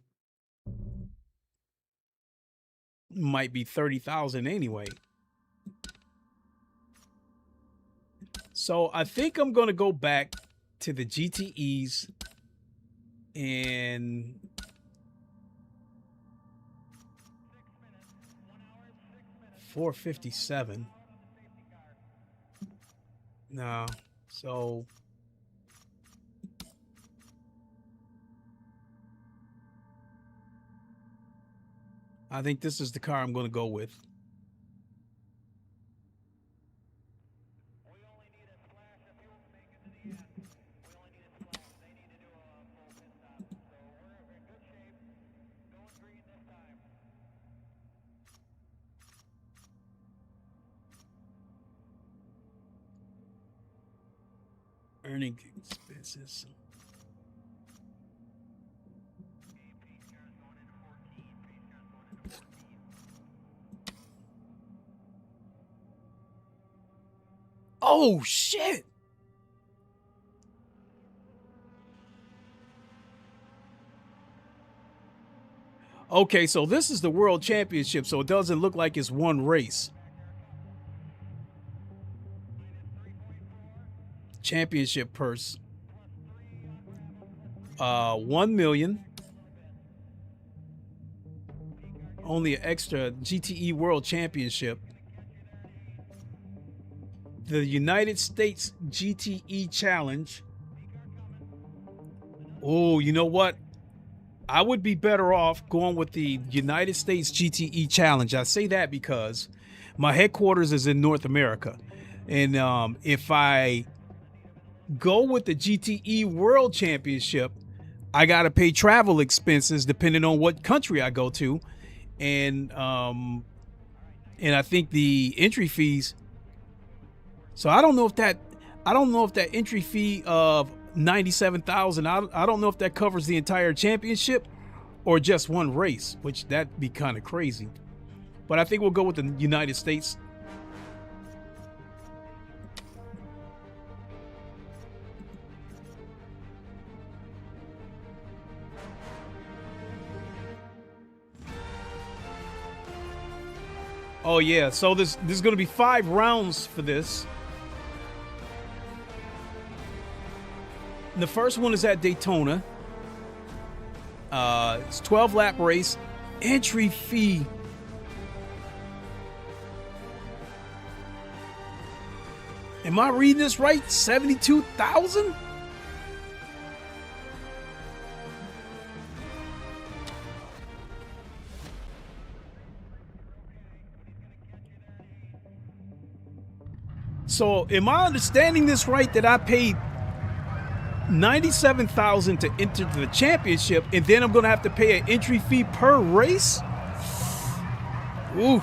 might be 30,000 anyway. So I think I'm gonna go back to the GTEs and $457. No, so I think this is the car I'm going to go with. Earning expenses. Oh shit. Okay, so this is the World Championship, so it doesn't look like it's one race. Championship purse. 1 million. Only an extra GTE World Championship. The United States GTE Challenge. Oh, you know what? I would be better off going with the United States GTE Challenge. I say that because my headquarters is in North America. And if I go with the GTE World Championship, I got to pay travel expenses depending on what country I go to. And I think the entry fees. So I don't know if that entry fee of $97,000, I don't know if that covers the entire championship, or just one race, which that'd be kind of crazy. But I think we'll go with the United States. Oh yeah, so there's going to be 5 rounds for this. The first one is at Daytona. It's 12-lap race. Entry fee. Am I reading this right? $72,000? So am I understanding this right, that I paid $97,000 to enter the championship, and then I'm going to have to pay an entry fee per race? Ooh.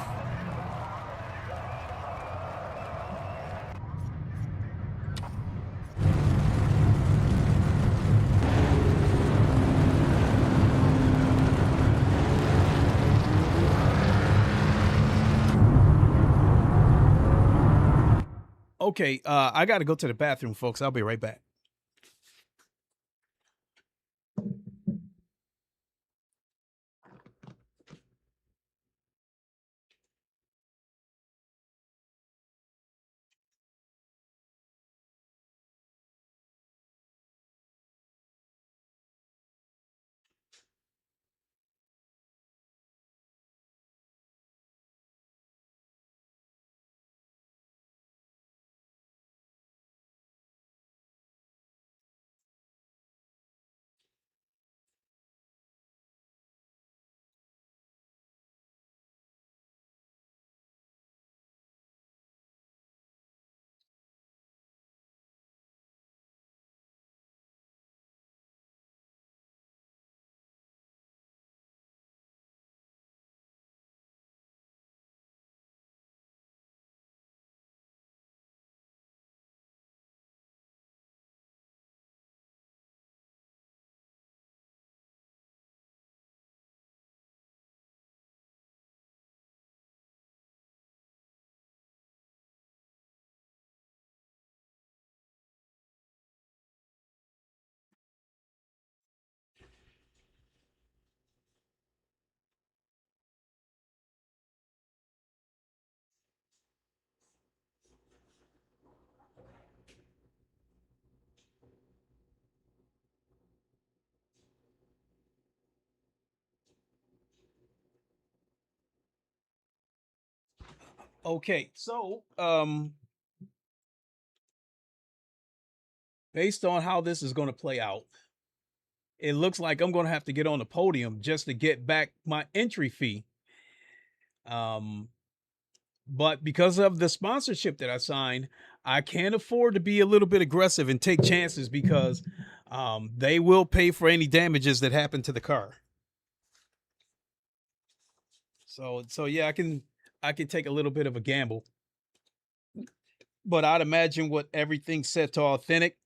Okay, I got to go to the bathroom, folks. I'll be right back. Okay, so based on how this is going to play out, it looks like I'm going to have to get on the podium just to get back my entry fee. But because of the sponsorship that I signed, I can't afford to be a little bit aggressive and take chances, because they will pay for any damages that happen to the car. So yeah, I can take a little bit of a gamble. But I'd imagine with everything set to authentic,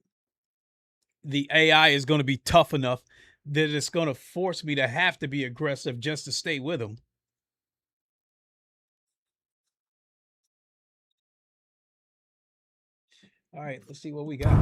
the AI is going to be tough enough that it's going to force me to have to be aggressive just to stay with them. All right, let's see what we got.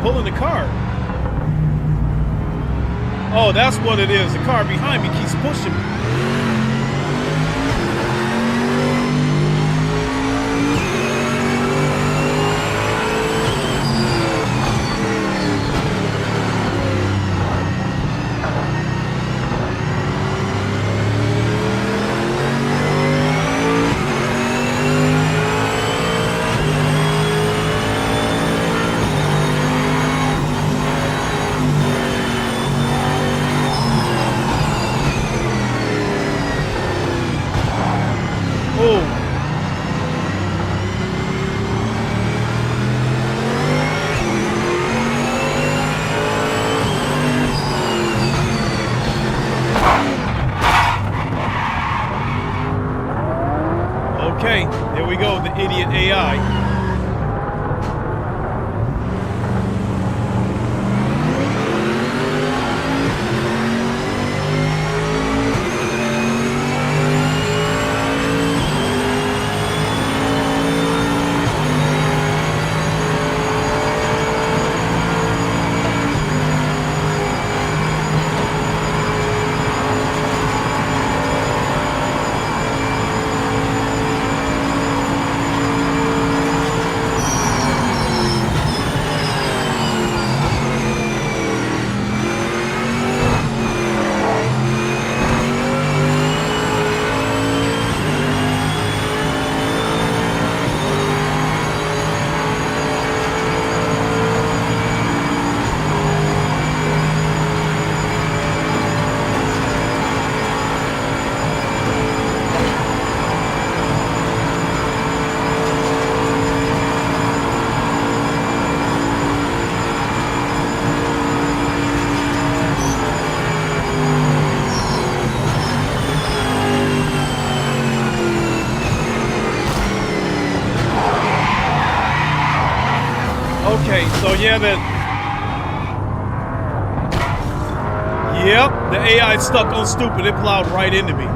Pulling the car. Oh, that's what it is. The car behind me keeps pushing me. the idiot AI. Okay, so yeah, yep, the AI stuck on stupid. It plowed right into me.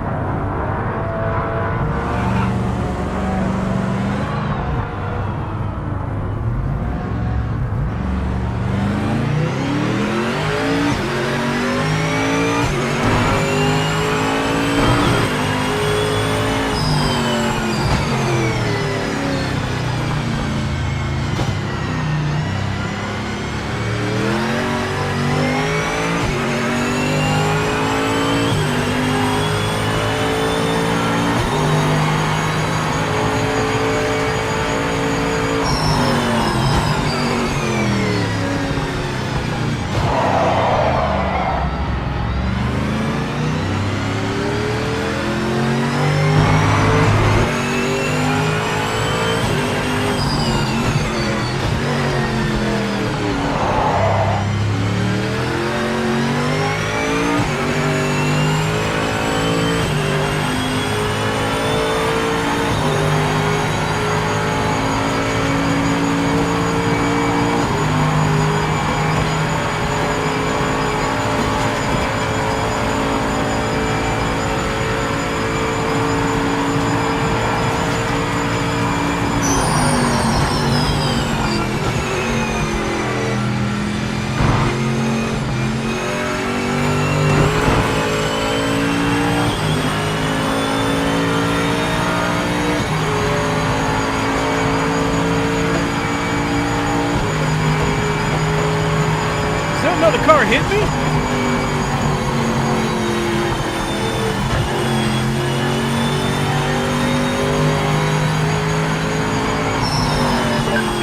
Another car hit me?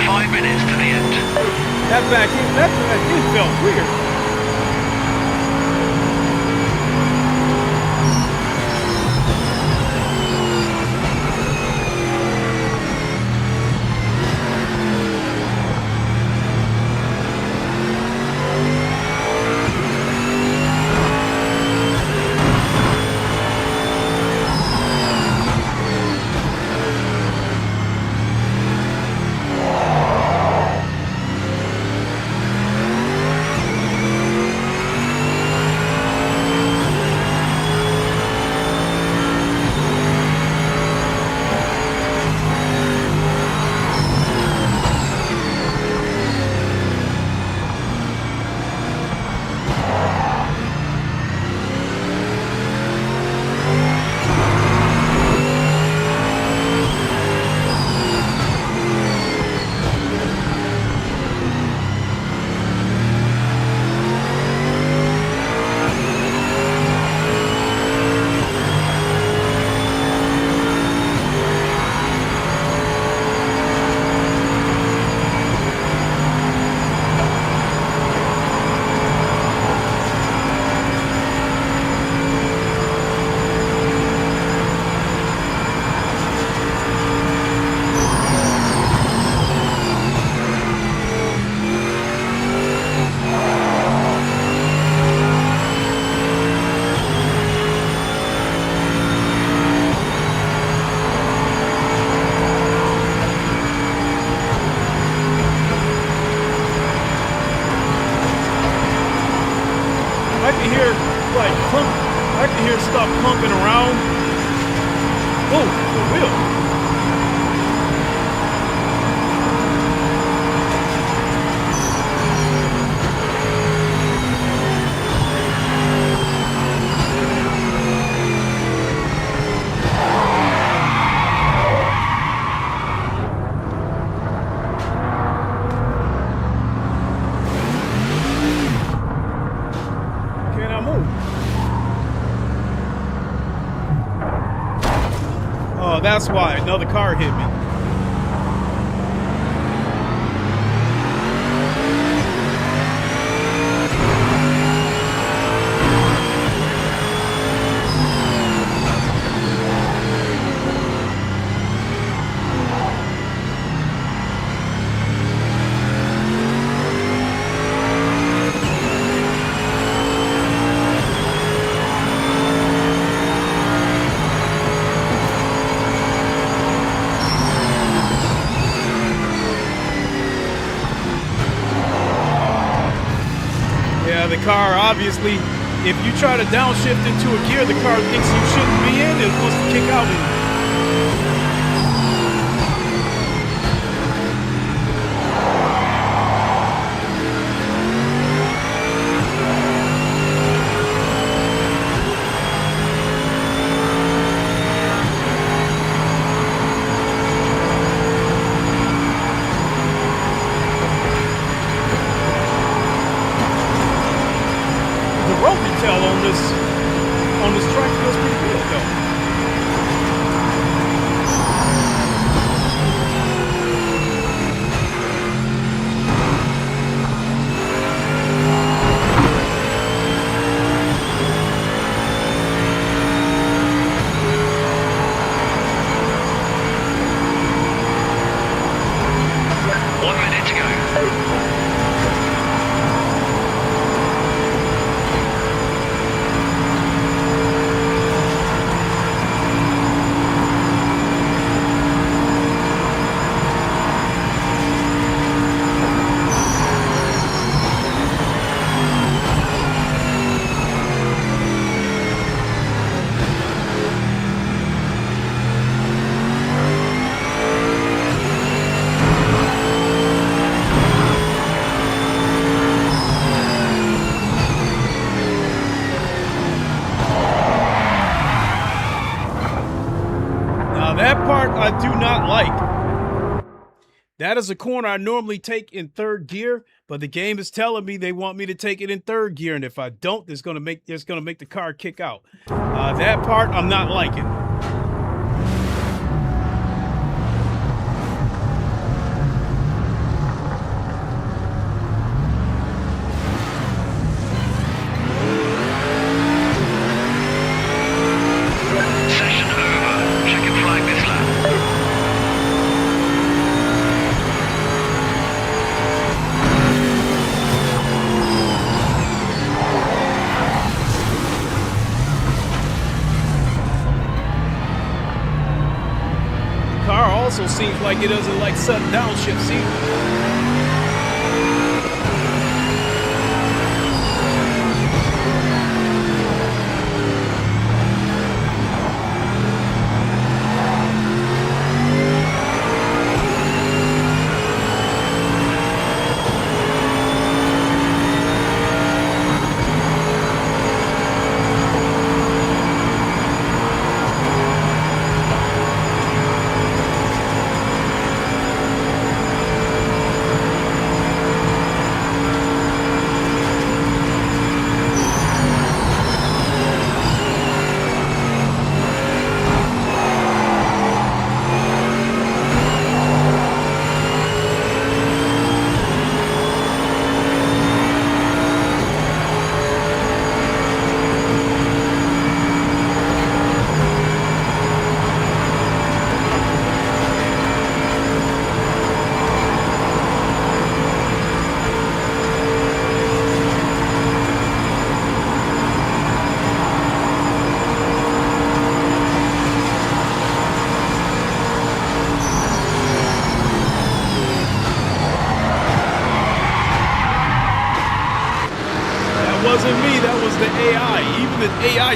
Five minutes to the end. That back end, that felt weird. I can hear stuff clumping around. Oh, the wheel. That's why another car hit me. The car, obviously, if you try to downshift into a gear the car thinks you shouldn't be in, it wants to kick out in you. On this track feels pretty good though. I do not like. That is a corner I normally take in third gear, but the game is telling me they want me to take it in third gear, and if I don't, it's gonna make the car kick out. That part I'm not liking. Also seems like it doesn't like sudden downshifts either.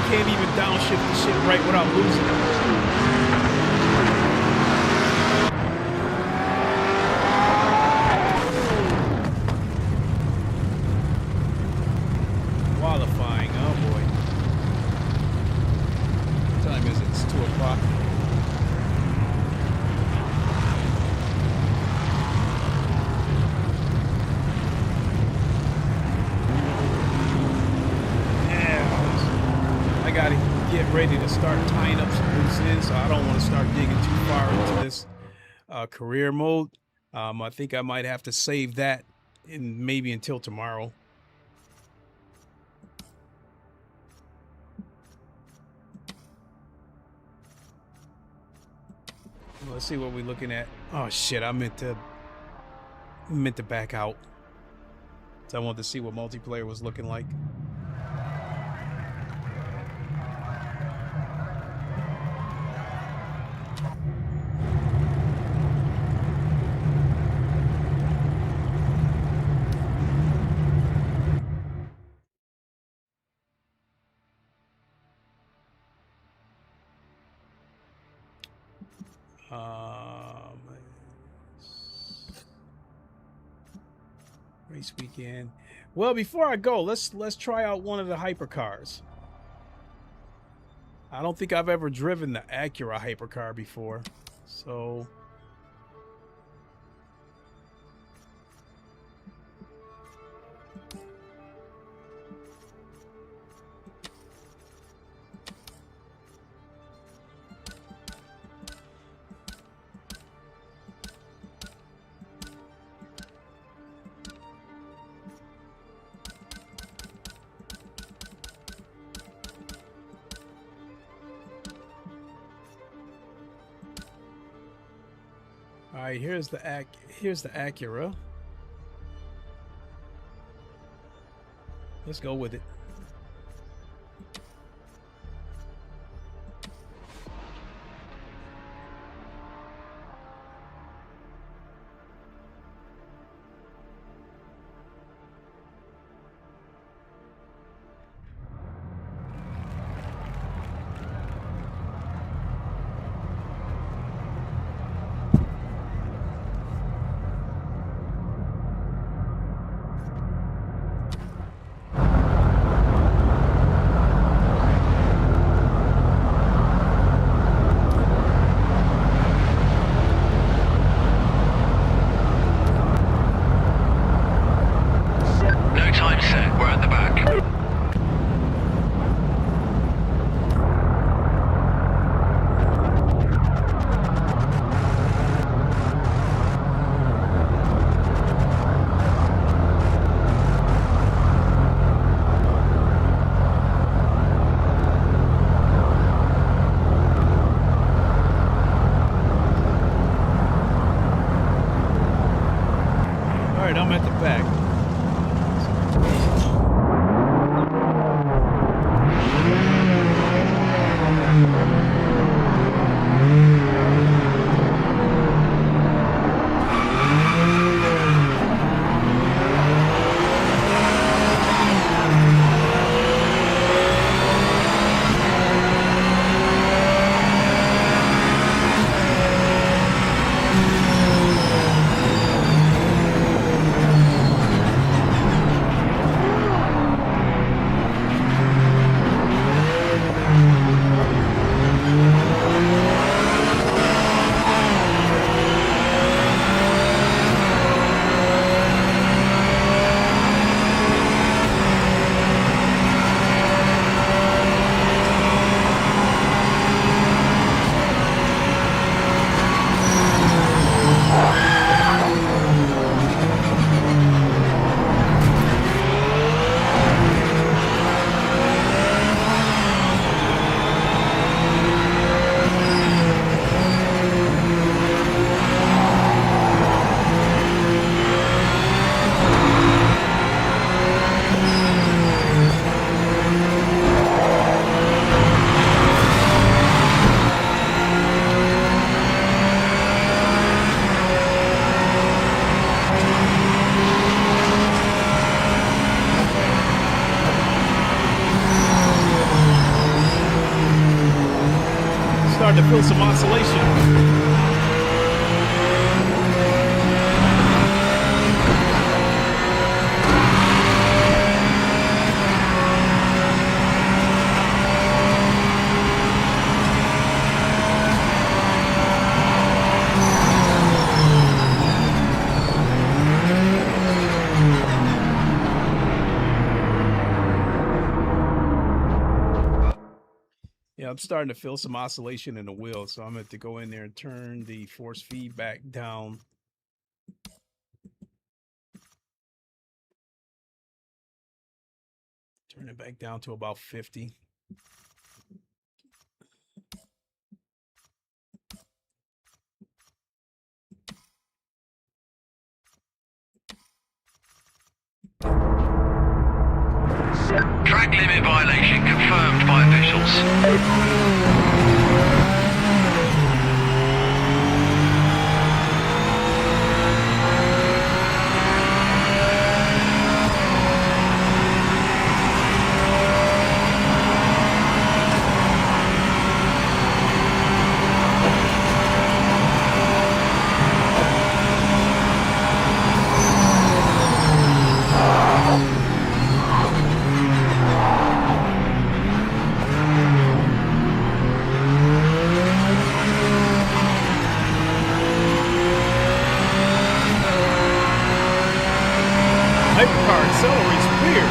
can't even downshift the shit right without losing it. Qualifying, oh boy. What time is it? It's 2 o'clock. I gotta get ready to start tying up some loose ends, so I don't want to start digging too far into this career mode. I think I might have to save that maybe until tomorrow. Let's see what we're looking at. Oh shit, I meant to back out. So I wanted to see what multiplayer was looking like. Race weekend. Well, before I go, let's try out one of the hypercars. I don't think I've ever driven the Acura hypercar before, so all right, here's the Acura. Let's go with it. I'm at the back. starting to feel some oscillation. Yeah, I'm starting to feel some oscillation in the wheel, so I'm going to have to go in there and turn the force feedback down. Turn it back down to about 50. Track limit violation confirmed by officials. Hypercar accelerates weird.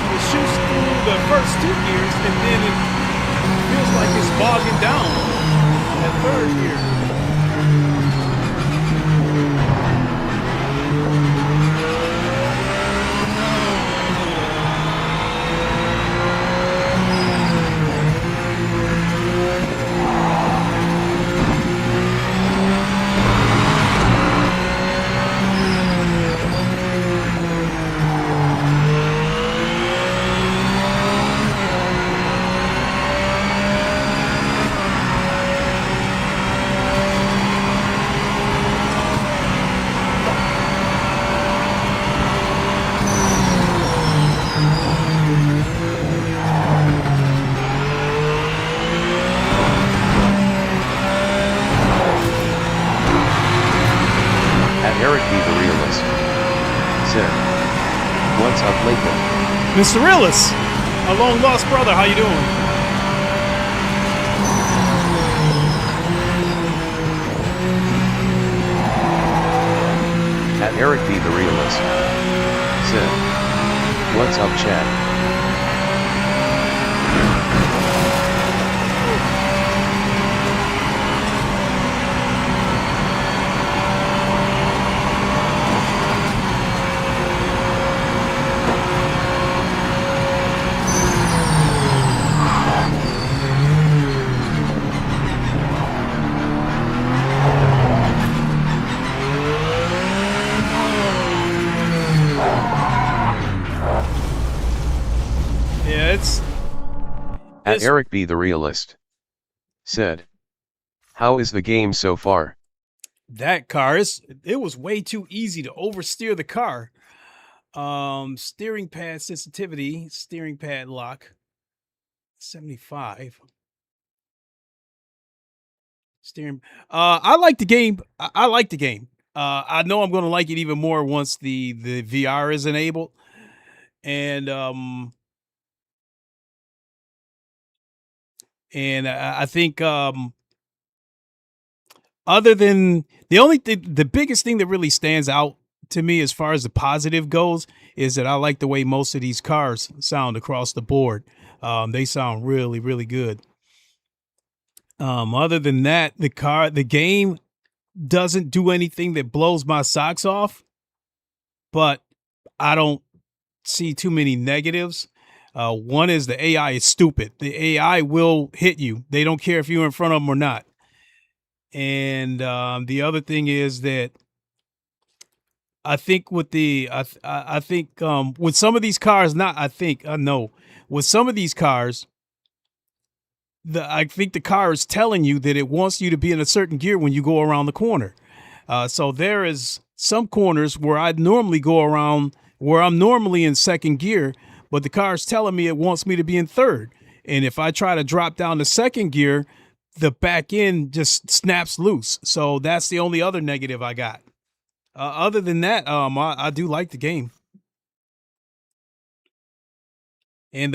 It shoots through the first 2 gears and then it feels like it's bogging down on that 3rd gear. What's up, Lincoln? Mr. Realist, a long lost brother, how you doing? At Eric B. the Realist said, what's up, Chad? At Eric B. the Realist said, how is the game so far? That car, it was way too easy to oversteer the car. Steering pad sensitivity, steering pad lock, 75. Steering. I like the game. I like the game. I know I'm going to like it even more once the VR is enabled. And I think other than the biggest thing that really stands out to me as far as the positive goes is that I like the way most of these cars sound across the board. They sound really, really good. Other than that, the game doesn't do anything that blows my socks off, but I don't see too many negatives. One is the AI is stupid. The AI will hit you. They don't care if you're in front of them or not. And the other thing is that I think with I think with some of these cars, with some of these cars, I think the car is telling you that it wants you to be in a certain gear when you go around the corner. So there is some corners where I normally go around where I'm normally in second gear, but the car is telling me it wants me to be in third. And if I try to drop down the second gear, the back end just snaps loose. So that's the only other negative I got. Other than that, I do like the game. And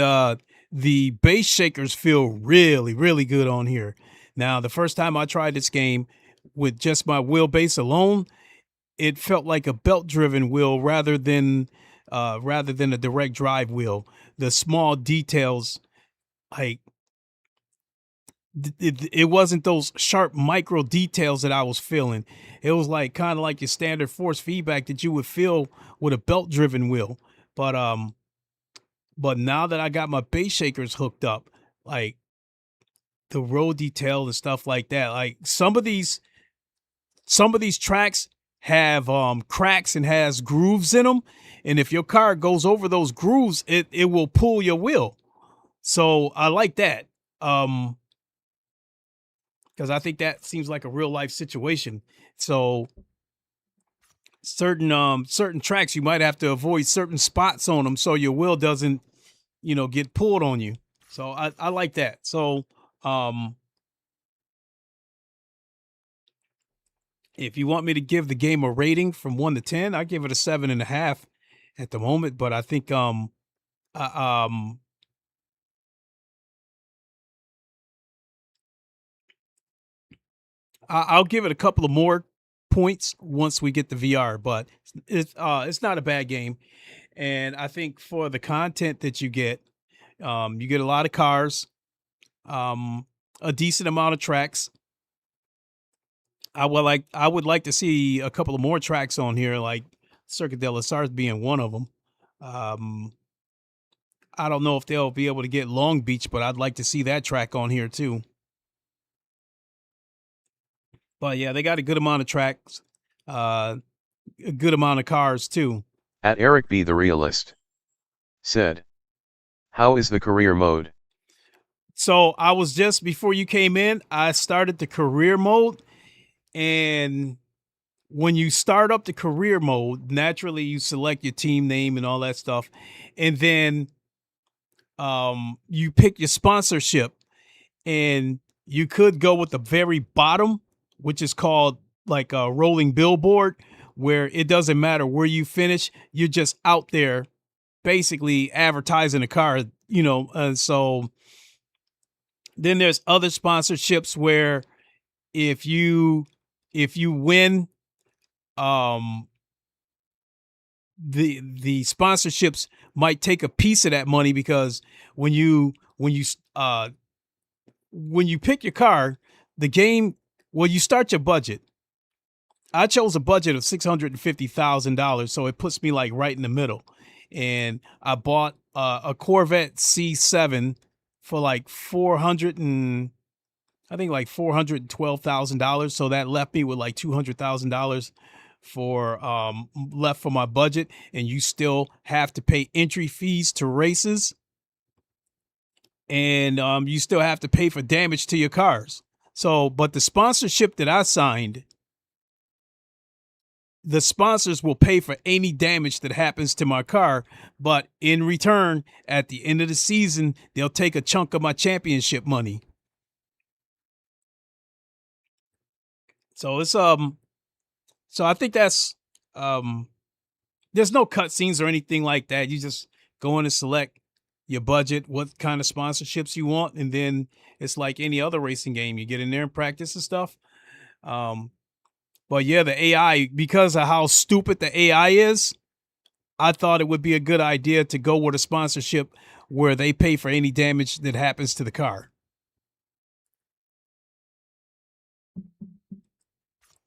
the bass shakers feel really, really good on here. Now, the first time I tried this game with just my wheelbase alone, it felt like a belt-driven wheel rather than a direct drive wheel. The small details, like it wasn't those sharp micro details that I was feeling. It was like kind of like your standard force feedback that you would feel with a belt-driven wheel. But now that I got my bass shakers hooked up, like the roll detail and stuff like that, like some of these tracks have cracks and has grooves in them, and if your car goes over those grooves, it will pull your wheel. So I like that, because I think that seems like a real life situation. So certain tracks you might have to avoid certain spots on them so your wheel doesn't, get pulled on you. So I like that. So if you want me to give the game a rating from 1 to 10, I give it a 7.5 at the moment. But I think I'll give it a couple of more points once we get the VR. But it's not a bad game, and I think for the content that you get a lot of cars, a decent amount of tracks. I would like to see a couple of more tracks on here, like Circuit de la Sarthe being one of them. I don't know if they'll be able to get Long Beach, but I'd like to see that track on here too. But yeah, they got a good amount of tracks, a good amount of cars too. At Eric B. the Realist said, "How is the career mode?" So I was just, before you came in, I started the career mode. And when you start up the career mode, naturally you select your team name and all that stuff. And then you pick your sponsorship, and you could go with the very bottom, which is called like a rolling billboard, where it doesn't matter where you finish. You're just out there basically advertising a car, and so then there's other sponsorships where if you win, the sponsorships might take a piece of that money, because when you pick your car, the game, you start your budget. I chose a budget of $650,000, so it puts me like right in the middle. And I bought a Corvette C7 for like $412,000. So that left me with like $200,000 left for my budget. And you still have to pay entry fees to races, and you still have to pay for damage to your cars. So, but the sponsorship that I signed, the sponsors will pay for any damage that happens to my car, but in return, at the end of the season, they'll take a chunk of my championship money. So it's so I think that's there's no cutscenes or anything like that. You just go in and select your budget, what kind of sponsorships you want, and then it's like any other racing game. You get in there and practice and stuff. But yeah, the AI, because of how stupid the AI is, I thought it would be a good idea to go with a sponsorship where they pay for any damage that happens to the car.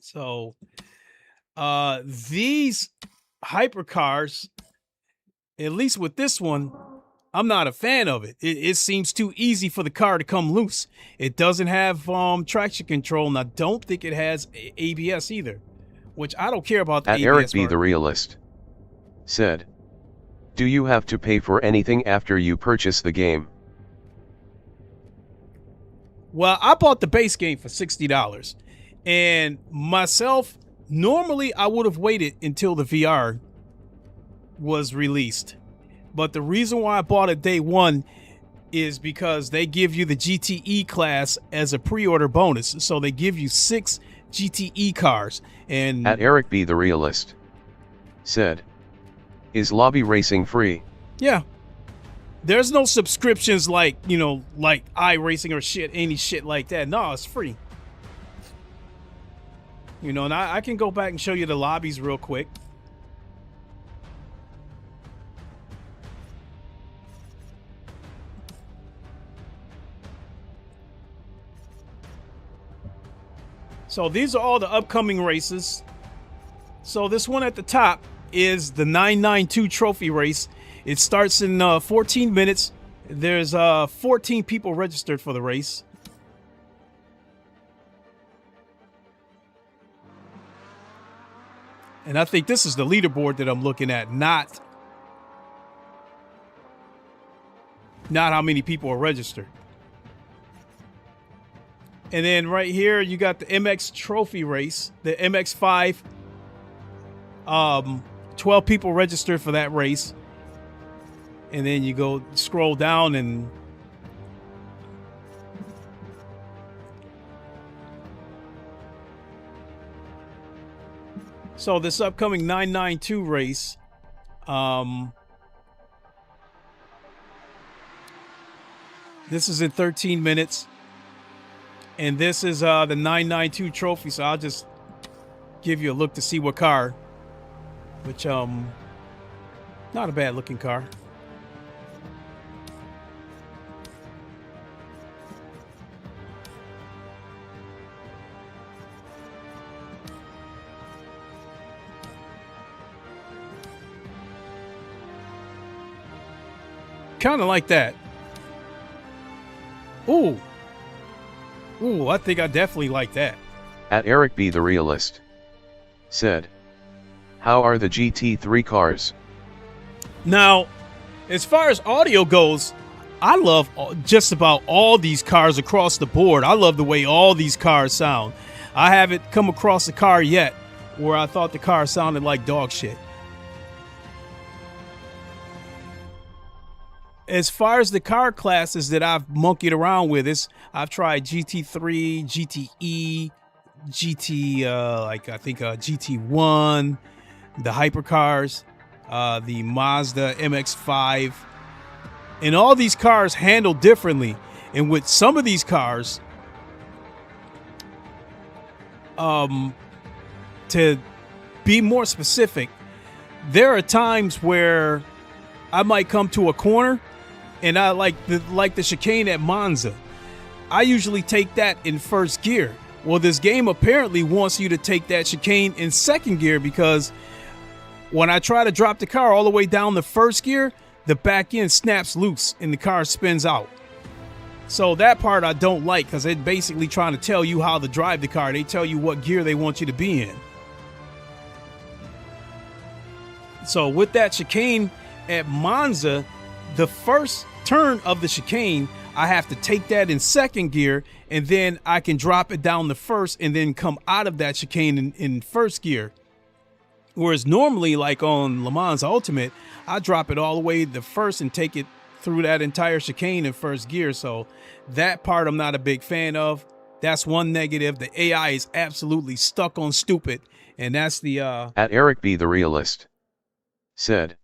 So these hypercars, at least with this one, I'm not a fan of it. It seems too easy for the car to come loose. It doesn't have traction control, and I don't think it has ABS either, which I don't care about the At ABS Eric B. part. the Realist said, "Do you have to pay for anything after you purchase the game?" Well, I bought the base game for $60, and myself, normally I would have waited until the VR was released. But the reason why I bought it day one is because they give you the GTE class as a pre-order bonus. So they give you 6 GTE cars. And At Eric B. the Realist said, is lobby racing free? yeah, there's no subscriptions like, you know, like iRacing or shit, any shit like that. No, it's free. You know, and I can go back and show you the lobbies real quick. So these are all the upcoming races. So this one at the top is the 992 trophy race. It starts in 14 minutes. There's 14 people registered for the race. And I think this is the leaderboard that I'm looking at, not how many people are registered. And then right here, you got the MX trophy race, the MX5. 12 people registered for that race. And then you go scroll down and so this upcoming 992 race, this is in 13 minutes. And this is the 992 trophy, so I'll just give you a look to see what car. Which, not a bad looking car. Kind of like that. Ooh. Ooh, I think I definitely like that. At Eric B. the Realist said, how are the GT3 cars? Now, as far as audio goes, I love just about all these cars across the board. I love the way all these cars sound. I haven't come across a car yet where I thought the car sounded like dog shit. As far as the car classes that I've monkeyed around with, I've tried GT3, GTE, GT1, the hypercars, the Mazda MX-5, and all these cars handle differently. And with some of these cars, to be more specific, there are times where I might come to a corner and I like the chicane at Monza. I usually take that in first gear. Well, this game apparently wants you to take that chicane in second gear because when I try to drop the car all the way down the first gear, the back end snaps loose and the car spins out. So that part I don't like because they're basically trying to tell you how to drive the car. They tell you what gear they want you to be in. So with that chicane at Monza, the first turn of the chicane, I have to take that in second gear, and then I can drop it down the first and then come out of that chicane in first gear. Whereas normally, like on Le Mans Ultimate, I drop it all the way the first and take it through that entire chicane in first gear. So that part I'm not a big fan of. That's one negative. The AI is absolutely stuck on stupid. And that's the... At Eric B. the Realist said,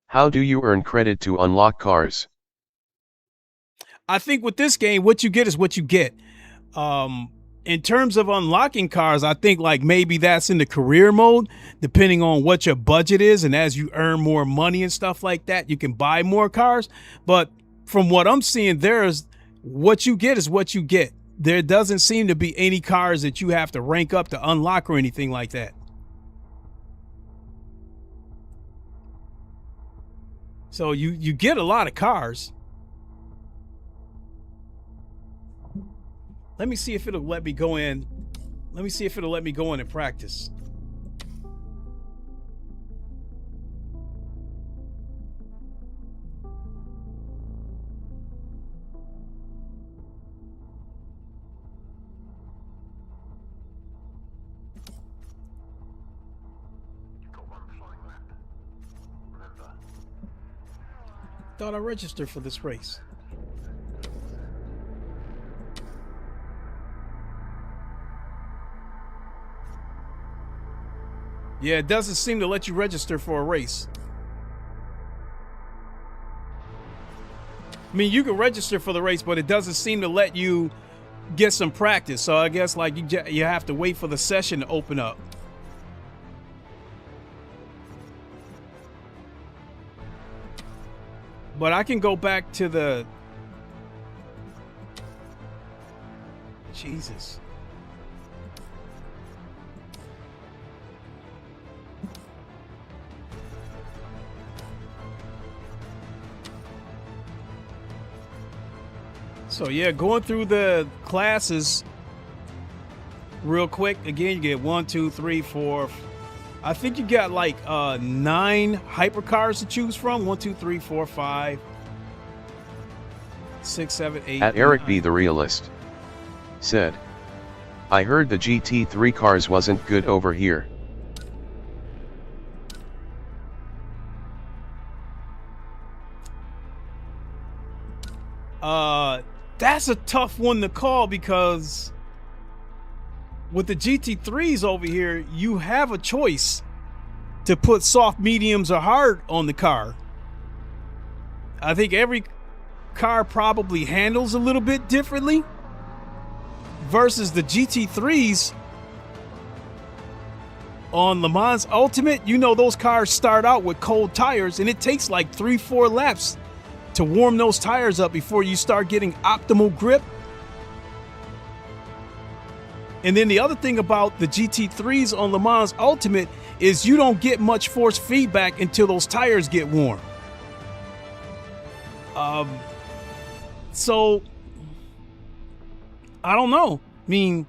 how do you earn credit to unlock cars? I think with this game, what you get is what you get. In terms of unlocking cars, I think like maybe that's in the career mode, depending on what your budget is. And as you earn more money and stuff like that, you can buy more cars. But from what I'm seeing, there's what you get is what you get. There doesn't seem to be any cars that you have to rank up to unlock or anything like that. So you get a lot of cars. Let me see if it'll let me go in. Let me see if it'll let me go in and practice. Thought I registered for this race. Yeah, it doesn't seem to let you register for a race. I mean, you can register for the race, but it doesn't seem to let you get some practice. So I guess like you have to wait for the session to open up. But I can go back to the... Jesus. So yeah, going through the classes real quick. Again, you get 1, 2, 3, 4. I think you got like 9 hypercars to choose from. 1, 2, 3, 4, 5, 6, 7, 8. At Eric B the Realist said, I heard the GT3 cars wasn't good over here. That's a tough one to call because with the GT3s over here, you have a choice to put soft, mediums, or hard on the car. I think every car probably handles a little bit differently versus the GT3s on Le Mans Ultimate. You know, those cars start out with cold tires and it takes like 3-4 laps to warm those tires up before you start getting optimal grip. And then the other thing about the GT3s on Le Mans Ultimate is you don't get much force feedback until those tires get warm. So I don't know. I mean,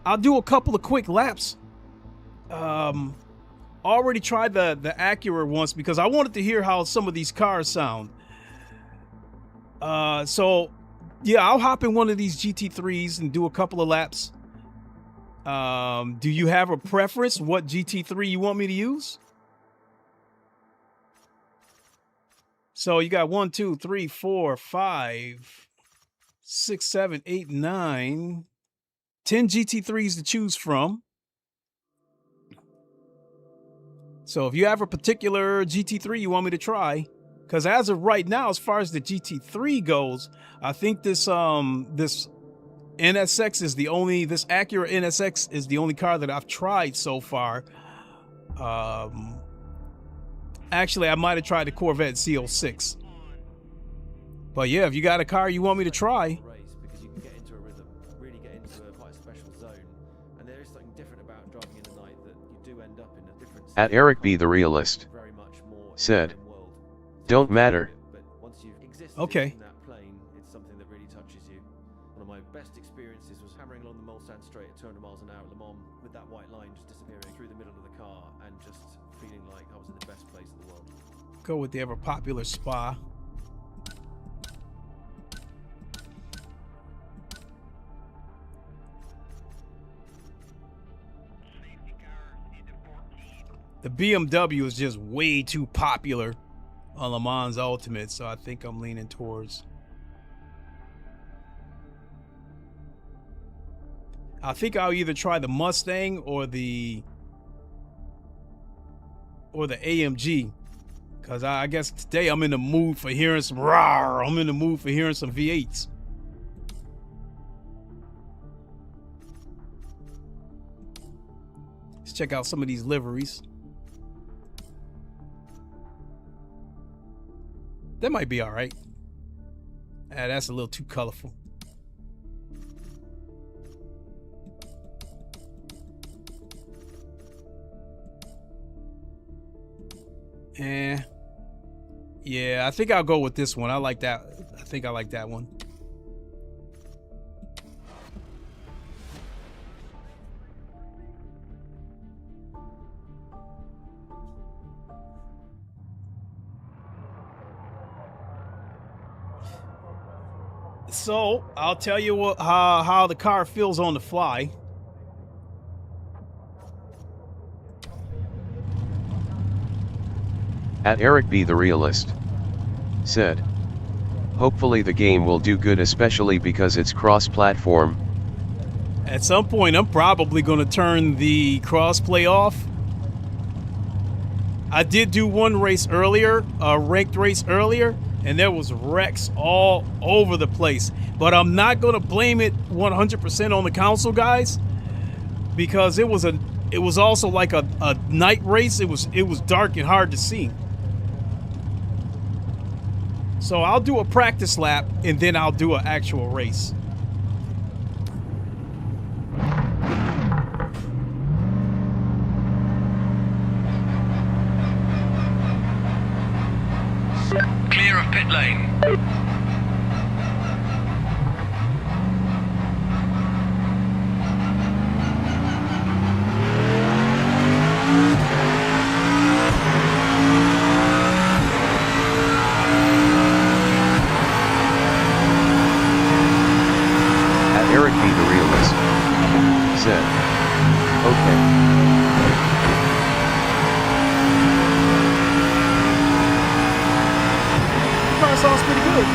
I'll do a couple of quick laps. Already tried the Acura once because I wanted to hear how some of these cars sound. So yeah, I'll hop in one of these GT3s and do a couple of laps. Do you have a preference what GT3 you want me to use? So you got 1, 2, 3, 4, 5, 6, 7, 8, 9, 10 GT3s to choose from. So if you have a particular GT3 you want me to try, because as of right now, as far as the GT3 goes, I think this NSX is the only, this Acura NSX is the only car that I've tried so far. Actually, I might have tried the Corvette C06. But yeah, if you got a car you want me to try. Because you can get into a rhythm, really get into quite a special zone, and there is something different about driving in the night that you do end up in a different. At Eric B the Realist said, don't matter. But once you've existed Okay. in that plane, it's something that really touches you. One of my best experiences was hammering along the Mulsanne straight at 200 miles an hour at Le Mans with that white line just disappearing through the middle of the car and just feeling like I was in the best place in the world. Go with the ever popular Spa. The BMW is just way too popular on Le Mans Ultimate, so I think I'm leaning towards. I think I'll either try the Mustang or the AMG, because I guess today I'm in the mood for hearing some roar. I'm in the mood for hearing some V8s. Let's check out some of these liveries. That might be all right. That's a little too colorful. Yeah, I think I'll go with this one. I like that. I think I like that one. So I'll tell you what, how the car feels on the fly. At Eric B the Realist said, hopefully the game will do good, especially because it's cross-platform. At some point, I'm probably going to turn the crossplay off I did do one race earlier, a ranked race earlier, and there was wrecks all over the place. But I'm not gonna blame it 100% on the console, guys, because it was also like a night race. It was dark and hard to see. So I'll do a practice lap and then I'll do an actual race. Clear of pit lane. Eric B. the Realist said, okay. Car sounds pretty good.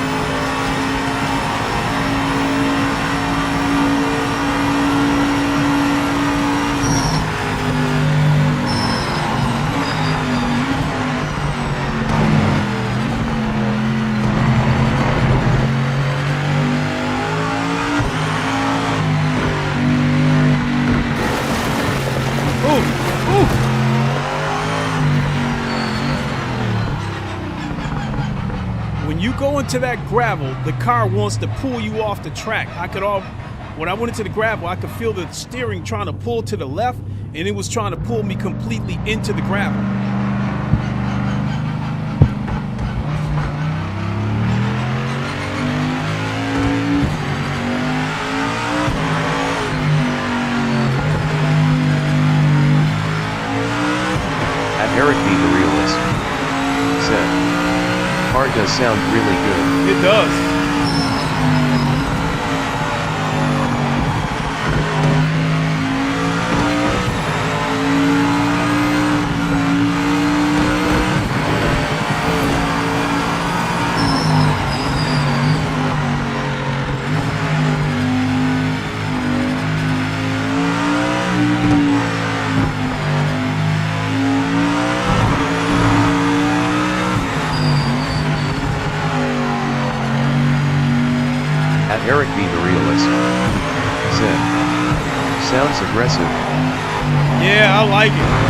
When you go into that gravel, the car wants to pull you off the track. When I went into the gravel, I could feel the steering trying to pull to the left, and it was trying to pull me completely into the gravel. Eric B. the Realist said, car does sound really good. It does. Eric B. the Realist said, sounds aggressive. Yeah, I like it.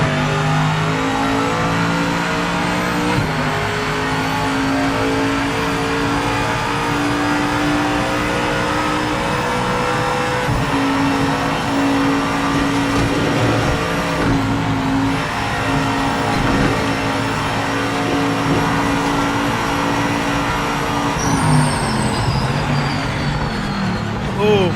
Oh.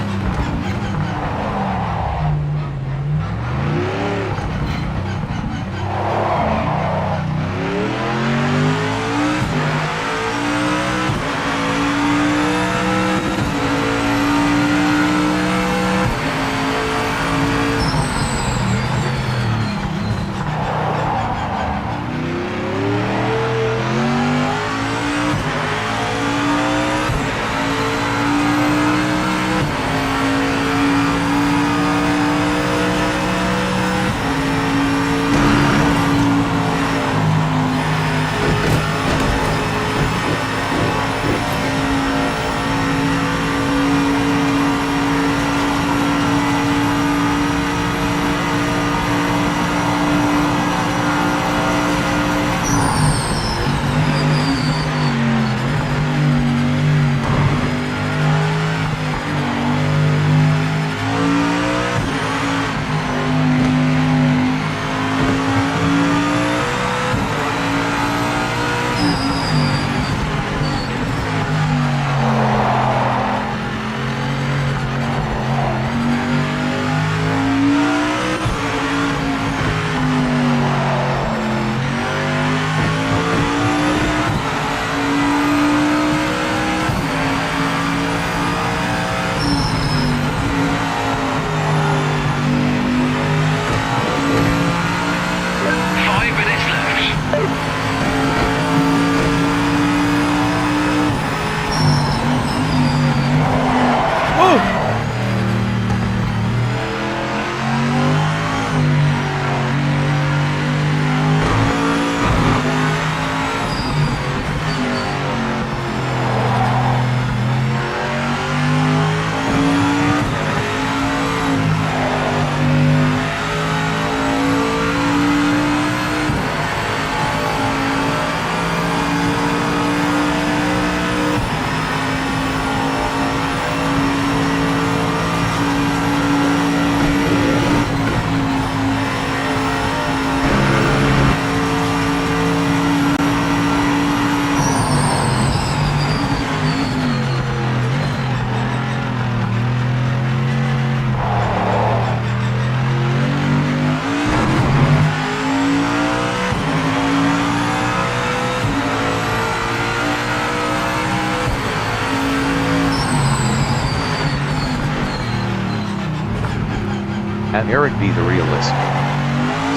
At Eric B. the Realist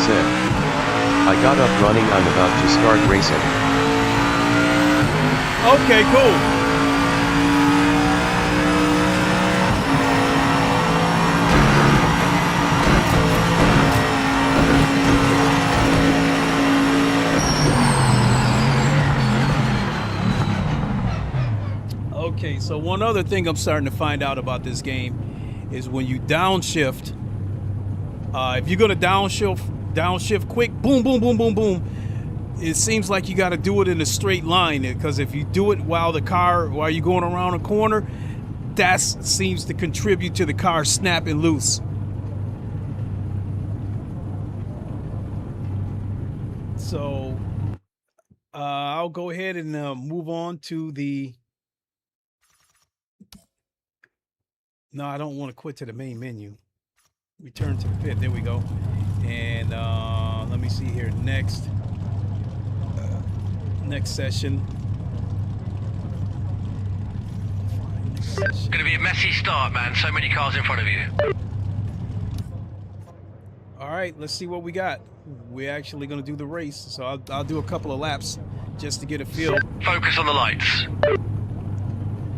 said, I got up running, I'm about to start racing. Okay, cool. Okay, so one other thing I'm starting to find out about this game is when you downshift, if you're gonna downshift quick, boom, boom, boom, boom, boom, it seems like you got to do it in a straight line, because if you do it while you're going around a corner, that seems to contribute to the car snapping loose. So I'll go ahead and move on to the. No, I don't want to quit to the main menu. Return to the pit. There we go. And let me see here. Next session. It's going to be a messy start, man. So many cars in front of you. All right, let's see what we got. We're actually going to do the race, so I'll do a couple of laps just to get a feel. Focus on the lights.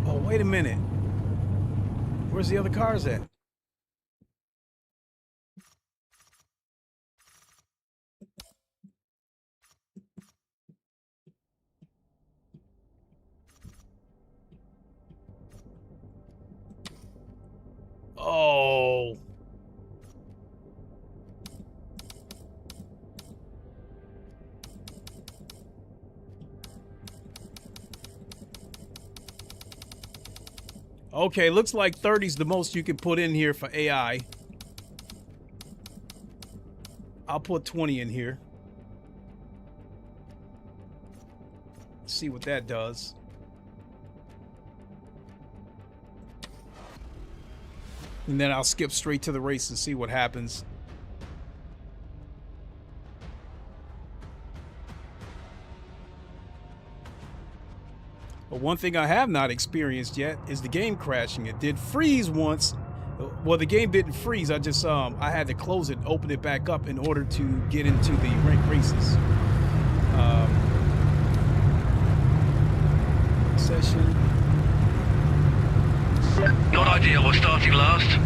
Oh, wait a minute. Where's the other cars at? Oh. Okay, looks like 30 is the most you can put in here for AI. I'll put 20 in here. See what that does. And then I'll skip straight to the race and see what happens. But one thing I have not experienced yet is the game crashing. It did freeze once. Well, the game didn't freeze. I just I had to close it, open it back up in order to get into the ranked races. Session. Not ideal. We're starting last.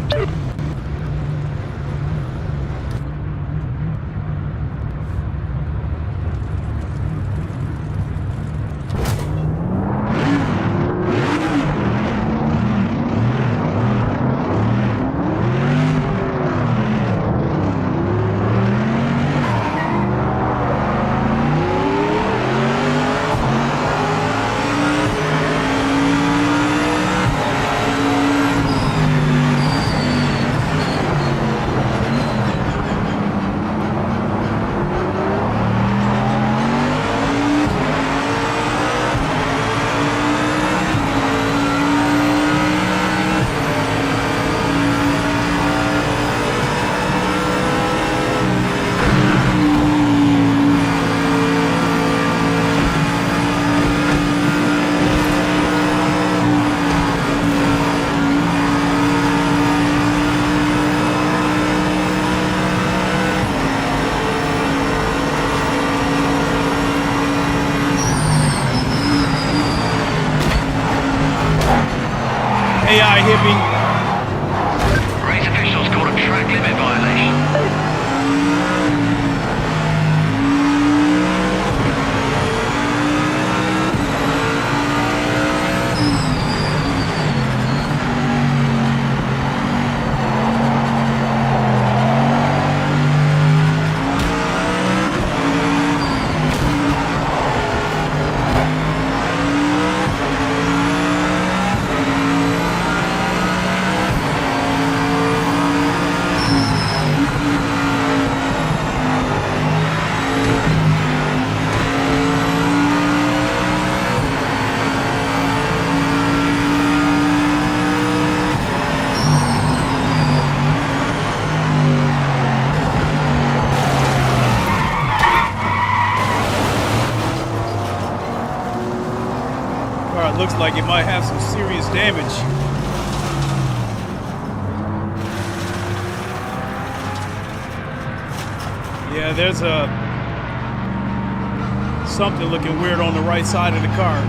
AI hit me. Race officials caught a track limit violation. Looks like it might have some serious damage. Yeah, there's something looking weird on the right side of the car.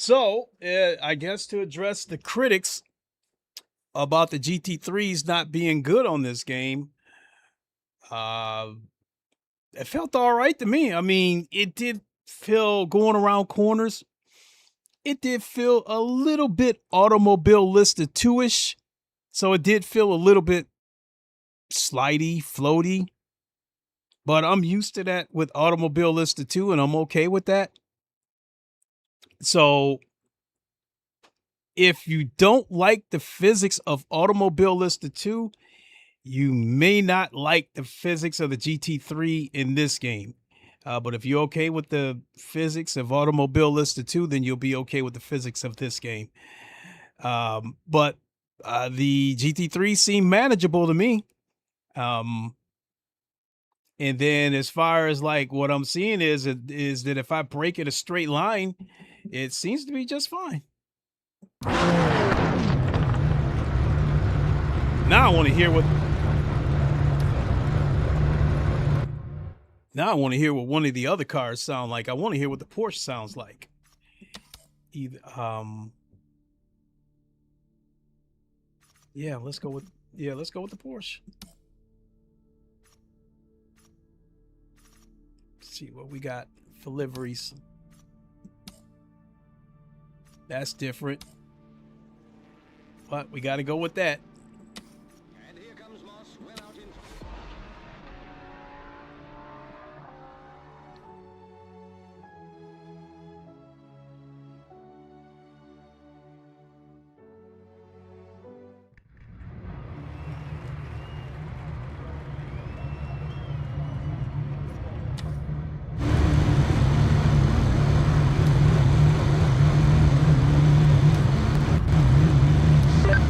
So, I guess to address the critics about the GT3s not being good on this game, it felt all right to me. I mean, it did feel going around corners. It did feel a little bit automobile listed 2-ish. So it did feel a little bit slidey, floaty. But I'm used to that with automobile listed 2, and I'm okay with that. So if you don't like the physics of automobile listed 2, You may not like the physics of the GT3 in this game, but if you're okay with the physics of Automobilista 2, then you'll be okay with the physics of this game. But the GT3 seemed manageable to me. And then as far as like what I'm seeing is that if I break in a straight line, it seems to be just fine. Now I want to hear what one of the other cars sound like. I want to hear what the Porsche sounds like. Either yeah, let's go with the Porsche. See what we got for liveries. That's different, but we got to go with that. And here comes Moss, well out in.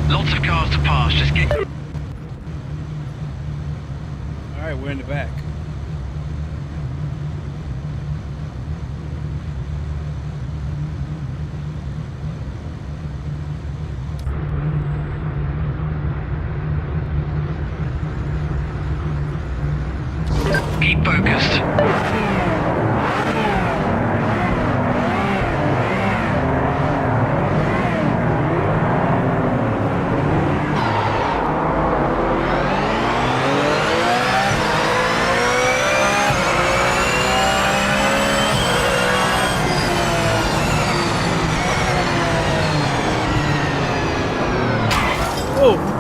Lots of cars to pass, just get... All right, we're in the back. Keep focused. Oh.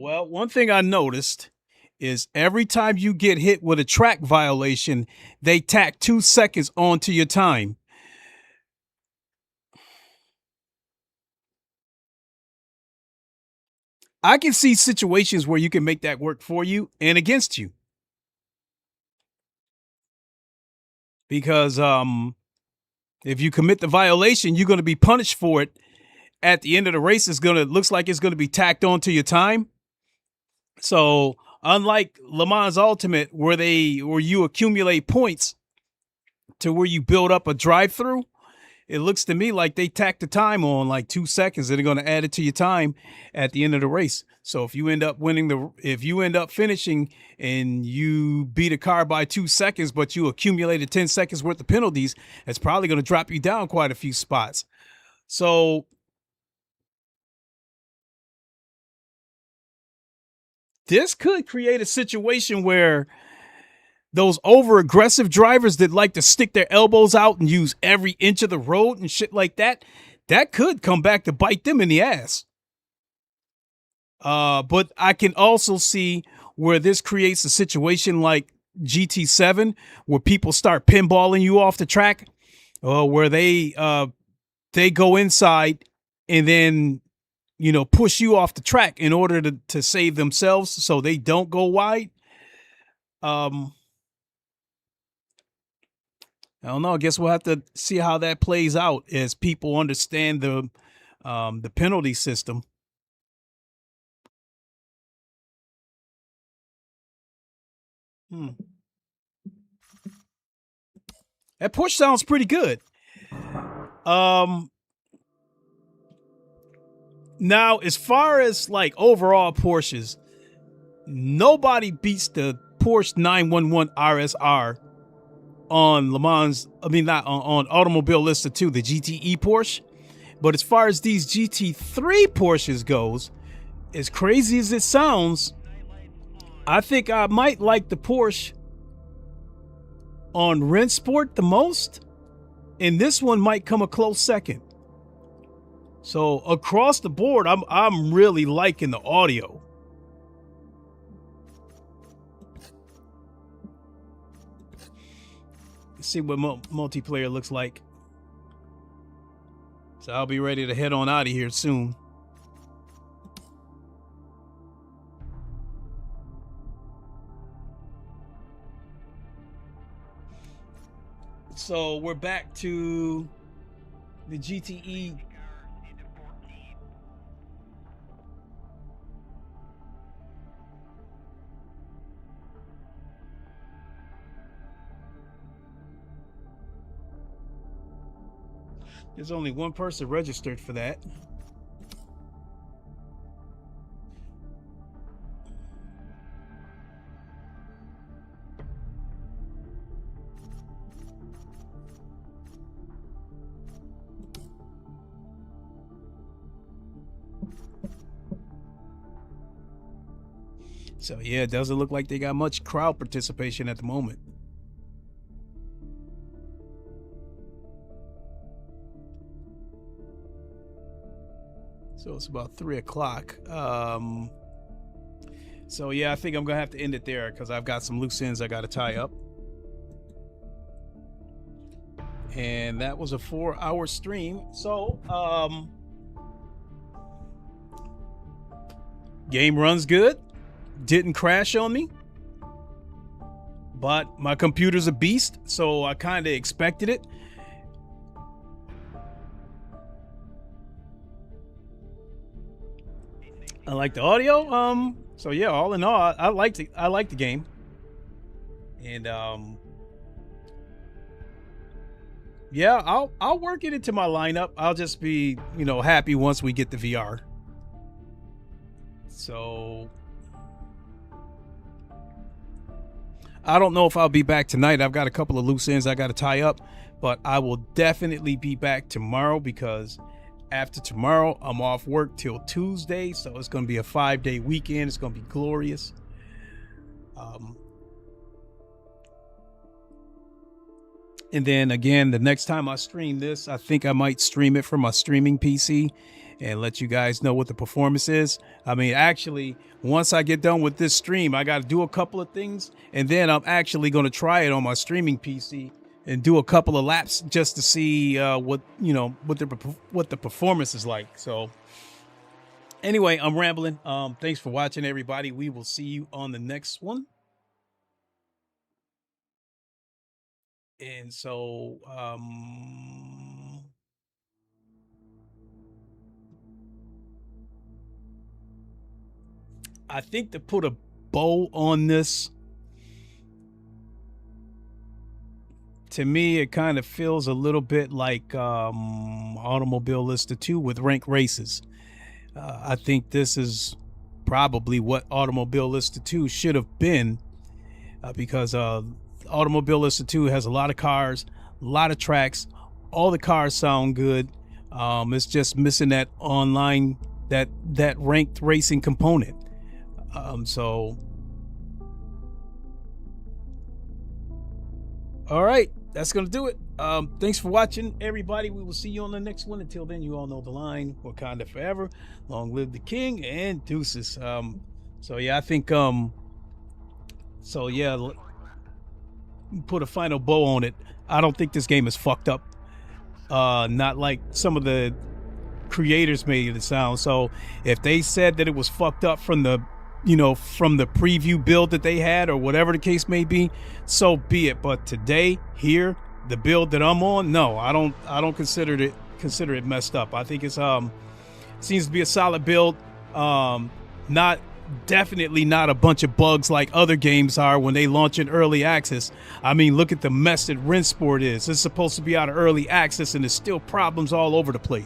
Well, one thing I noticed is every time you get hit with a track violation, they tack 2 seconds onto your time. I can see situations where you can make that work for you and against you. Because if you commit the violation, you're going to be punished for it. At the end of the race, looks like it's going to be tacked onto your time. So unlike Le Mans Ultimate, where you accumulate points to where you build up a drive-through, it looks to me like they tack the time on like 2 seconds, and they're going to add it to your time at the end of the race. So if you end up finishing and you beat a car by 2 seconds, but you accumulated 10 seconds worth of penalties, it's probably going to drop you down quite a few spots. So this could create a situation where those over-aggressive drivers that like to stick their elbows out and use every inch of the road and shit like that, that could come back to bite them in the ass. But I can also see where this creates a situation like GT7, where people start pinballing you off the track, where they go inside and then, push you off the track in order to save themselves so they don't go wide. I don't know. I guess we'll have to see how that plays out as people understand the penalty system. That Porsche sounds pretty good. Now, as far as like overall Porsches, nobody beats the Porsche 911 RSR on Le Mans. I mean, not on Automobile Lista 2, the GTE Porsche. But as far as these GT3 Porsches goes, as crazy as it sounds, I think I might like the Porsche on Rennsport the most, and this one might come a close second. So across the board, I'm really liking the audio. Let's see what multiplayer looks like. So I'll be ready to head on out of here soon. So we're back to the GTE. There's only one person registered for that. So yeah, it doesn't look like they got much crowd participation at the moment. So it's about 3 o'clock. So yeah, I think I'm gonna have to end it there because I've got some loose ends I gotta tie up. And that was a 4-hour stream. So game runs good. Didn't crash on me. But my computer's a beast, so I kind of expected it. I like the audio. So yeah, all in all, I like the game. And yeah, I'll work it into my lineup. I'll just be, happy once we get the VR. So I don't know if I'll be back tonight. I've got a couple of loose ends I got to tie up, but I will definitely be back tomorrow because after tomorrow, I'm off work till Tuesday, so it's going to be a 5-day weekend. It's going to be glorious. And then again, the next time I stream this, I think I might stream it from my streaming PC and let you guys know what the performance is. I mean, actually, once I get done with this stream, I got to do a couple of things, and then I'm actually going to try it on my streaming PC and do a couple of laps just to see what the performance is like. So anyway, I'm rambling. Thanks for watching, everybody. We will see you on the next one. And so I think to put a bow on this, to me, it kind of feels a little bit like Automobile Lister 2 with rank races. I think this is probably what Automobile Lister 2 should have been, because Automobile Lister 2 has a lot of cars, a lot of tracks. All the cars sound good. It's just missing that online, that ranked racing component. So, all right, that's going to do it. Thanks for watching, everybody. We will see you on the next one. Until then, you all know the line. Wakanda forever. Long live the king, and deuces. So yeah, I think, so yeah, put a final bow on it. I don't think this game is fucked up. Not like some of the creators made it sound. So if they said that it was fucked up from the, from the preview build that they had, or whatever the case may be, so be it. But today, here, the build that I'm on, no, I don't consider it messed up. I think it's seems to be a solid build. Definitely not a bunch of bugs like other games are when they launch in early access. I mean, look at the mess that Rensport is. It's supposed to be out of early access, and there's still problems all over the place.